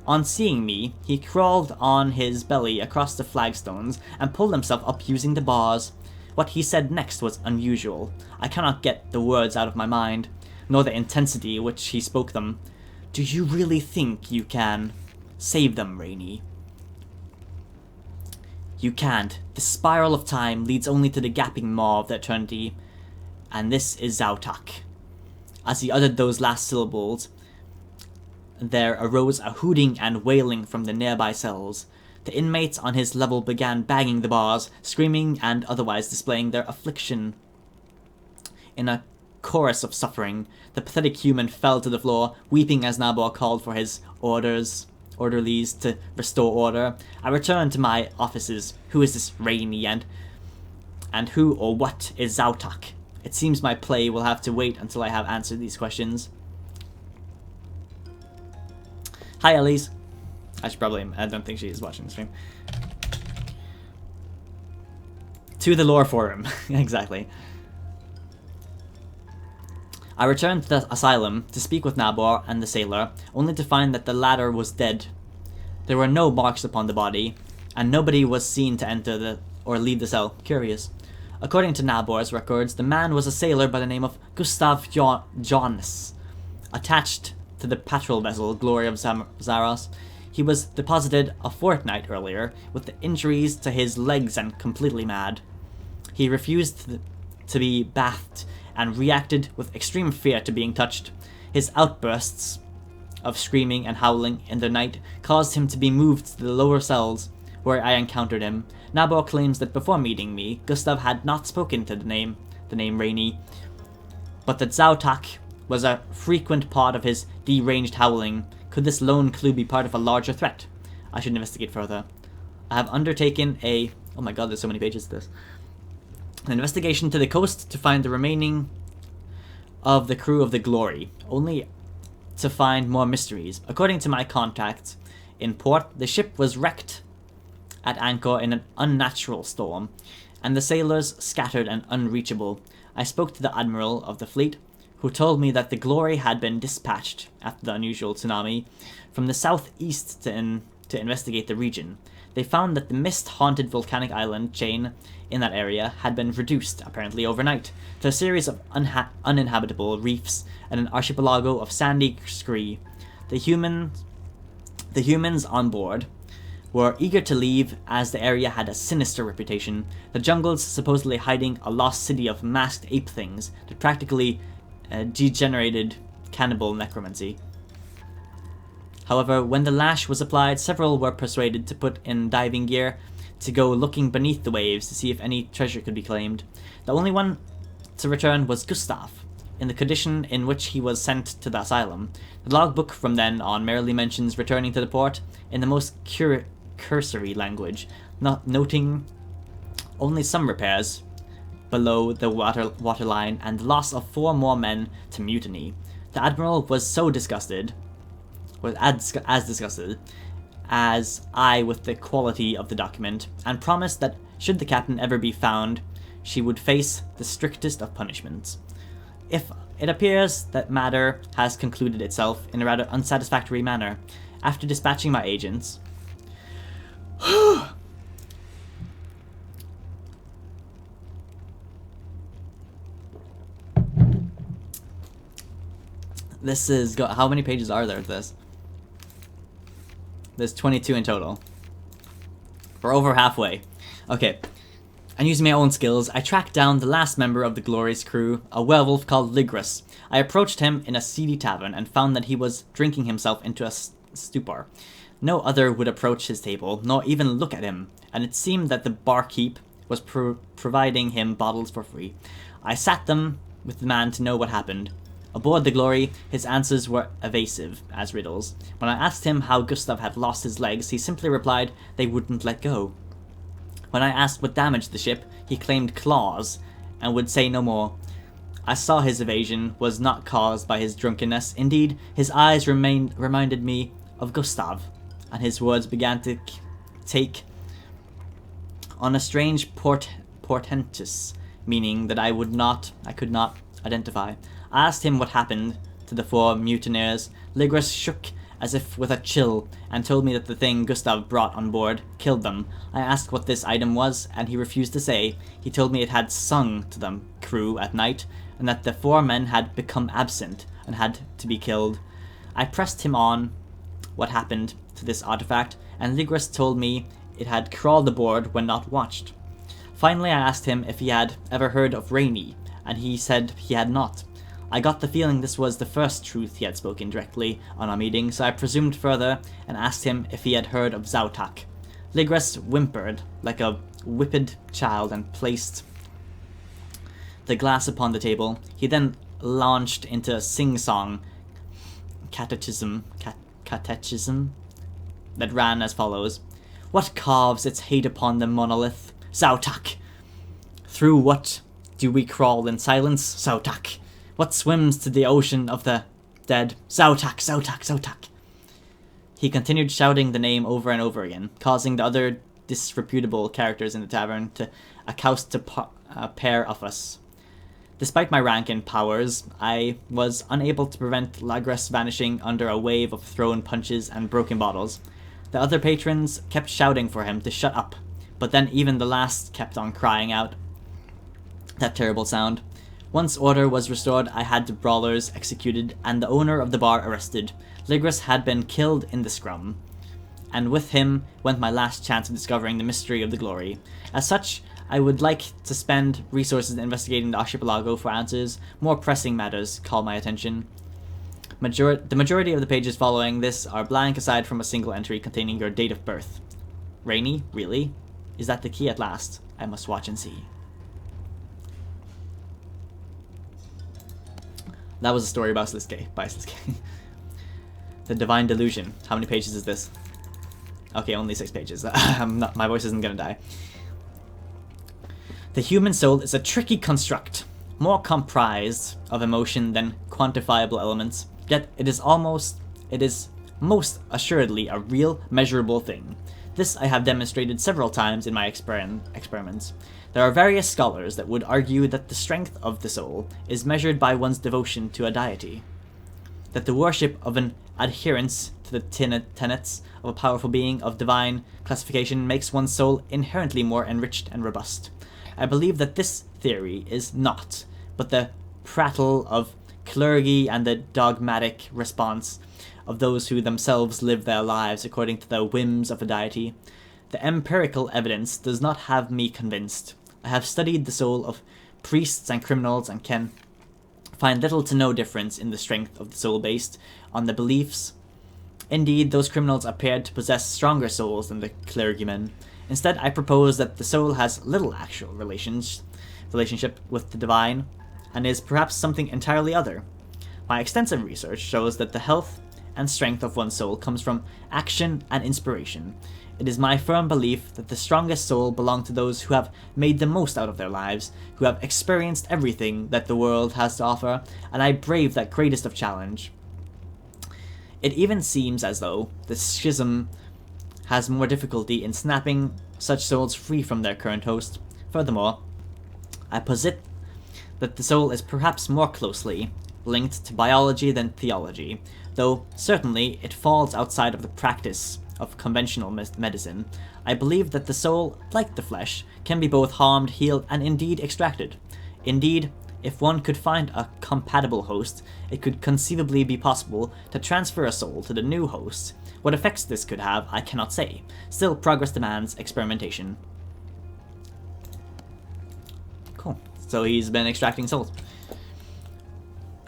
On seeing me, he crawled on his belly across the flagstones and pulled himself up using the bars. What he said next was unusual. I cannot get the words out of my mind, nor the intensity which he spoke them. Do you really think you can save them, Rainy? You can't. The spiral of time leads only to the gaping maw of the eternity, and this is Zautak. As he uttered those last syllables, there arose a hooting and wailing from the nearby cells. The inmates on his level began banging the bars, screaming and otherwise displaying their affliction. In a chorus of suffering, the pathetic human fell to the floor, weeping as Nabor called for his orderlies to restore order. I returned to my offices. Who is this Rainy, and who or what is Zautak? It seems my play will have to wait until I have answered these questions. Hi, Elise. I don't think she is watching the stream. To the lore forum. Exactly. I returned to the asylum to speak with Nabor and the sailor, only to find that the latter was dead. There were no marks upon the body. and nobody was seen to enter or leave the cell. Curious. According to Nabor's records, the man was a sailor by the name of Gustav Jonas, attached to the patrol vessel Glory of Zaros. He was deposited a fortnight earlier with the injuries to his legs and completely mad. He refused to be bathed and reacted with extreme fear to being touched. His outbursts of screaming and howling in the night caused him to be moved to the lower cells, where I encountered him. Nabor claims that before meeting me, Gustav had not spoken to the name Rainy, but that Zautak was a frequent part of his deranged howling. Could this lone clue be part of a larger threat? I should investigate further. I have undertaken a... Oh my god, there's so many pages to this. An investigation to the coast to find the remaining of the crew of the Glory, only to find more mysteries. According to my contacts in port, the ship was wrecked at anchor in an unnatural storm, and the sailors scattered and unreachable. I spoke to the admiral of the fleet, who told me that the Glory had been dispatched after the unusual tsunami from the southeast to investigate the region. They found that the mist-haunted volcanic island chain in that area had been reduced, apparently overnight, to a series of uninhabitable reefs and an archipelago of sandy scree. The humans on board were eager to leave, as the area had a sinister reputation, the jungles supposedly hiding a lost city of masked ape things that practically degenerated cannibal necromancy. However, when the lash was applied, several were persuaded to put in diving gear to go looking beneath the waves to see if any treasure could be claimed. The only one to return was Gustav, in the condition in which he was sent to the asylum. The logbook from then on merely mentions returning to the port in the most cursory language, not noting only some repairs below the waterline and the loss of 4 more men to mutiny. The admiral was so disgusted, as disgusted as I with the quality of the document, and promised that should the captain ever be found, she would face the strictest of punishments. If it appears that matter has concluded itself in a rather unsatisfactory manner, after dispatching my agents, this is how many pages are there of this? There's 22 in total. We're over halfway. Okay. And using my own skills, I tracked down the last member of the Glory's crew, a werewolf called Ligris. I approached him in a seedy tavern and found that he was drinking himself into a stupor. No other would approach his table, nor even look at him, and it seemed that the barkeep was providing him bottles for free. I sat them with the man to know what happened. Aboard the Glory, his answers were evasive as riddles. When I asked him how Gustav had lost his legs, he simply replied they wouldn't let go. When I asked what damaged the ship, he claimed claws, and would say no more. I saw his evasion was not caused by his drunkenness. Indeed, his eyes reminded me of Gustav, and his words began to take on a strange portentous meaning that I could not identify. I asked him what happened to the 4 mutineers. Ligris shook as if with a chill, and told me that the thing Gustav brought on board killed them. I asked what this item was, and he refused to say. He told me it had sung to the crew at night, and that the 4 men had become absent and had to be killed. I pressed him on what happened to this artifact, and Ligris told me it had crawled aboard when not watched. Finally, I asked him if he had ever heard of Rainy, and he said he had not. I got the feeling this was the first truth he had spoken directly on our meeting, so I presumed further and asked him if he had heard of Zautak. Ligris whimpered like a whipped child and placed the glass upon the table. He then launched into a sing-song catechism that ran as follows. What carves its hate upon the monolith? Zautak! Through what do we crawl in silence? Zautak! What swims to the ocean of the dead? Zautak, Zautak, Zautak. He continued shouting the name over and over again, causing the other disreputable characters in the tavern to accost a pair of us. Despite my rank and powers, I was unable to prevent Ligris vanishing under a wave of thrown punches and broken bottles. The other patrons kept shouting for him to shut up, but then even the last kept on crying out. That terrible sound. Once order was restored, I had the brawlers executed and the owner of the bar arrested. Ligris had been killed in the scrum, and with him went my last chance of discovering the mystery of the glory. As such, I would like to spend resources investigating the archipelago for answers. More pressing matters call my attention. The majority of the pages following this are blank aside from a single entry containing your date of birth. Rainy? Really? Is that the key at last? I must watch and see. That was a story about Sliske, by Sliske. The Divine Delusion. How many pages is this? Okay, only 6 pages. My voice isn't gonna die. The human soul is a tricky construct, more comprised of emotion than quantifiable elements, yet it is most assuredly a real, measurable thing. This I have demonstrated several times in my experiments. There are various scholars that would argue that the strength of the soul is measured by one's devotion to a deity, that the worship of an adherence to the tenets of a powerful being of divine classification makes one's soul inherently more enriched and robust. I believe that this theory is not, but the prattle of clergy and the dogmatic response of those who themselves live their lives according to the whims of a deity. The empirical evidence does not have me convinced. I have studied the soul of priests and criminals and can find little to no difference in the strength of the soul based on the beliefs. Indeed, those criminals appeared to possess stronger souls than the clergymen. Instead, I propose that the soul has little actual relationship with the divine, and is perhaps something entirely other. My extensive research shows that the health and strength of one's soul comes from action and inspiration. It is my firm belief that the strongest soul belong to those who have made the most out of their lives, who have experienced everything that the world has to offer, and I brave that greatest of challenge. It even seems as though the schism has more difficulty in snapping such souls free from their current host. Furthermore, I posit that the soul is perhaps more closely linked to biology than theology, though certainly it falls outside of the practice of conventional medicine. I believe that the soul, like the flesh, can be both harmed, healed, and indeed extracted. Indeed, if one could find a compatible host, it could conceivably be possible to transfer a soul to the new host. What effects this could have, I cannot say. Still, progress demands experimentation. Cool. So he's been extracting souls.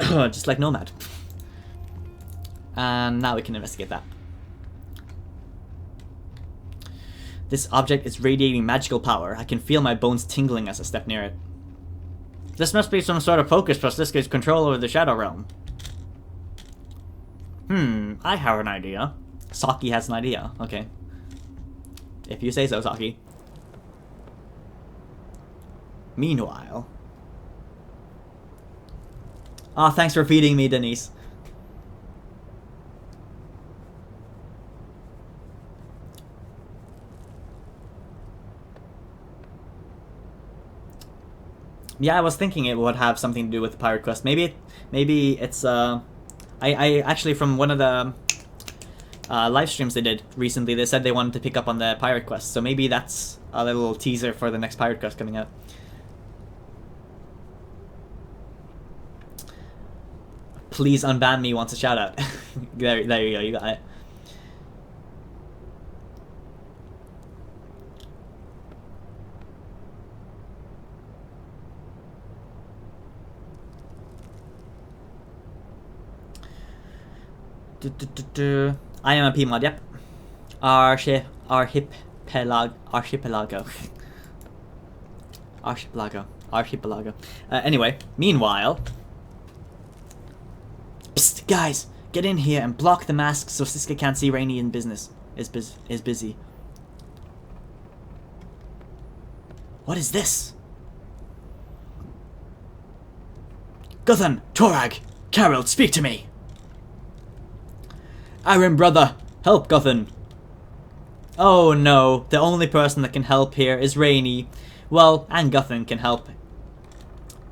Just like Nomad. And now we can investigate that. This object is radiating magical power. I can feel my bones tingling as I step near it. This must be some sort of focus for Sliske's control over the Shadow Realm. I have an idea. Saki has an idea. Okay. If you say so, Saki. Meanwhile... Ah, thanks for feeding me, Denise. Yeah, I was thinking it would have something to do with the pirate quest. Maybe it's I actually, from one of the live streams they did recently, they said they wanted to pick up on the pirate quest. So maybe that's a little teaser for the next pirate quest coming out. Please unban me wants a shout out. there you go, you got it. I am a PMod, yep. Archipelago. Anyway, meanwhile... Psst, guys! Get in here and block the mask so Sliske can't see Rainy in business. Is busy. What is this? Guthan! Torag! Carol, speak to me! Aaron, brother! Help Guthan! Oh no, the only person that can help here is Rainy. Well, and Guthan can help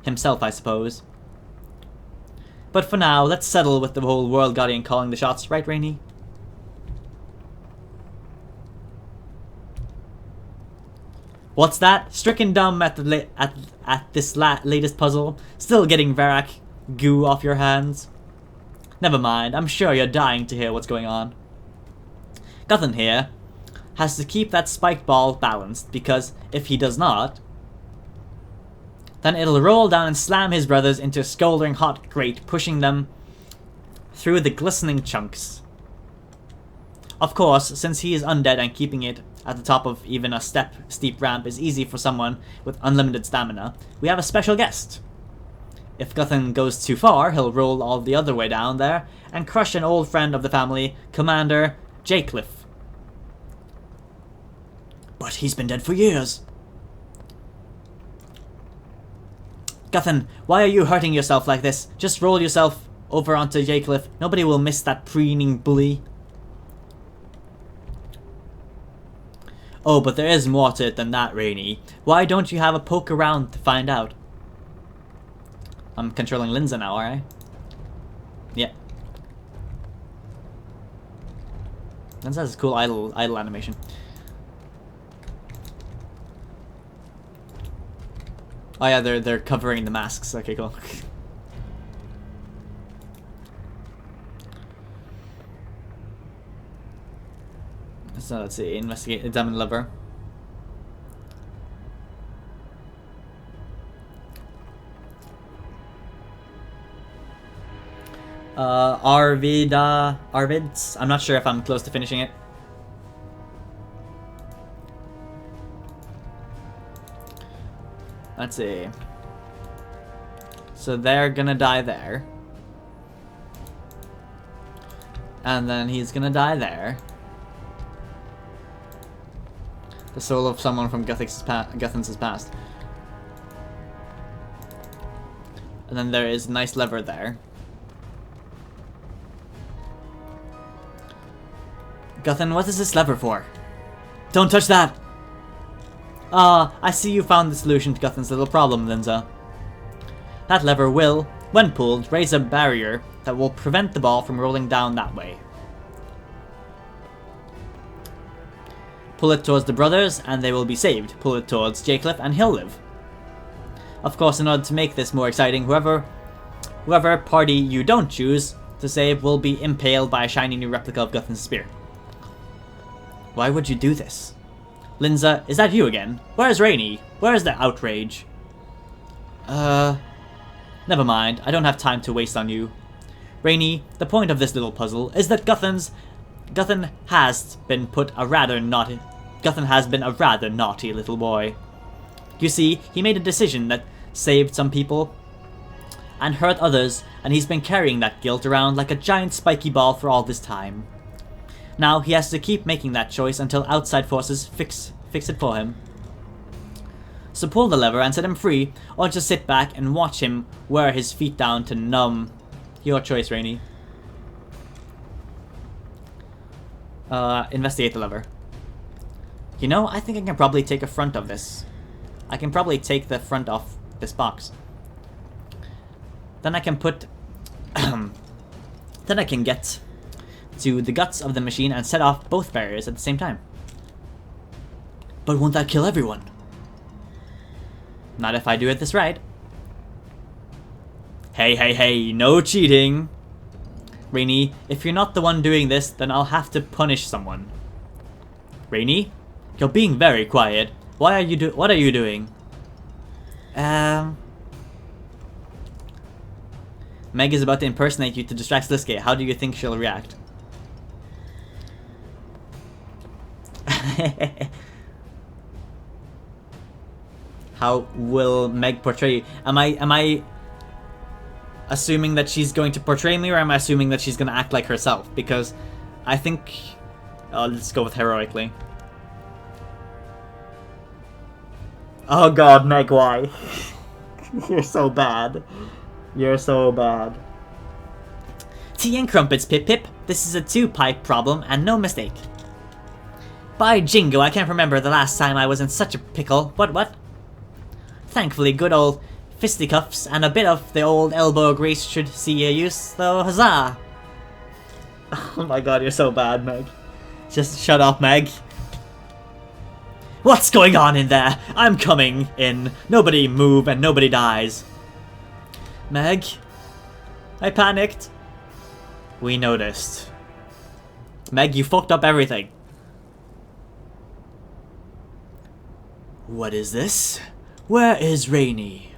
himself, I suppose. But for now, let's settle with the whole World Guardian calling the shots, right, Rainy? What's that? Stricken dumb at the at this latest puzzle? Still getting Varak goo off your hands? Never mind, I'm sure you're dying to hear what's going on. Guthan here has to keep that spiked ball balanced, because if he does not, then it'll roll down and slam his brothers into a scalding hot grate, pushing them through the glistening chunks. Of course, since he is undead and keeping it at the top of even a steep ramp is easy for someone with unlimited stamina, we have a special guest. If Guthan goes too far, he'll roll all the other way down there and crush an old friend of the family, Commander Jacliff. But he's been dead for years. Guthan, why are you hurting yourself like this? Just roll yourself over onto Jacliff. Nobody will miss that preening bully. Oh, but there is more to it than that, Rainy. Why don't you have a poke around to find out? I'm controlling Linza now, alright? Yeah. Linza has a cool idle animation. Oh yeah, they're covering the masks. Okay, cool. So let's see, investigate, examine lever. Arvids. I'm not sure if I'm close to finishing it. Let's see. So they're gonna die there. And then he's gonna die there. The soul of someone from Guthan's past. And then there is a nice lever there. Guthan, what is this lever for? Don't touch that! I see you found the solution to Guthan's little problem, Linza. That lever will, when pulled, raise a barrier that will prevent the ball from rolling down that way. Pull it towards the brothers and they will be saved. Pull it towards Jacliff and he'll live. Of course, in order to make this more exciting, whoever party you don't choose to save will be impaled by a shiny new replica of Guthan's spear. Why would you do this? Linza, is that you again? Where's Rainy? Where's the outrage? Never mind. I don't have time to waste on you. Rainy, the point of this little puzzle is that Guthan has been a rather naughty little boy. You see, he made a decision that saved some people and hurt others, and he's been carrying that guilt around like a giant spiky ball for all this time. Now he has to keep making that choice until outside forces fix it for him. So pull the lever and set him free, or just sit back and watch him wear his feet down to numb. Your choice, Rainy. Investigate the lever. You know, I think I can probably take a front of this. I can probably take the front off this box. Then I can put... then I can get to the guts of the machine and set off both barriers at the same time. But won't that kill everyone? Not if I do it this right. Hey, no cheating. Rainy, if you're not the one doing this, then I'll have to punish someone. Rainy, you're being very quiet. What are you doing? Meg is about to impersonate you to distract Sliske. How do you think she'll react? How will Meg portray you? Am I assuming that she's going to portray me, or am I assuming that she's going to act like herself? Because I think... let's go with heroically. Oh god, Meg, why? You're so bad. You're so bad. Tea and crumpets, Pip Pip. This is a two-pipe problem, and no mistake. By jingo, I can't remember the last time I was in such a pickle. What? Thankfully, good old fisticuffs and a bit of the old elbow grease should see a use, though, huzzah! Oh my god, you're so bad, Meg. Just shut up, Meg. What's going on in there? I'm coming in. Nobody move and nobody dies. Meg? I panicked. We noticed. Meg, you fucked up everything. What is this? Where is Rainy?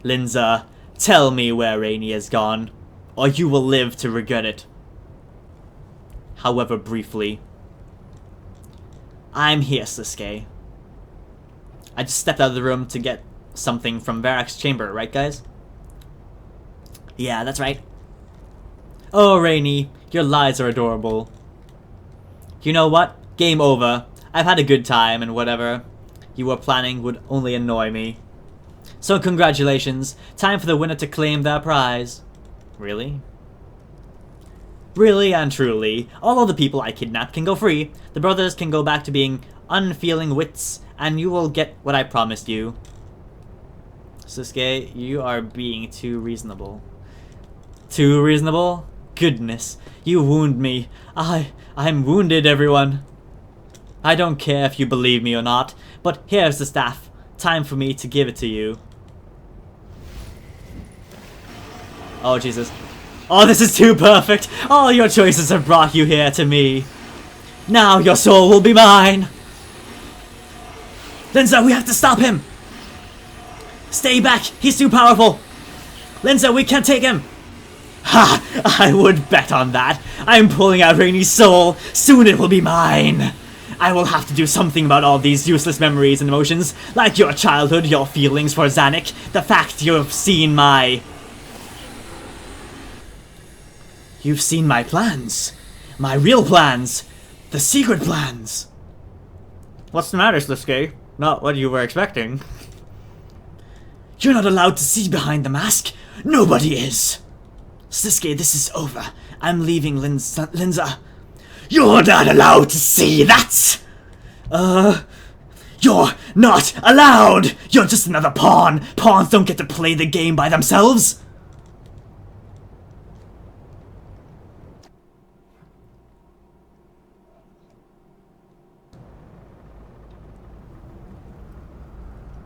Linza, tell me where Rainy has gone, or you will live to regret it. However briefly. I'm here, Sliske. I just stepped out of the room to get something from Varroc's chamber, right guys? Yeah, that's right. Oh, Rainy, your lies are adorable. You know what? Game over. I've had a good time, and whatever you were planning would only annoy me. So congratulations. Time for the winner to claim their prize. Really? Really and truly, all of the people I kidnapped can go free. The brothers can go back to being unfeeling wits, and you will get what I promised you. Sliske, you are being too reasonable. Too reasonable? Goodness, you wound me. I'm wounded, everyone. I don't care if you believe me or not, but here's the staff. Time for me to give it to you. Oh, Jesus. Oh, this is too perfect. All your choices have brought you here to me. Now your soul will be mine. Linza, we have to stop him. Stay back. He's too powerful. Linza, we can't take him. Ha! I would bet on that. I'm pulling out Rainy's soul. Soon it will be mine. I will have to do something about all these useless memories and emotions, like your childhood, your feelings for Zanuck, the fact you've seen my... You've seen my plans. My real plans. The secret plans. What's the matter, Sliske? Not what you were expecting. You're not allowed to see behind the mask. Nobody is. Sliske, this is over. I'm leaving Linza. You're not allowed to see that! You're not allowed! You're just another pawn! Pawns don't get to play the game by themselves!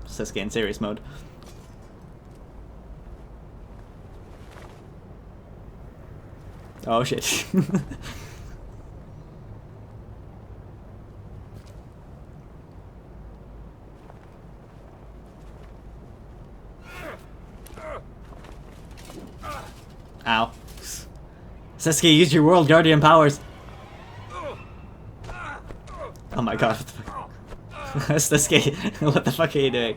Sliske in serious mode. Oh shit. Ow. Sliske, use your World Guardian powers. Oh my god, what the fuck? Sliske, what the fuck are you doing?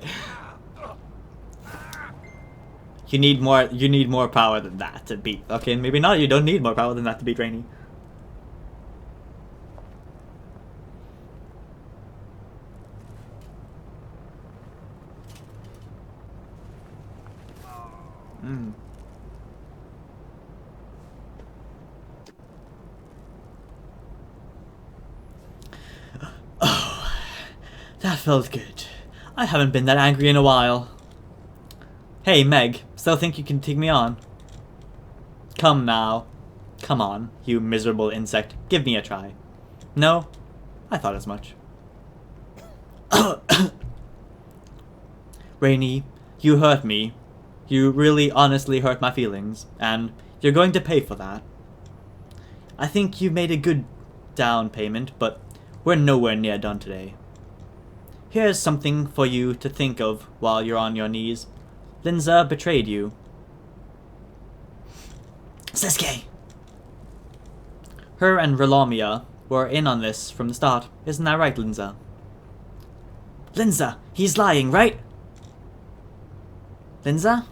You need more power than that to beat. Okay, maybe not, you don't need more power than that to beat Rainy. Oh, that felt good. I haven't been that angry in a while. Hey, Meg, still think you can take me on? Come now. Come on, you miserable insect. Give me a try. No? I thought as much. Rainy, you hurt me. You really honestly hurt my feelings, and you're going to pay for that. I think you made a good down payment, but we're nowhere near done today. Here's something for you to think of while you're on your knees. Linza betrayed you. Sliske! Her and Relomia were in on this from the start. Isn't that right, Linza? Linza, he's lying, right? Linza?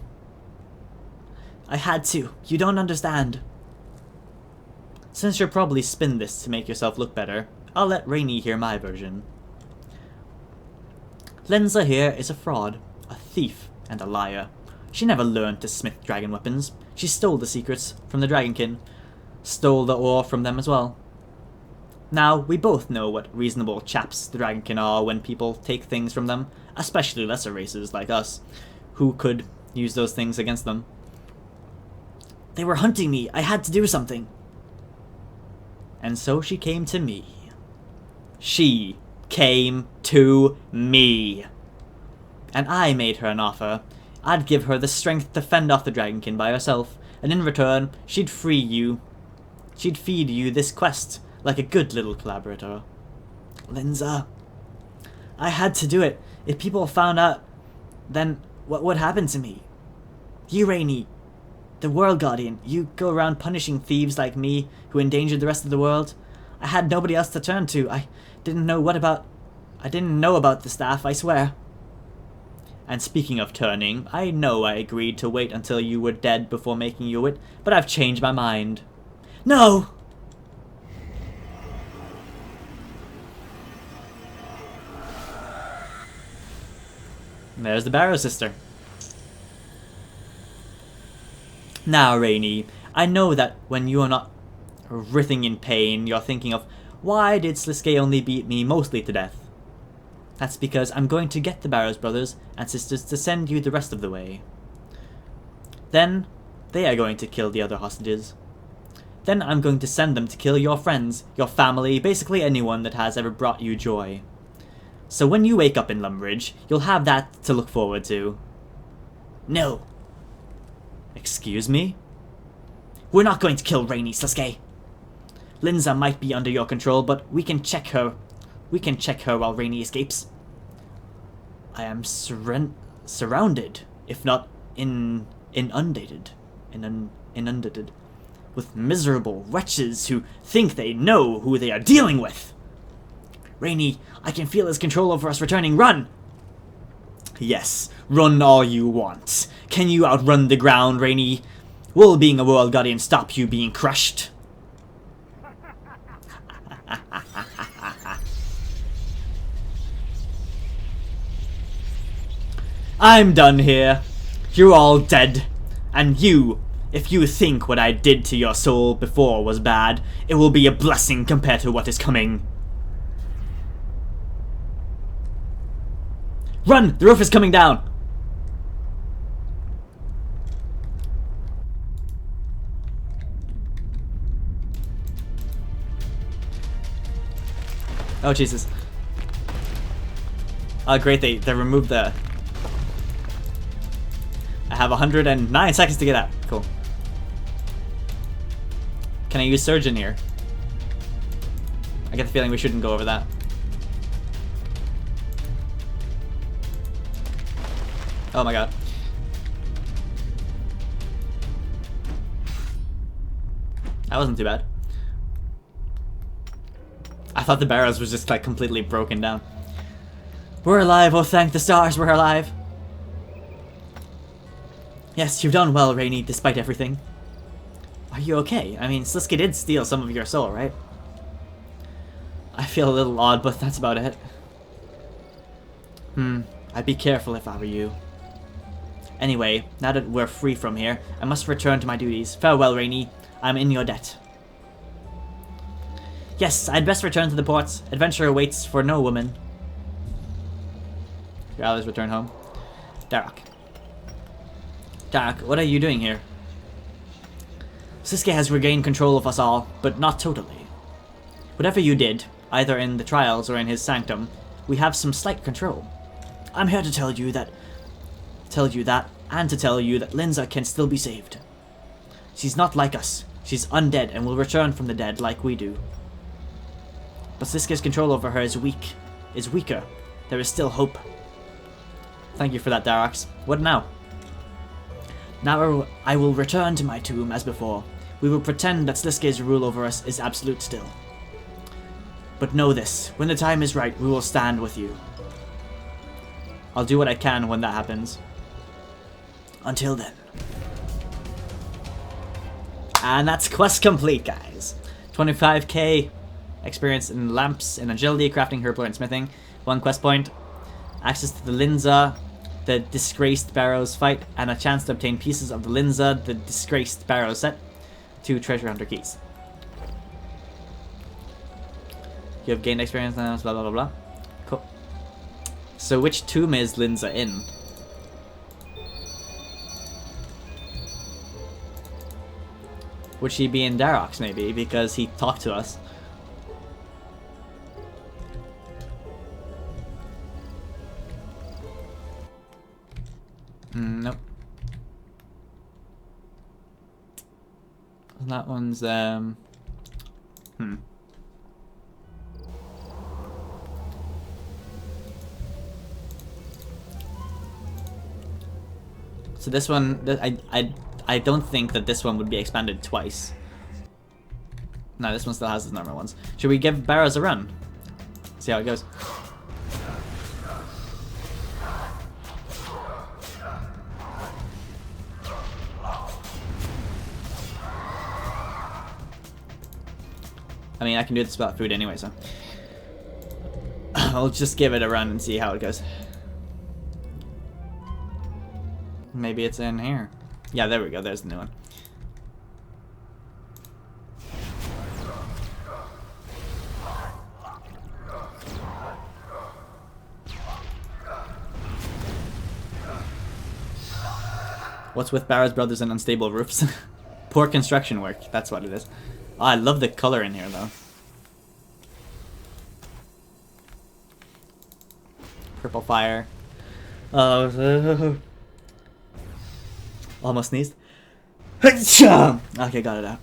I had to. You don't understand. Since you'll probably spin this to make yourself look better, I'll let Rainy hear my version. Linza here is a fraud, a thief, and a liar. She never learned to smith dragon weapons. She stole the secrets from the Dragonkin. Stole the ore from them as well. Now, we both know what reasonable chaps the Dragonkin are when people take things from them, especially lesser races like us, who could use those things against them. They were hunting me. I had to do something. And so she came to me. She came to me. And I made her an offer. I'd give her the strength to fend off the Dragonkin by herself, and in return, she'd free you. She'd feed you this quest, like a good little collaborator. Linza, I had to do it. If people found out, then what would happen to me? You, Rainy, the World Guardian, you go around punishing thieves like me who endangered the rest of the world. I had nobody else to turn to. I didn't know about the staff, I swear. And speaking of turning, I know I agreed to wait until you were dead before making you it, but I've changed my mind. No! There's the Barrows sister. Now, Rainy, I know that when you are not writhing in pain, you're thinking of, why did Sliske only beat me mostly to death? That's because I'm going to get the Barrows brothers and sisters to send you the rest of the way. Then, they are going to kill the other hostages. Then I'm going to send them to kill your friends, your family, basically anyone that has ever brought you joy. So when you wake up in Lumbridge, you'll have that to look forward to. No. Excuse me? We're not going to kill Rainy, Sliske. Linza might be under your control, but we can check her. We can check her while Rainy escapes. I am surrounded, if not inundated, with miserable wretches who think they know who they are dealing with. Rainy, I can feel his control over us returning. Run! Yes, run all you want. Can you outrun the ground, Rainy? Will being a World Guardian stop you being crushed? I'm done here. You're all dead. And you, if you think what I did to your soul before was bad, it will be a blessing compared to what is coming. Run! The roof is coming down! Oh, Jesus. Oh, great, they removed the... I have 109 seconds to get out. Cool. Can I use Surgeon here? I get the feeling we shouldn't go over that. Oh my god. That wasn't too bad. I thought the Barrows was just like completely broken down. We're alive, oh thank the stars, we're alive. Yes, you've done well, Rainy, despite everything. Are you okay? I mean, Sliske did steal some of your soul, right? I feel a little odd, but that's about it. I'd be careful if I were you. Anyway, now that we're free from here, I must return to my duties. Farewell, Rainy. I'm in your debt. Yes, I'd best return to the ports. Adventure awaits for no woman. Your allies return home. Darok. Darok, what are you doing here? Sliske has regained control of us all, but not totally. Whatever you did, either in the trials or in his sanctum, we have some slight control. I'm here to tell you that, and to tell you that Linza can still be saved. She's not like us. She's undead and will return from the dead like we do. But Sliske's control over her is weaker. There is still hope. Thank you for that, Darox. What now? Now I will return to my tomb as before. We will pretend that Sliske's rule over us is absolute still. But know this, when the time is right, we will stand with you. I'll do what I can when that happens. Until then. And that's quest complete, guys. 25k experience in lamps, in agility, crafting, herblore, and smithing. 1 quest point. Access to the Linza, the disgraced Barrows fight, and a chance to obtain pieces of the Linza, the disgraced Barrows set. 2 treasure hunter keys. You have gained experience now, blah blah blah blah. Cool. So which tomb is Linza in? Would she be in Darox maybe, because he talked to us? And that one's So this one, I don't think that this one would be expanded twice. No, this one still has the normal ones. Should we give Barrows a run? See how it goes. I mean, I can do this without food anyway, so I'll just give it a run and see how it goes. Maybe it's in here. Yeah, there we go. There's the new one. What's with Barrows Brothers and unstable roofs? Poor construction work. That's what it is. Oh, I love the color in here, though. Purple fire. Oh, almost sneezed. Okay, got it out.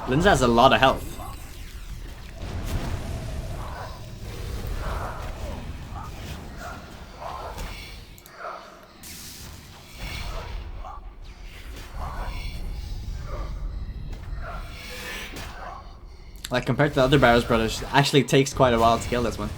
Lindsay has a lot of health. Like, compared to the other Barrows brothers, it actually takes quite a while to kill this one.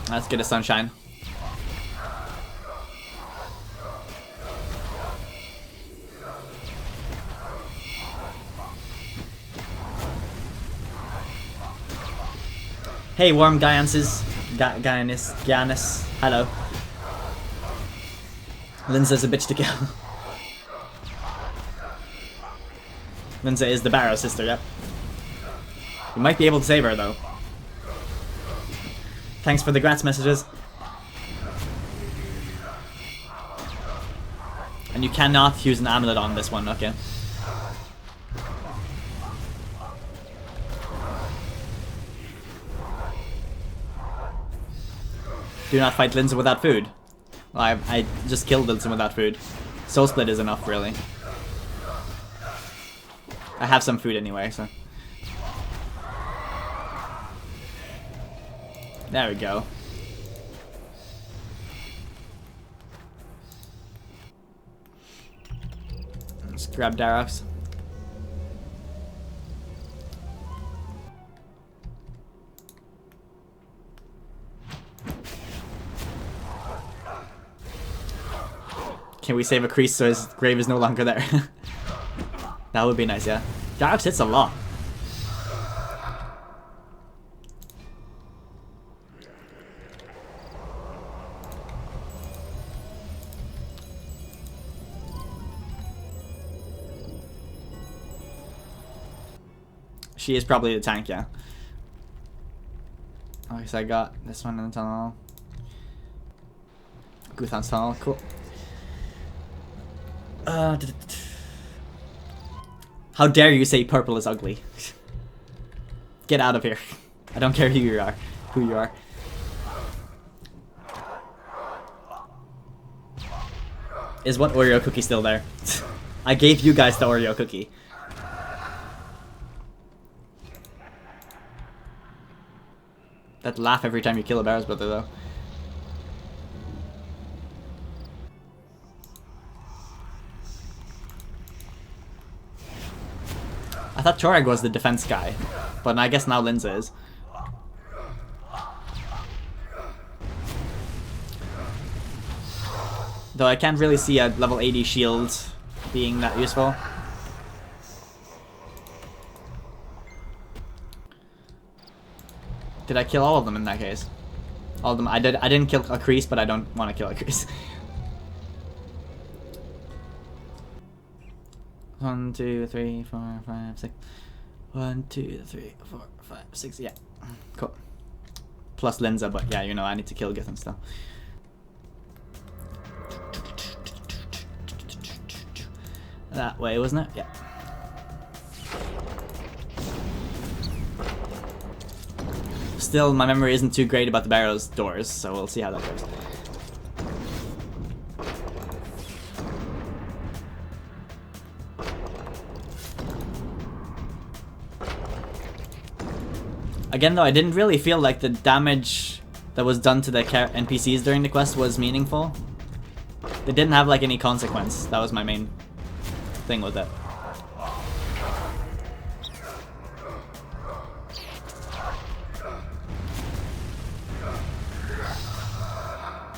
Let's get a sunshine. Hey, warm Giannis. Giannis. Hello. Lindsay's a bitch to kill. Lindsay is the Barrow sister, yep. You might be able to save her, though. Thanks for the grats messages. And you cannot use an amulet on this one, okay. Do not fight Lindsay without food. Well, I just killed Lindsay without food. Soul Split is enough, really. I have some food anyway, so... There we go. Let's grab Darox. Can we save a crease so his grave is no longer there? That would be nice, yeah. Darox hits a lot. She is probably the tank, yeah. Okay, so I got this one in the tunnel. Guthan's tunnel, cool. How dare you say purple is ugly? Get out of here. I don't care who you are. Is one Oreo cookie still there? I gave you guys the Oreo cookie. That laugh every time you kill a Barrows brother, though. I thought Torag was the defense guy, but I guess now Lindsay is. Though I can't really see a level 80 shield being that useful. Did I kill all of them in that case? All of them. I didn't kill a crease, but I don't want to kill a crease. 1, 2, 3, 4, 5, 6. 1, 2, 3, 4, 5, 6. Yeah, cool. Plus Linza, but yeah, you know, I need to kill Githam still. That way, wasn't it? Yeah. Still, my memory isn't too great about the Barrows doors, so we'll see how that goes. Again, though, I didn't really feel like the damage that was done to the NPCs during the quest was meaningful. They didn't have like any consequence. That was my main thing with it.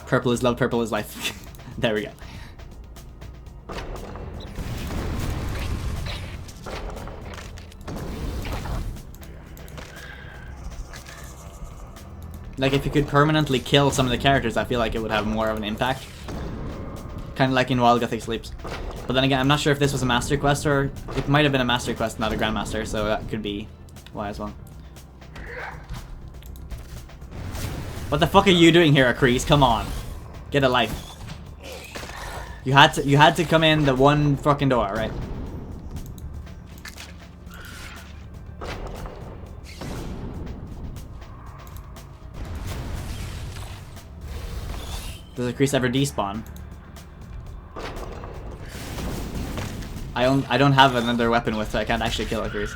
Purple is love, purple is life. There we go. Like, if you could permanently kill some of the characters, I feel like it would have more of an impact. Kind of like in While Gothic Sleeps. But then again, I'm not sure if this was a master quest, or it might have been a master quest, not a grandmaster, so that could be why as well. What the fuck are you doing here, Akrees? Come on. Get a life. You had to come in the one fucking door, right? Does Akrees ever despawn? I don't have another weapon with, so I can't actually kill Akrees.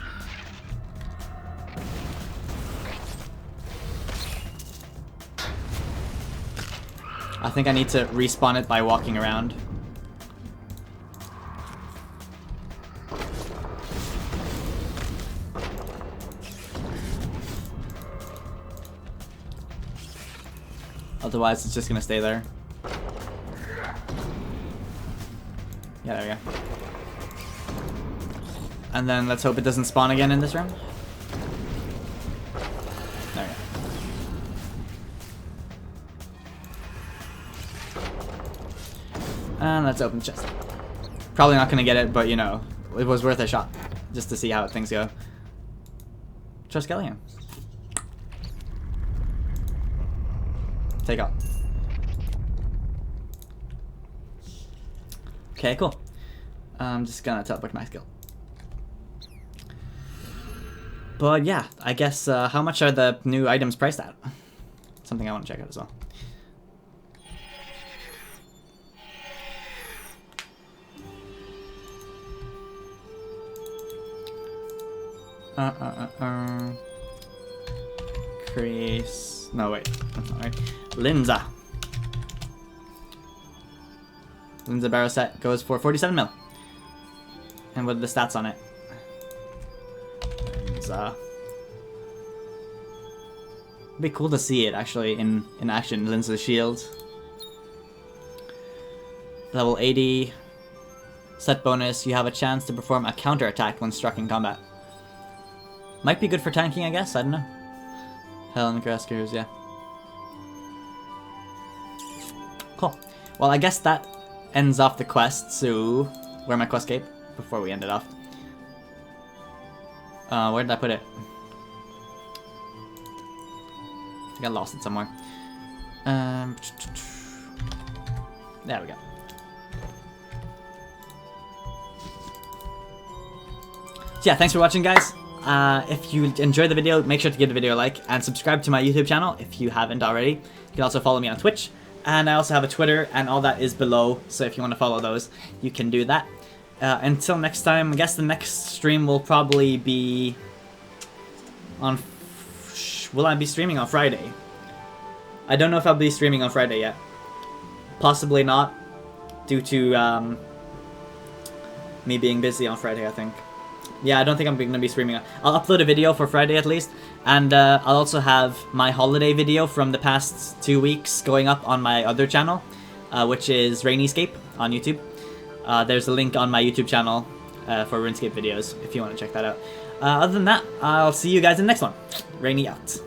I think I need to respawn it by walking around. Otherwise, it's just gonna stay there. Yeah, there we go. And then let's hope it doesn't spawn again in this room. There we go. And let's open the chest. Probably not gonna get it, but you know, it was worth a shot. Just to see how things go. Triskelion. Take off. Okay, cool. I'm just gonna teleport my skill. But yeah, I guess, how much are the new items priced at? Something I want to check out as well. Crease. No, wait. That's not right. Linza. Linza Barrow set goes for 47 mil. And what are the stats on it? Linza. It'd be cool to see it actually in action. Linza's shield. Level 80. Set bonus. You have a chance to perform a counter attack when struck in combat. Might be good for tanking, I guess. I don't know. Helen Rescuers, yeah. Cool. Well, I guess that ends off the quest, so... Where my quest cape? Before we end it off. Where did I put it? I think I lost it somewhere. There we go. So yeah, thanks for watching, guys. If you enjoyed the video, make sure to give the video a like and subscribe to my YouTube channel if you haven't already. You can also follow me on Twitch, and I also have a Twitter, and all that is below, so if you want to follow those, you can do that. Until next time, I guess the next stream will probably be on... Will I be streaming on Friday? I don't know if I'll be streaming on Friday yet. Possibly not, due to me being busy on Friday, I think. Yeah, I don't think I'm going to be streaming. I'll upload a video for Friday at least, and I'll also have my holiday video from the past 2 weeks going up on my other channel, which is Rainyscape on YouTube. There's a link on my YouTube channel for RuneScape videos if you want to check that out. Other than that, I'll see you guys in the next one. Rainy out.